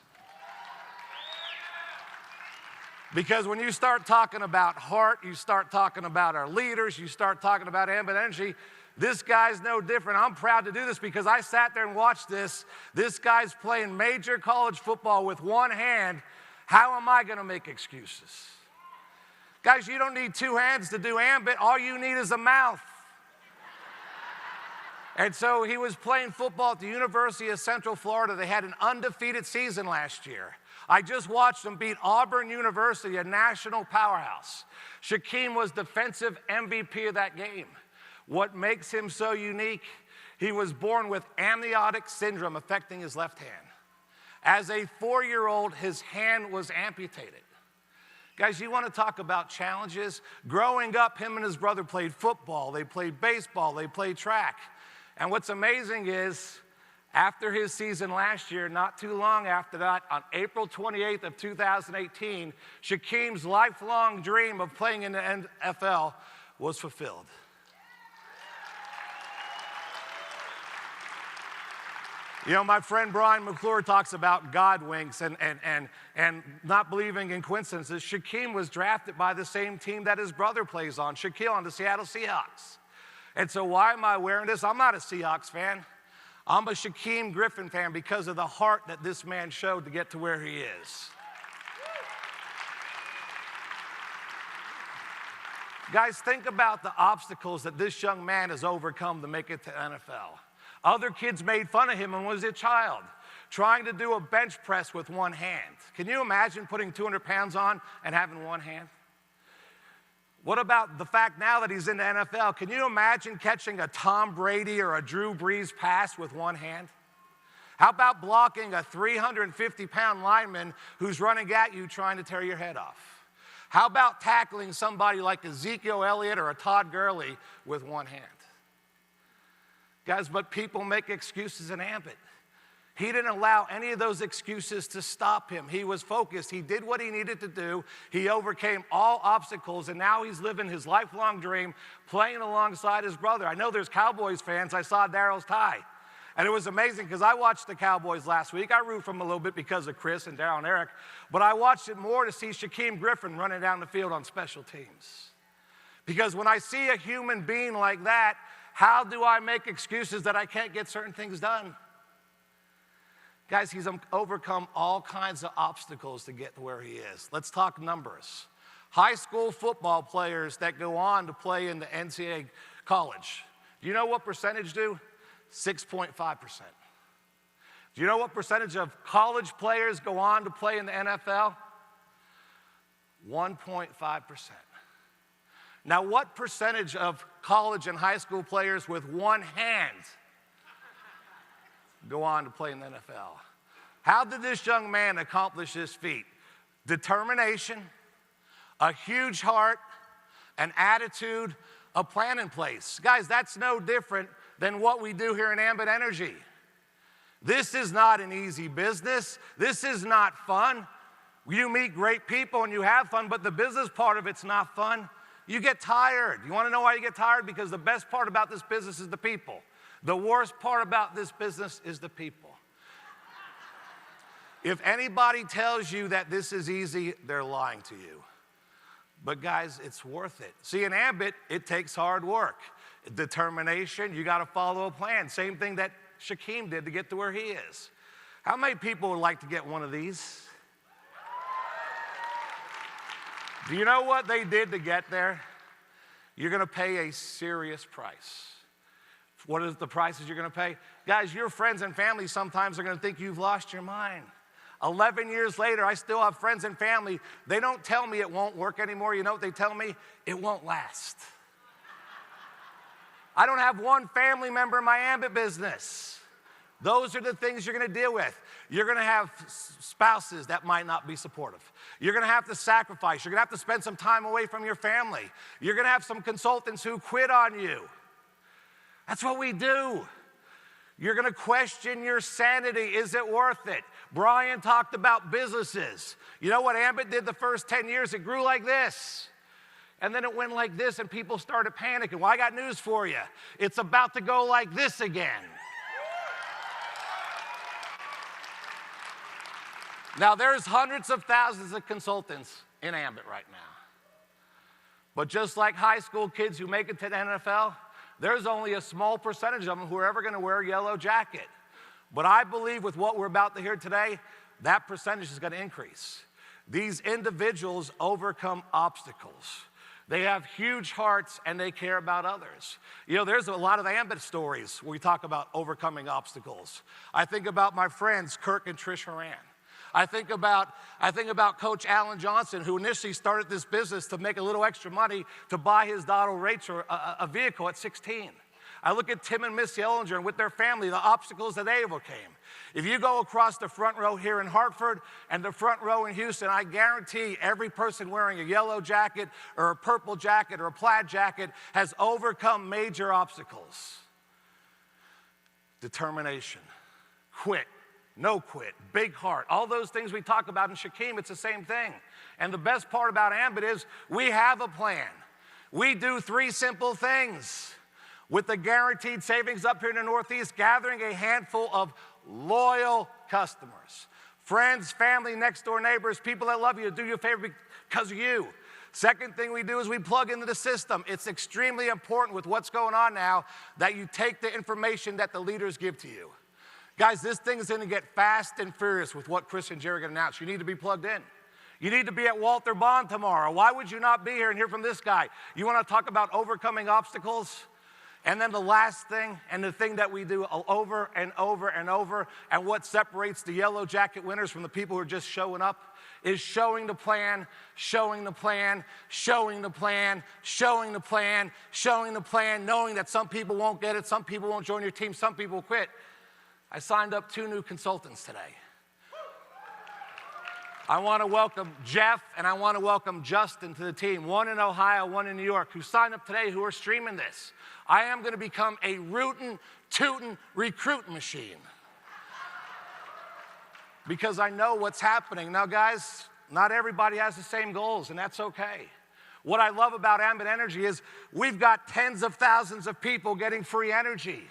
Because when you start talking about heart, you start talking about our leaders, you start talking about Ambit Energy, this guy's no different. I'm proud to do this because I sat there and watched this. This guy's playing major college football with one hand. How am I going to make excuses? Guys, you don't need two hands to do Ambit. All you need is a mouth. And so he was playing football at the University of Central Florida. They had an undefeated season last year. I just watched them beat Auburn University, a national powerhouse. Shaquem was defensive MVP of that game. What makes him so unique, he was born with amniotic syndrome affecting his left hand. As a 4-year-old, his hand was amputated. Guys, you want to talk about challenges? Growing up, him and his brother played football, they played baseball, they played track. And what's amazing is, after his season last year, not too long after that, on April 28th of 2018, Shaquem's lifelong dream of playing in the NFL was fulfilled. You know, my friend Brian McClure talks about God winks and not believing in coincidences. Shaquem was drafted by the same team that his brother plays on, Shaquille, on the Seattle Seahawks. And so why am I wearing this? I'm not a Seahawks fan. I'm a Shaquem Griffin fan because of the heart that this man showed to get to where he is. Guys, think about the obstacles that this young man has overcome to make it to NFL. Other kids made fun of him when he was a child, trying to do a bench press with one hand. Can you imagine putting 200 pounds on and having one hand? What about the fact now that he's in the NFL? Can you imagine catching a Tom Brady or a Drew Brees pass with one hand? How about blocking a 350-pound lineman who's running at you trying to tear your head off? How about tackling somebody like Ezekiel Elliott or a Todd Gurley with one hand? Guys, but people make excuses in Ambit. He didn't allow any of those excuses to stop him. He was focused. He did what he needed to do. He overcame all obstacles, and now he's living his lifelong dream, playing alongside his brother. I know there's Cowboys fans. I saw Daryl's tie. And it was amazing because I watched the Cowboys last week. I root for them a little bit because of Chris and Daryl and Eric. But I watched it more to see Shaquem Griffin running down the field on special teams. Because when I see a human being like that, how do I make excuses that I can't get certain things done? Guys, he's overcome all kinds of obstacles to get to where he is. Let's talk numbers. High school football players that go on to play in the NCAA college. Do you know what percentage do? 6.5%. Do you know what percentage of college players go on to play in the NFL? 1.5%. Now, what percentage of college and high school players with one hand go on to play in the NFL? How did this young man accomplish this feat? Determination, a huge heart, an attitude, a plan in place. Guys, that's no different than what we do here in Ambit Energy. This is not an easy business. This is not fun. You meet great people and you have fun, but the business part of it's not fun. You get tired. You want to know why you get tired? Because the best part about this business is the people. The worst part about this business is the people. If anybody tells you that this is easy, they're lying to you. But guys, it's worth it. See, in Ambit, it takes hard work. Determination, you got to follow a plan. Same thing that Shaquem did to get to where he is. How many people would like to get one of these? Do you know what they did to get there? You're going to pay a serious price. What is the prices you're going to pay? Guys, your friends and family sometimes are going to think you've lost your mind. 11 years later, I still have friends and family. They don't tell me it won't work anymore. You know what they tell me? It won't last. I don't have one family member in my Ambit business. Those are the things you're going to deal with. You're going to have spouses that might not be supportive. You're going to have to sacrifice. You're going to have to spend some time away from your family. You're going to have some consultants who quit on you. That's what we do. You're going to question your sanity. Is it worth it? Brian talked about businesses. You know what Ambit did the first 10 years? It grew like this. And then it went like this, and people started panicking. Well, I got news for you. It's about to go like this again. Now, there's hundreds of thousands of consultants in Ambit right now. But just like high school kids who make it to the NFL, there's only a small percentage of them who are ever going to wear a yellow jacket. But I believe with what we're about to hear today, that percentage is going to increase. These individuals overcome obstacles. They have huge hearts and they care about others. You know, there's a lot of Ambit stories where we talk about overcoming obstacles. I think about my friends, Kirk and Trish Horan. I think about Coach Alan Johnson, who initially started this business to make a little extra money to buy his daughter Rachel a vehicle at 16. I look at Tim and Miss Yellinger and with their family, the obstacles that they overcame. If you go across the front row here in Hartford and the front row in Houston, I guarantee every person wearing a yellow jacket or a purple jacket or a plaid jacket has overcome major obstacles. Determination, quit, no quit, big heart, all those things we talk about in Shaquem, it's the same thing. And the best part about Ambit is we have a plan. We do 3 simple things. With the guaranteed savings up here in the Northeast, gathering a handful of loyal customers. Friends, family, next door neighbors, people that love you, do you a favor because of you. Second thing we do is we plug into the system. It's extremely important with what's going on now that you take the information that the leaders give to you. Guys, this thing is going to get fast and furious with what Chris and Jerry are going to announce. You need to be plugged in. You need to be at Walter Bond tomorrow. Why would you not be here and hear from this guy? You want to talk about overcoming obstacles? And then the last thing, and the thing that we do over and over and over, and what separates the yellow jacket winners from the people who are just showing up, is showing the plan, showing the plan, showing the plan, showing the plan, showing the plan, knowing that some people won't get it, some people won't join your team, some people will quit. I signed up 2 new consultants today. I want to welcome Jeff and I want to welcome Justin to the team, 1 in Ohio, 1 in New York, who signed up today, who are streaming this. I am going to become a rootin', tootin' recruit machine. Because I know what's happening. Now, guys, not everybody has the same goals, and that's okay. What I love about Ambit Energy is we've got tens of thousands of people getting free energy.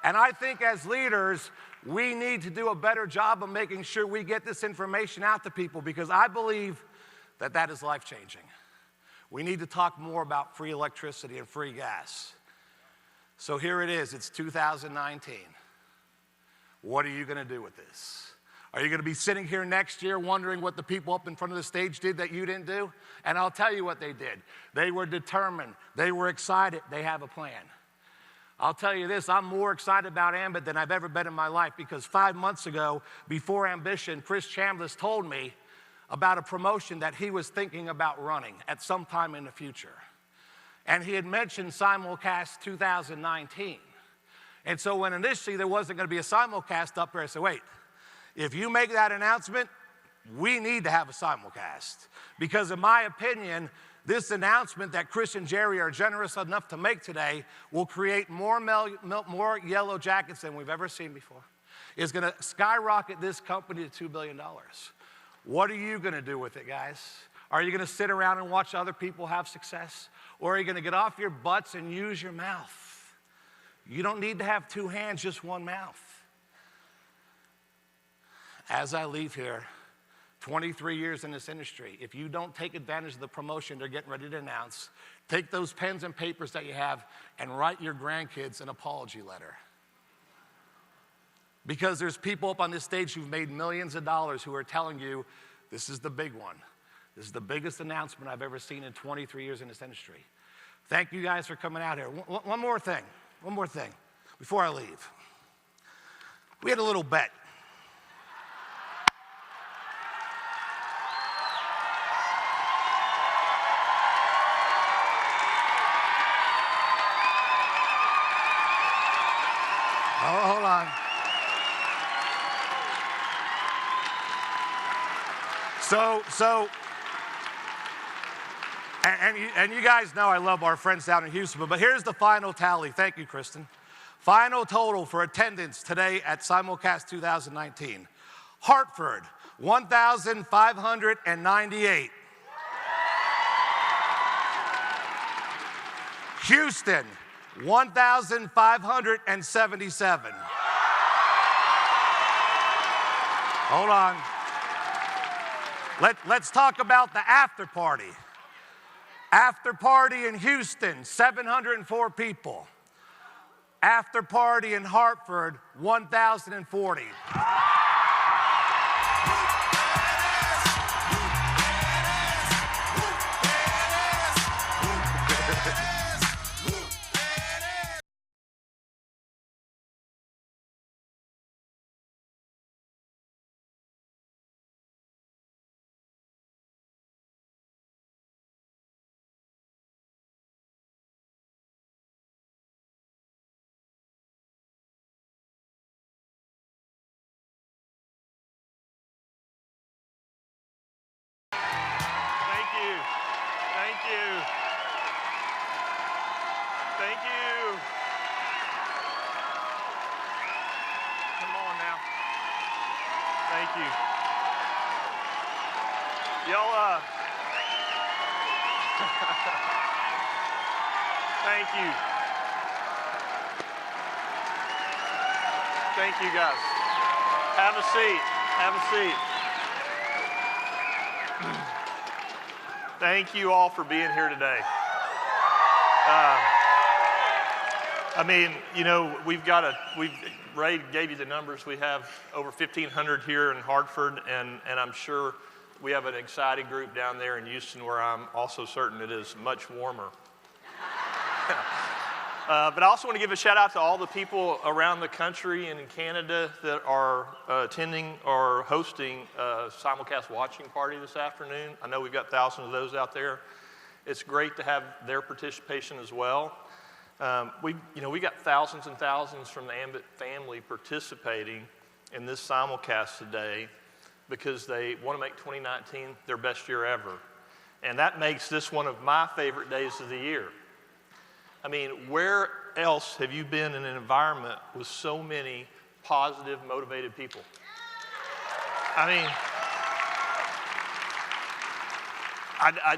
And I think as leaders, we need to do a better job of making sure we get this information out to people because I believe that that is life-changing. We need to talk more about free electricity and free gas. So here it is, it's 2019. What are you going to do with this? Are you going to be sitting here next year wondering what the people up in front of the stage did that you didn't do? And I'll tell you what they did. They were determined. They were excited. They have a plan. I'll tell you this, I'm more excited about Ambit than I've ever been in my life because 5 months ago, before Ambition, Chris Chambliss told me about a promotion that he was thinking about running at some time in the future. And he had mentioned Simulcast 2019. And so when initially there wasn't going to be a Simulcast up there, I said, wait, if you make that announcement, we need to have a Simulcast. Because in my opinion, this announcement that Chris and Jerry are generous enough to make today will create more yellow jackets than we've ever seen before. It's going to skyrocket this company to $2 billion. What are you going to do with it, guys? Are you going to sit around and watch other people have success? Or are you going to get off your butts and use your mouth? You don't need to have 2 hands, just 1 mouth. As I leave here, 23 years in this industry, if you don't take advantage of the promotion they're getting ready to announce, take those pens and papers that you have and write your grandkids an apology letter. Because there's people up on this stage who've made millions of dollars who are telling you, this is the big one. This is the biggest announcement I've ever seen in 23 years in this industry. Thank you guys for coming out here. One more thing before I leave. We had a little bet. Oh, hold on. And you guys know I love our friends down in Houston, but here's the final tally. Thank you, Kristen. Final total for attendance today at Simulcast 2019. Hartford, 1,598. Houston, 1,577. Hold on. Let's talk about the after party. After party in Houston, 704 people. After party in Hartford, 1,040. Thank you. Come on now. Thank you. Y'all, thank you. Thank you, guys. Have a seat. Have a seat. Thank you all for being here today. I mean, you know, Ray gave you the numbers. We have over 1,500 here in Hartford, and I'm sure we have an exciting group down there in Houston where I'm also certain it is much warmer. But I also want to give a shout out to all the people around the country and in Canada that are attending or hosting a simulcast watching party this afternoon. I know we've got thousands of those out there. It's great to have their participation as well. We got thousands and thousands from the Ambit family participating in this simulcast today because they want to make 2019 their best year ever. And that makes this one of my favorite days of the year. I mean, where else have you been in an environment with so many positive, motivated people? I mean,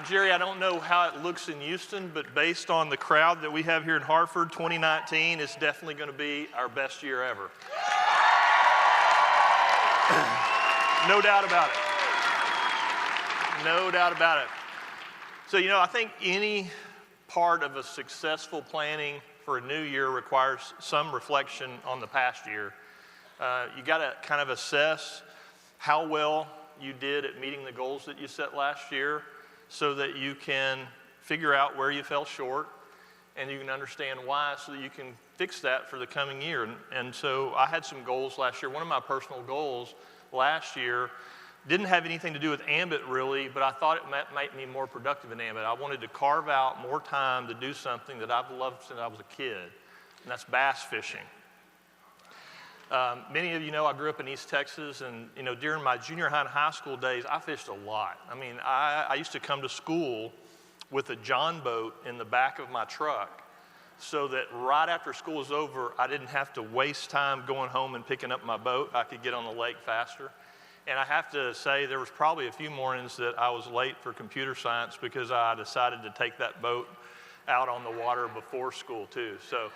Jerry, I don't know how it looks in Houston, but based on the crowd that we have here in Hartford, 2019 is definitely going to be our best year ever. No doubt about it. No doubt about it. So, you know, I think any part of a successful planning for a new year requires some reflection on the past year. You got to kind of assess how well you did at meeting the goals that you set last year so that you can figure out where you fell short and you can understand why so that you can fix that for the coming year. And so I had some goals last year. One of my personal goals last year didn't have anything to do with Ambit really, but I thought it might make me more productive in Ambit. I wanted to carve out more time to do something that I've loved since I was a kid, and that's bass fishing. Many of you know I grew up in East Texas, and you know during my junior high and high school days, I fished a lot. I mean, I used to come to school with a John boat in the back of my truck so that right after school was over, I didn't have to waste time going home and picking up my boat. I could get on the lake faster. And I have to say there was probably a few mornings that I was late for computer science because I decided to take that boat out on the water before school too. So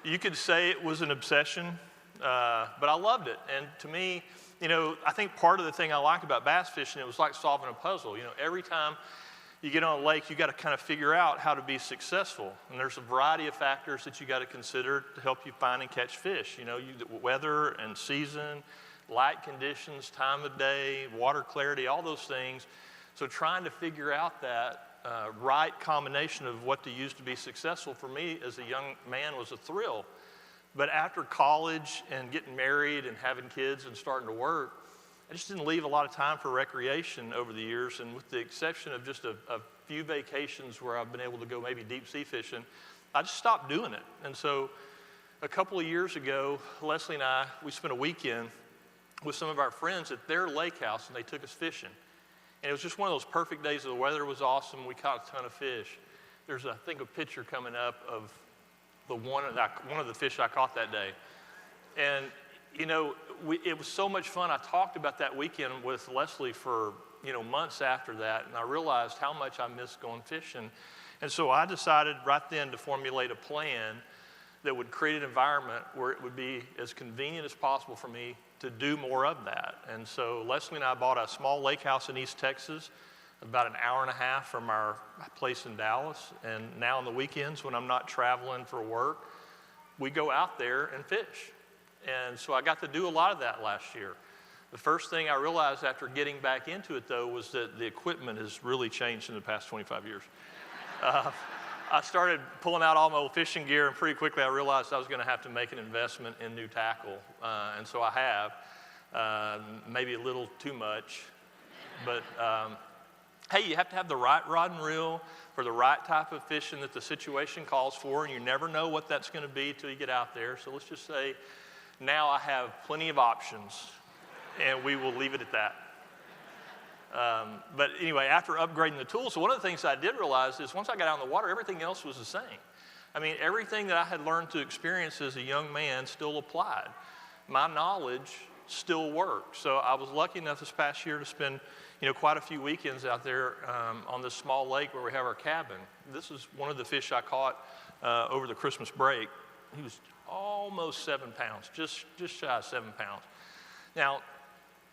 you could say it was an obsession, but I loved it. And to me, you know, I think part of the thing I like about bass fishing, it was like solving a puzzle. You know, every time you get on a lake, you got to kind of figure out how to be successful. And there's a variety of factors that you got to consider to help you find and catch fish. You know, weather and season, light conditions, time of day, water clarity, all those things. So trying to figure out that right combination of what to use to be successful for me as a young man was a thrill. But after college and getting married and having kids and starting to work, I just didn't leave a lot of time for recreation over the years. And with the exception of just a few vacations where I've been able to go maybe deep sea fishing, I just stopped doing it. And so a couple of years ago, Leslie and I, we spent a weekend with some of our friends at their lake house, and they took us fishing. And it was just one of those perfect days. The weather was awesome. We caught a ton of fish. There's, I think, a picture coming up of one of the fish I caught that day. And, you know, it was so much fun. I talked about that weekend with Leslie for, you know, months after that, and I realized how much I missed going fishing. And so I decided right then to formulate a plan that would create an environment where it would be as convenient as possible for me to do more of that. And so Leslie and I bought a small lake house in East Texas, about an hour and a half from our place in Dallas. And now on the weekends when I'm not traveling for work, we go out there and fish. And so I got to do a lot of that last year. The first thing I realized after getting back into it, though, was that the equipment has really changed in the past 25 years. I started pulling out all my old fishing gear, and pretty quickly I realized I was going to have to make an investment in new tackle. And so I have, maybe a little too much. But hey, you have to have the right rod and reel for the right type of fishing that the situation calls for, and you never know what that's going to be until you get out there. So let's just say now I have plenty of options, and we will leave it at that. But anyway, after upgrading the tools, so one of the things I did realize is once I got out in the water, everything else was the same. I mean, everything that I had learned to experience as a young man still applied. My knowledge still worked. So I was lucky enough this past year to spend, you know, quite a few weekends out there on this small lake where we have our cabin. This is one of the fish I caught over the Christmas break. He was almost 7 pounds, just shy of 7 pounds. Now,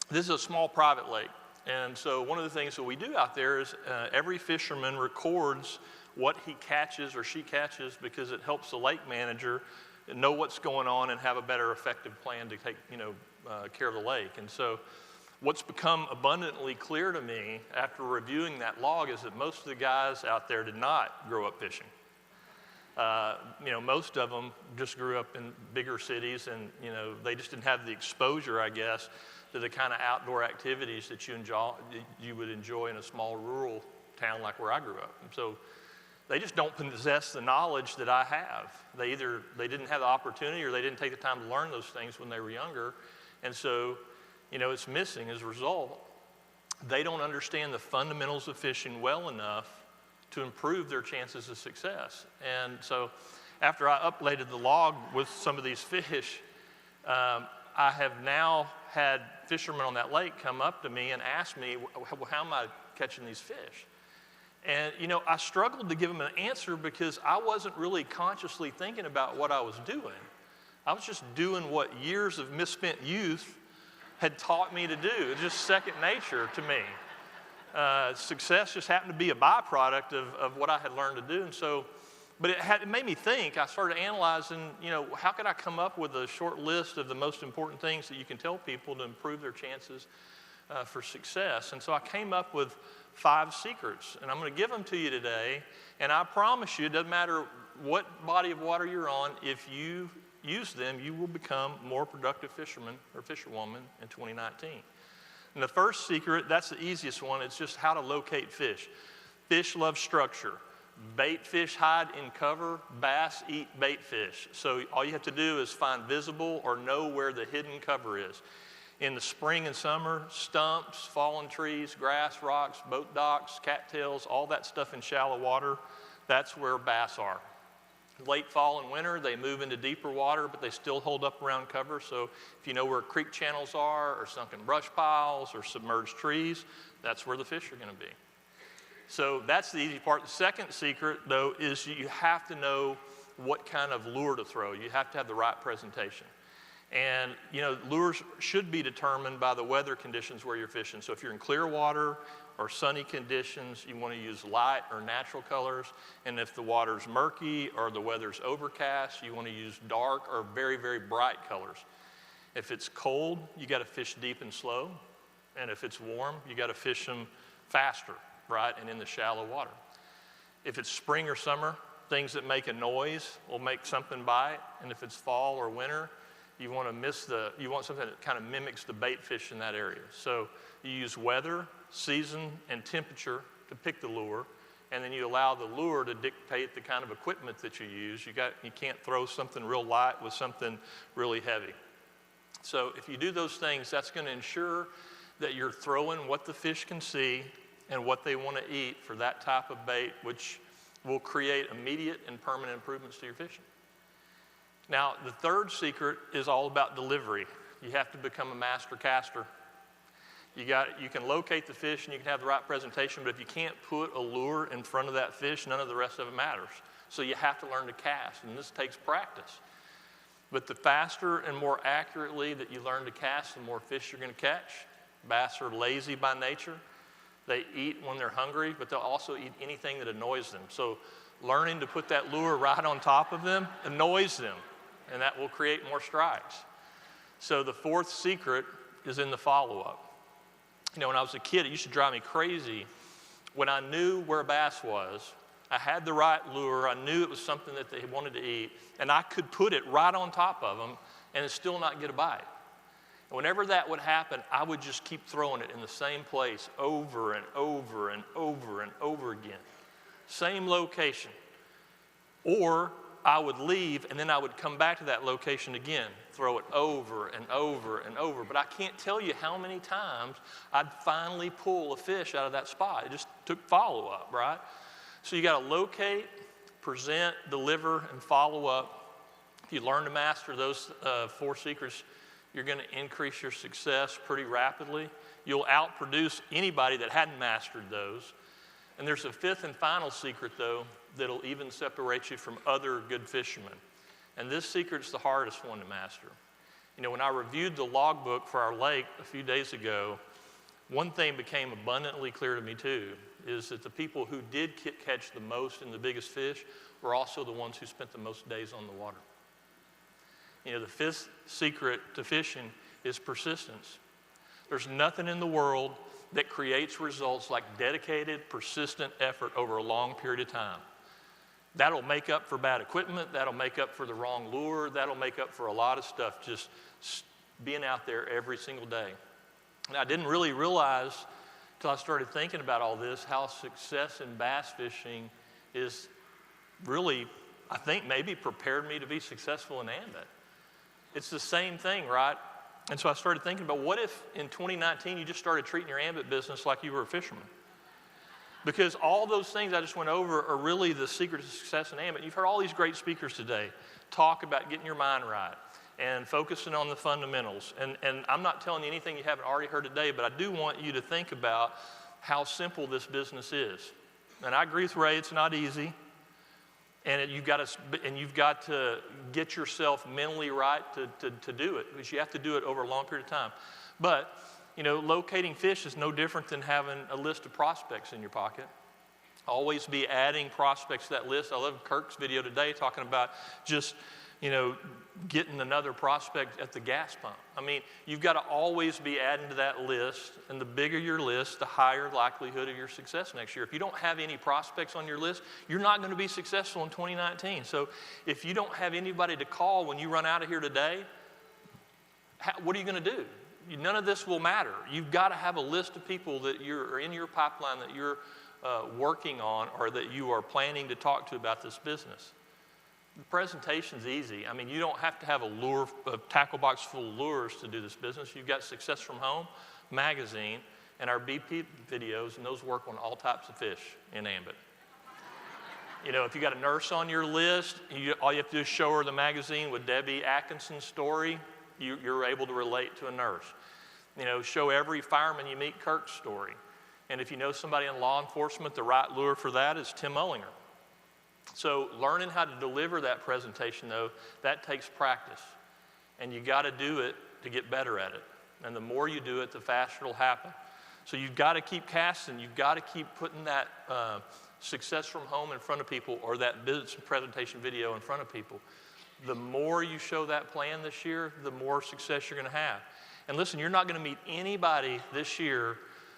this is a small private lake. And so one of the things that we do out there is every fisherman records what he catches or she catches because it helps the lake manager know what's going on and have a better effective plan to take, you know, care of the lake. And so what's become abundantly clear to me after reviewing that log is that most of the guys out there did not grow up fishing. You know, most of them just grew up in bigger cities and, you know, they just didn't have the exposure, I guess, to the kind of outdoor activities that you would enjoy in a small rural town like where I grew up. And so they just don't possess the knowledge that I have. They didn't have the opportunity or they didn't take the time to learn those things when they were younger. And so, you know, it's missing as a result. They don't understand the fundamentals of fishing well enough to improve their chances of success. And so after I updated the log with some of these fish, I have now had fishermen on that lake come up to me and ask me, well, how am I catching these fish? And, you know, I struggled to give them an answer because I wasn't really consciously thinking about what I was doing. I was just doing what years of misspent youth had taught me to do. It's just second nature to me. Success just happened to be a byproduct of what I had learned to do. And so, but it made me think. I started analyzing, you know, how could I come up with a short list of the most important things that you can tell people to improve their chances for success. And so I came up with 5 secrets, and I'm going to give them to you today. And I promise you, it doesn't matter what body of water you're on, if you use them, you will become more productive fisherman or fisherwoman in 2019. And the first secret, that's the easiest one, it's just how to locate fish. Fish love structure. Bait fish hide in cover, bass eat bait fish. So all you have to do is find visible or know where the hidden cover is. In the spring and summer, stumps, fallen trees, grass, rocks, boat docks, cattails, all that stuff in shallow water, that's where bass are. Late fall and winter, they move into deeper water, but they still hold up around cover. So if you know where creek channels are, or sunken brush piles, or submerged trees, that's where the fish are going to be. So that's the easy part. The second secret, though, is you have to know what kind of lure to throw. You have to have the right presentation. And, you know, lures should be determined by the weather conditions where you're fishing. So if you're in clear water or sunny conditions, you want to use light or natural colors. And if the water's murky or the weather's overcast, you want to use dark or very, very bright colors. If it's cold, you got to fish deep and slow. And if it's warm, you got to fish them faster, right, and in the shallow water. If it's spring or summer, things that make a noise will make something bite. And if it's fall or winter, you want something that kind of mimics the bait fish in that area. So you use weather, season, and temperature to pick the lure, and then you allow the lure to dictate the kind of equipment that you use. You can't throw something real light with something really heavy. So if you do those things, that's going to ensure that you're throwing what the fish can see and what they want to eat for that type of bait, which will create immediate and permanent improvements to your fishing. Now, the third secret is all about delivery. You have to become a master caster. You can locate the fish and you can have the right presentation, but if you can't put a lure in front of that fish, none of the rest of it matters. So you have to learn to cast, and this takes practice. But the faster and more accurately that you learn to cast, the more fish you're going to catch. Bass are lazy by nature. They eat when they're hungry, but they'll also eat anything that annoys them. So learning to put that lure right on top of them annoys them, and that will create more strikes. So the fourth secret is in the follow-up. You know, when I was a kid, it used to drive me crazy. When I knew where a bass was, I had the right lure, I knew it was something that they wanted to eat, and I could put it right on top of them and still not get a bite. And whenever that would happen, I would just keep throwing it in the same place over and over and over and over again. Same location. Or I would leave and then I would come back to that location again, throw it over and over and over. But I can't tell you how many times I'd finally pull a fish out of that spot. It just took follow-up, right? So you got to locate, present, deliver, and follow up. If you learn to master those 4 secrets, you're going to increase your success pretty rapidly. You'll outproduce anybody that hadn't mastered those. And there's a 5th and final secret, though, that'll even separate you from other good fishermen. And this secret's the hardest one to master. You know, when I reviewed the logbook for our lake a few days ago, one thing became abundantly clear to me, too, is that the people who did catch the most and the biggest fish were also the ones who spent the most days on the water. You know, the 5th secret to fishing is persistence. There's nothing in the world that creates results like dedicated, persistent effort over a long period of time. That'll make up for bad equipment, that'll make up for the wrong lure, that'll make up for a lot of stuff, just being out there every single day. And I didn't really realize until I started thinking about all this how success in bass fishing is really, I think, maybe prepared me to be successful in Ambit. It's the same thing, right? And so I started thinking about what if in 2019 you just started treating your Ambit business like you were a fisherman? Because all those things I just went over are really the secret to success in Ambit. You've heard all these great speakers today talk about getting your mind right and focusing on the fundamentals. And I'm not telling you anything you haven't already heard today, but I do want you to think about how simple this business is. And I agree with Ray, it's not easy. And you've got to get yourself mentally right to do it, because you have to do it over a long period of time. But, you know, locating fish is no different than having a list of prospects in your pocket. Always be adding prospects to that list. I love Kirk's video today talking about just, you know, getting another prospect at the gas pump. I mean, you've got to always be adding to that list, and the bigger your list, the higher likelihood of your success next year. If you don't have any prospects on your list, you're not going to be successful in 2019. So if you don't have anybody to call when you run out of here today, what are you going to do? None of this will matter. You've got to have a list of people that are in your pipeline that you're working on or that you are planning to talk to about this business. The presentation's easy. I mean, you don't have to have a tackle box full of lures to do this business. You've got Success from Home magazine and our BP videos, and those work on all types of fish in Ambit. You know, if you got a nurse on your list, all you have to do is show her the magazine with Debbie Atkinson's story. You're able to relate to a nurse. You know, show every fireman you meet Kirk's story. And if you know somebody in law enforcement, the right lure for that is Tim Mullinger. So learning how to deliver that presentation, though, that takes practice. And you got to do it to get better at it. And the more you do it, the faster it'll happen. So you've got to keep casting. You've got to keep putting that Success from Home in front of people or that business presentation video in front of people. The more you show that plan this year, the more success you're going to have. And listen, you're not going to meet anybody this year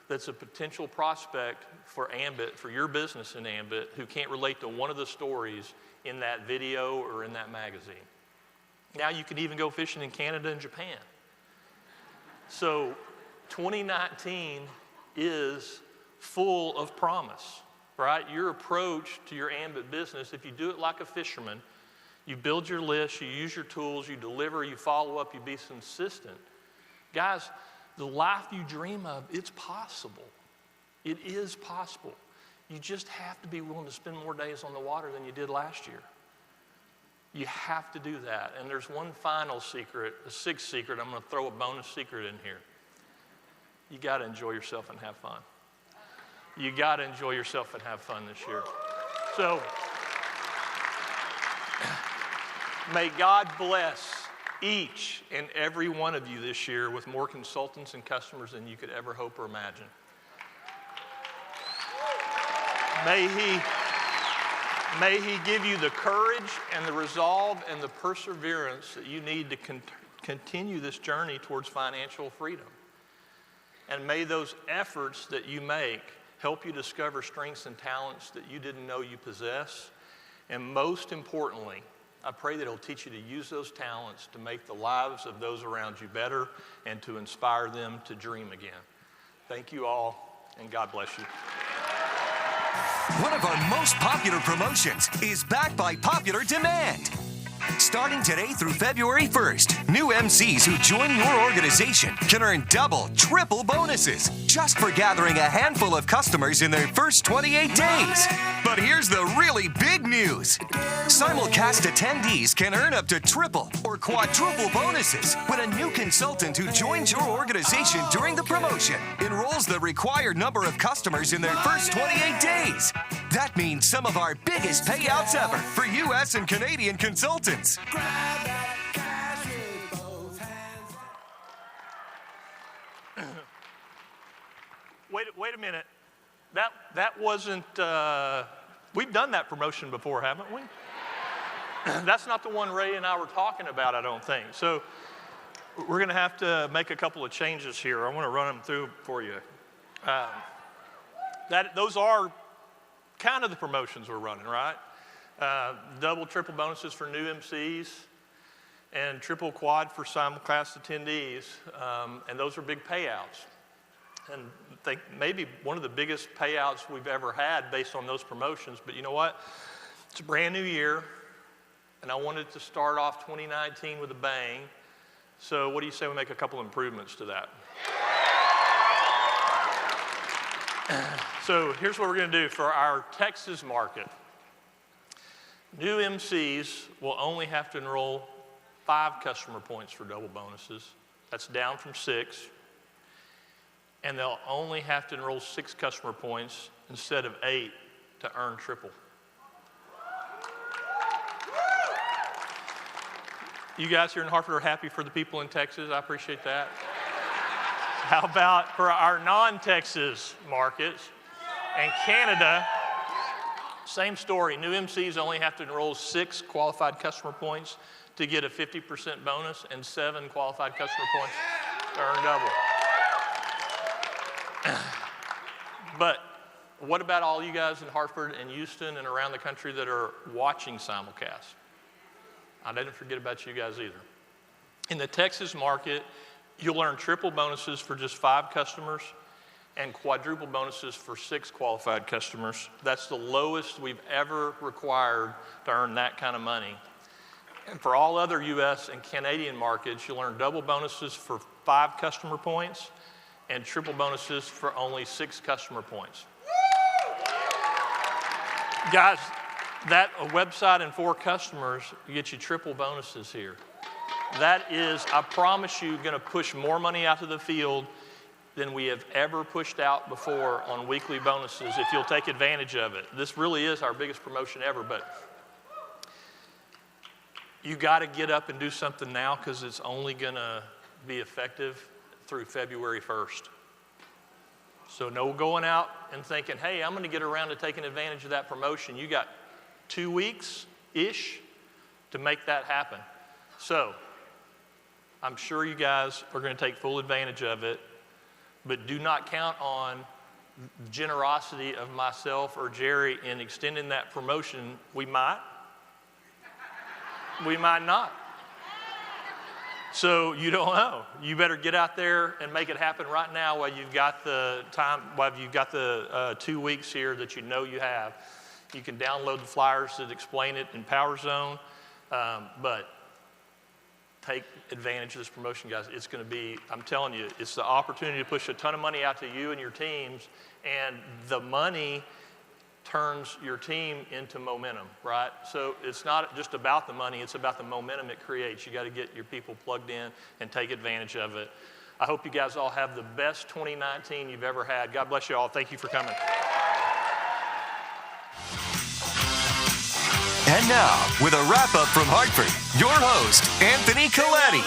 that's a potential prospect for Ambit, for your business in Ambit, who can't relate to one of the stories in that video or in that magazine. Now you can even go fishing in Canada and Japan. So 2019 is full of promise, right? Your approach to your Ambit business, if you do it like a fisherman, you build your list, you use your tools, you deliver, you follow up, you be consistent. Guys, the life you dream of, it's possible. It is possible. You just have to be willing to spend more days on the water than you did last year. You have to do that. And there's one final secret, a sixth secret. I'm going to throw a bonus secret in here. You got to enjoy yourself and have fun. You got to enjoy yourself and have fun this year. So may God bless each and every one of you this year with more consultants and customers than you could ever hope or imagine. May He give you the courage and the resolve and the perseverance that you need to continue this journey towards financial freedom. And may those efforts that you make help you discover strengths and talents that you didn't know you possess. And most importantly, I pray that it'll teach you to use those talents to make the lives of those around you better and to inspire them to dream again. Thank you all, and God bless you. One of our most popular promotions is backed by popular demand. Starting today through February 1st, new MCs who join your organization can earn double, triple bonuses just for gathering a handful of customers in their first 28 days. But here's the really big news. Simulcast attendees can earn up to triple or quadruple bonuses when a new consultant who joins your organization during the promotion enrolls the required number of customers in their first 28 days. That means some of our biggest payouts ever for U.S. and Canadian consultants. Wait a minute. That wasn't, we've done that promotion before, haven't we? That's not the one Ray and I were talking about, I don't think. So we're going to have to make a couple of changes here. I want to run them through for you. Those are kind of the promotions we're running, right? Double, triple bonuses for new MCs and triple quad for simulcast attendees. And those are big payouts. And I think maybe one of the biggest payouts we've ever had based on those promotions. But you know what? It's a brand new year, and I wanted to start off 2019 with a bang. So what do you say we make a couple improvements to that? So here's what we're going to do for our Texas market. New MCs will only have to enroll 5 customer points for double bonuses. That's down from 6. And they'll only have to enroll 6 customer points instead of 8 to earn triple. You guys here in Hartford are happy for the people in Texas. I appreciate that. How about for our non-Texas markets and Canada? Same story. New MCs only have to enroll 6 qualified customer points to get a 50% bonus and 7 qualified customer points to earn double. But what about all you guys in Hartford and Houston and around the country that are watching simulcast? I didn't forget about you guys either. In the Texas market, you'll earn triple bonuses for just 5 customers and quadruple bonuses for 6 qualified customers. That's the lowest we've ever required to earn that kind of money. And for all other U.S. and Canadian markets, you'll earn double bonuses for 5 customer points and triple bonuses for only 6 customer points. Guys, that a website and 4 customers get you triple bonuses here. That is, I promise you, going to push more money out to the field than we have ever pushed out before on weekly bonuses if you'll take advantage of it. This really is our biggest promotion ever, but you got to get up and do something now because it's only going to be effective through February 1st. So no going out and thinking, hey, I'm going to get around to taking advantage of that promotion. You got 2 weeks-ish to make that happen. So I'm sure you guys are going to take full advantage of it, but do not count on the generosity of myself or Jerry in extending that promotion. We might. We might not. So you don't know. You better get out there and make it happen right now while you've got the time, while you've got the 2 weeks here that you know you have. You can download the flyers that explain it in Power Zone, but take advantage of this promotion, guys. It's going to be, I'm telling you, it's the opportunity to push a ton of money out to you and your teams, and the money turns your team into momentum, right? So it's not just about the money, it's about the momentum it creates. You got to get your people plugged in and take advantage of it. I hope you guys all have the best 2019 you've ever had. God bless you all. Thank you for coming. And now, with a wrap-up from Hartford, your host, Anthony Coletti.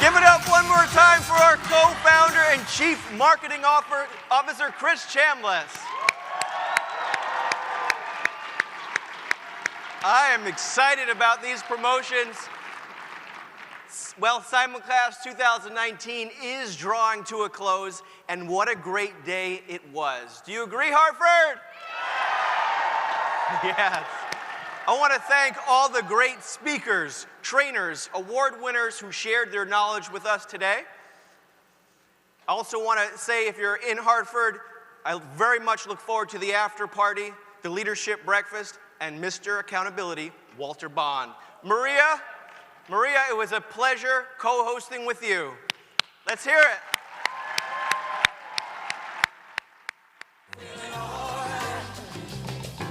Give it up one more time for our co-founder and Chief Marketing Officer, Chris Chambliss. I am excited about these promotions. Well, Simulcast 2019 is drawing to a close, and what a great day it was. Do you agree, Hartford? Yes. I want to thank all the great speakers, trainers, award winners who shared their knowledge with us today. I also want to say, if you're in Hartford, I very much look forward to the after party, the leadership breakfast, and Mr. Accountability, Walter Bond. Maria, it was a pleasure co-hosting with you. Let's hear it.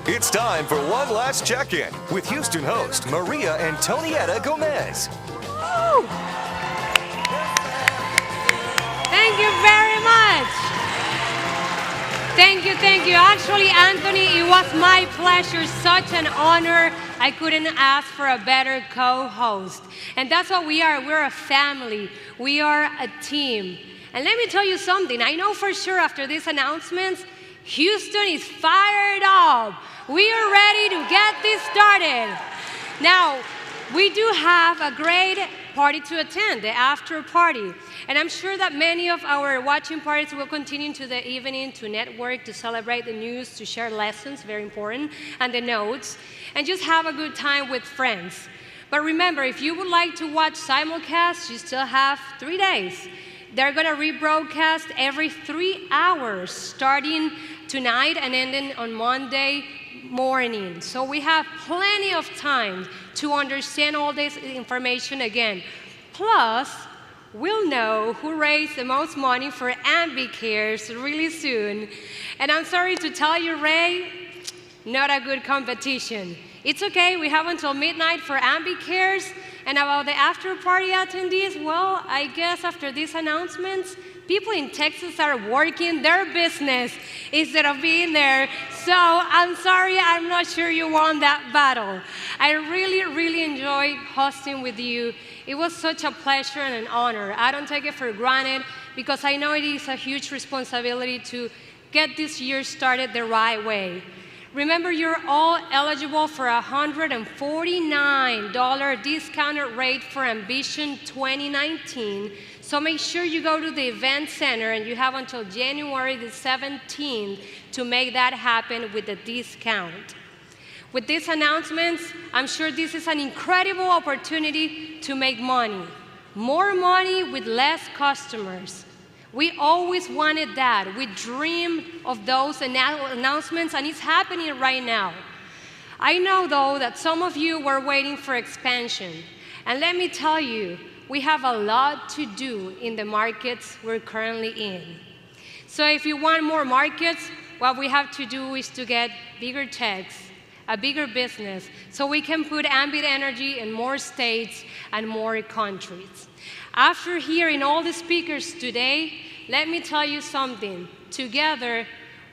It's time for one last check-in with Houston host Maria Antonietta Gomez. Woo! Thank you very much. Thank you. Actually, Anthony, it was my pleasure, such an honor. I couldn't ask for a better co-host. And that's what we are. We're a family. We are a team. And let me tell you something. I know for sure after these announcements, Houston is fired up. We are ready to get this started. Now, we do have a great party to attend, the after party. And I'm sure that many of our watching parties will continue into the evening to network, to celebrate the news, to share lessons, very important, and the notes, and just have a good time with friends. But remember, if you would like to watch Simulcast, you still have 3 days. They're going to rebroadcast every 3 hours, starting tonight and ending on Monday morning. So we have plenty of time to understand all this information again. Plus, we'll know who raised the most money for Ambit Cares really soon. And I'm sorry to tell you, Ray, not a good competition. It's okay, we have until midnight for Ambit Cares. And about the after party attendees, well, I guess after these announcements, people in Texas are working their business instead of being there. So I'm sorry, I'm not sure you won that battle. I really enjoyed hosting with you. It was such a pleasure and an honor. I don't take it for granted because I know it is a huge responsibility to get this year started the right way. Remember, you're all eligible for a $149 discounted rate for Ambition 2019. So make sure you go to the event center and you have until January the 17th to make that happen with the discount. With these announcements, I'm sure this is an incredible opportunity to make money. More money with less customers. We always wanted that. We dreamed of those announcements, and it's happening right now. I know, though, that some of you were waiting for expansion. And let me tell you, we have a lot to do in the markets we're currently in. So if you want more markets, what we have to do is to get bigger checks, a bigger business, so we can put Ambit Energy in more states and more countries. After hearing all the speakers today, let me tell you something. Together,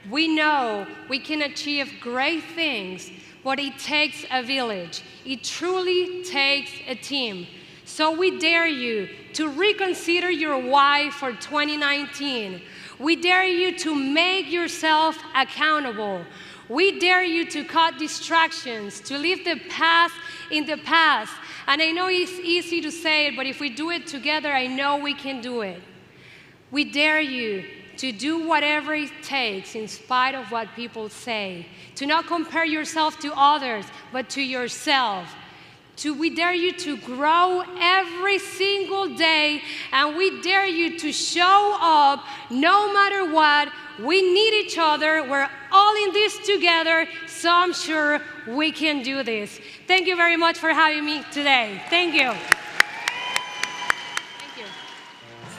we know we can achieve great things, but it takes a village. It truly takes a team. So we dare you to reconsider your why for 2019. We dare you to make yourself accountable. We dare you to cut distractions, to leave the past in the past. And I know it's easy to say it, but if we do it together, I know we can do it. We dare you to do whatever it takes in spite of what people say, to not compare yourself to others, but to yourself. We dare you to grow every single day, and we dare you to show up no matter what. We need each other. We're all in this together, so I'm sure we can do this. Thank you very much for having me today. Thank you. Thank you.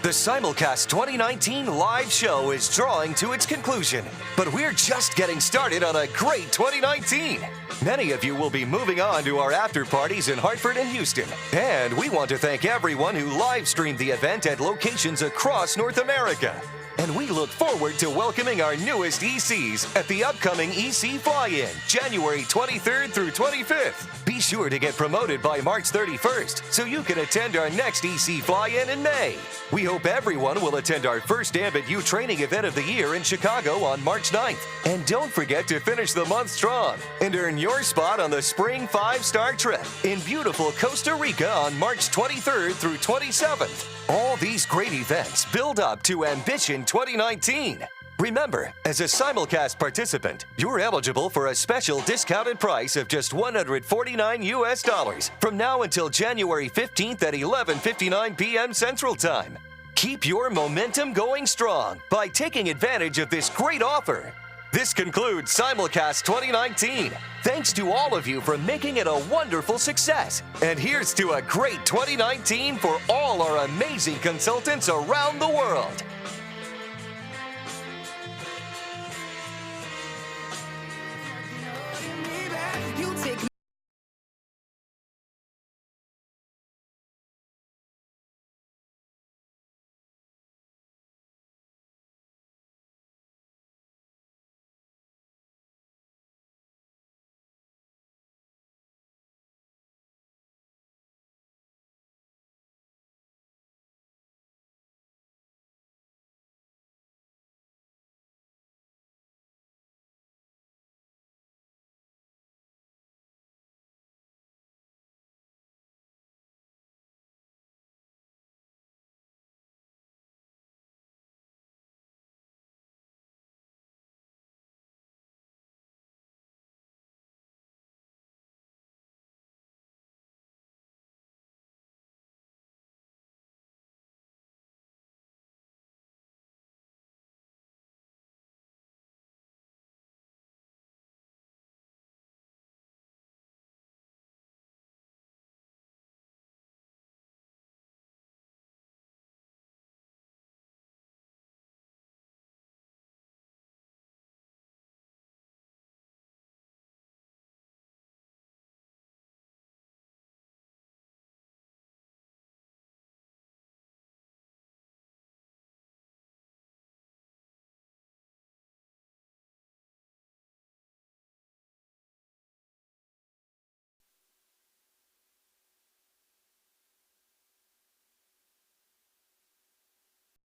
The Simulcast 2019 live show is drawing to its conclusion, but we're just getting started on a great 2019. Many of you will be moving on to our after parties in Hartford and Houston, and we want to thank everyone who live streamed the event at locations across North America. And we look forward to welcoming our newest ECs at the upcoming EC Fly-In, January 23rd through 25th. Be sure to get promoted by March 31st so you can attend our next EC Fly-In in May. We hope everyone will attend our first Ambit U training event of the year in Chicago on March 9th. And don't forget to finish the month strong and earn your spot on the Spring 5-Star Trip in beautiful Costa Rica on March 23rd through 27th. All these great events build up to Ambition 2019. Remember, as a Simulcast participant, you're eligible for a special discounted price of just $149 from now until January 15th at 11:59 p.m. Central Time. Keep your momentum going strong by taking advantage of this great offer. This concludes Simulcast 2019. Thanks to all of you for making it a wonderful success. And here's to a great 2019 for all our amazing consultants around the world.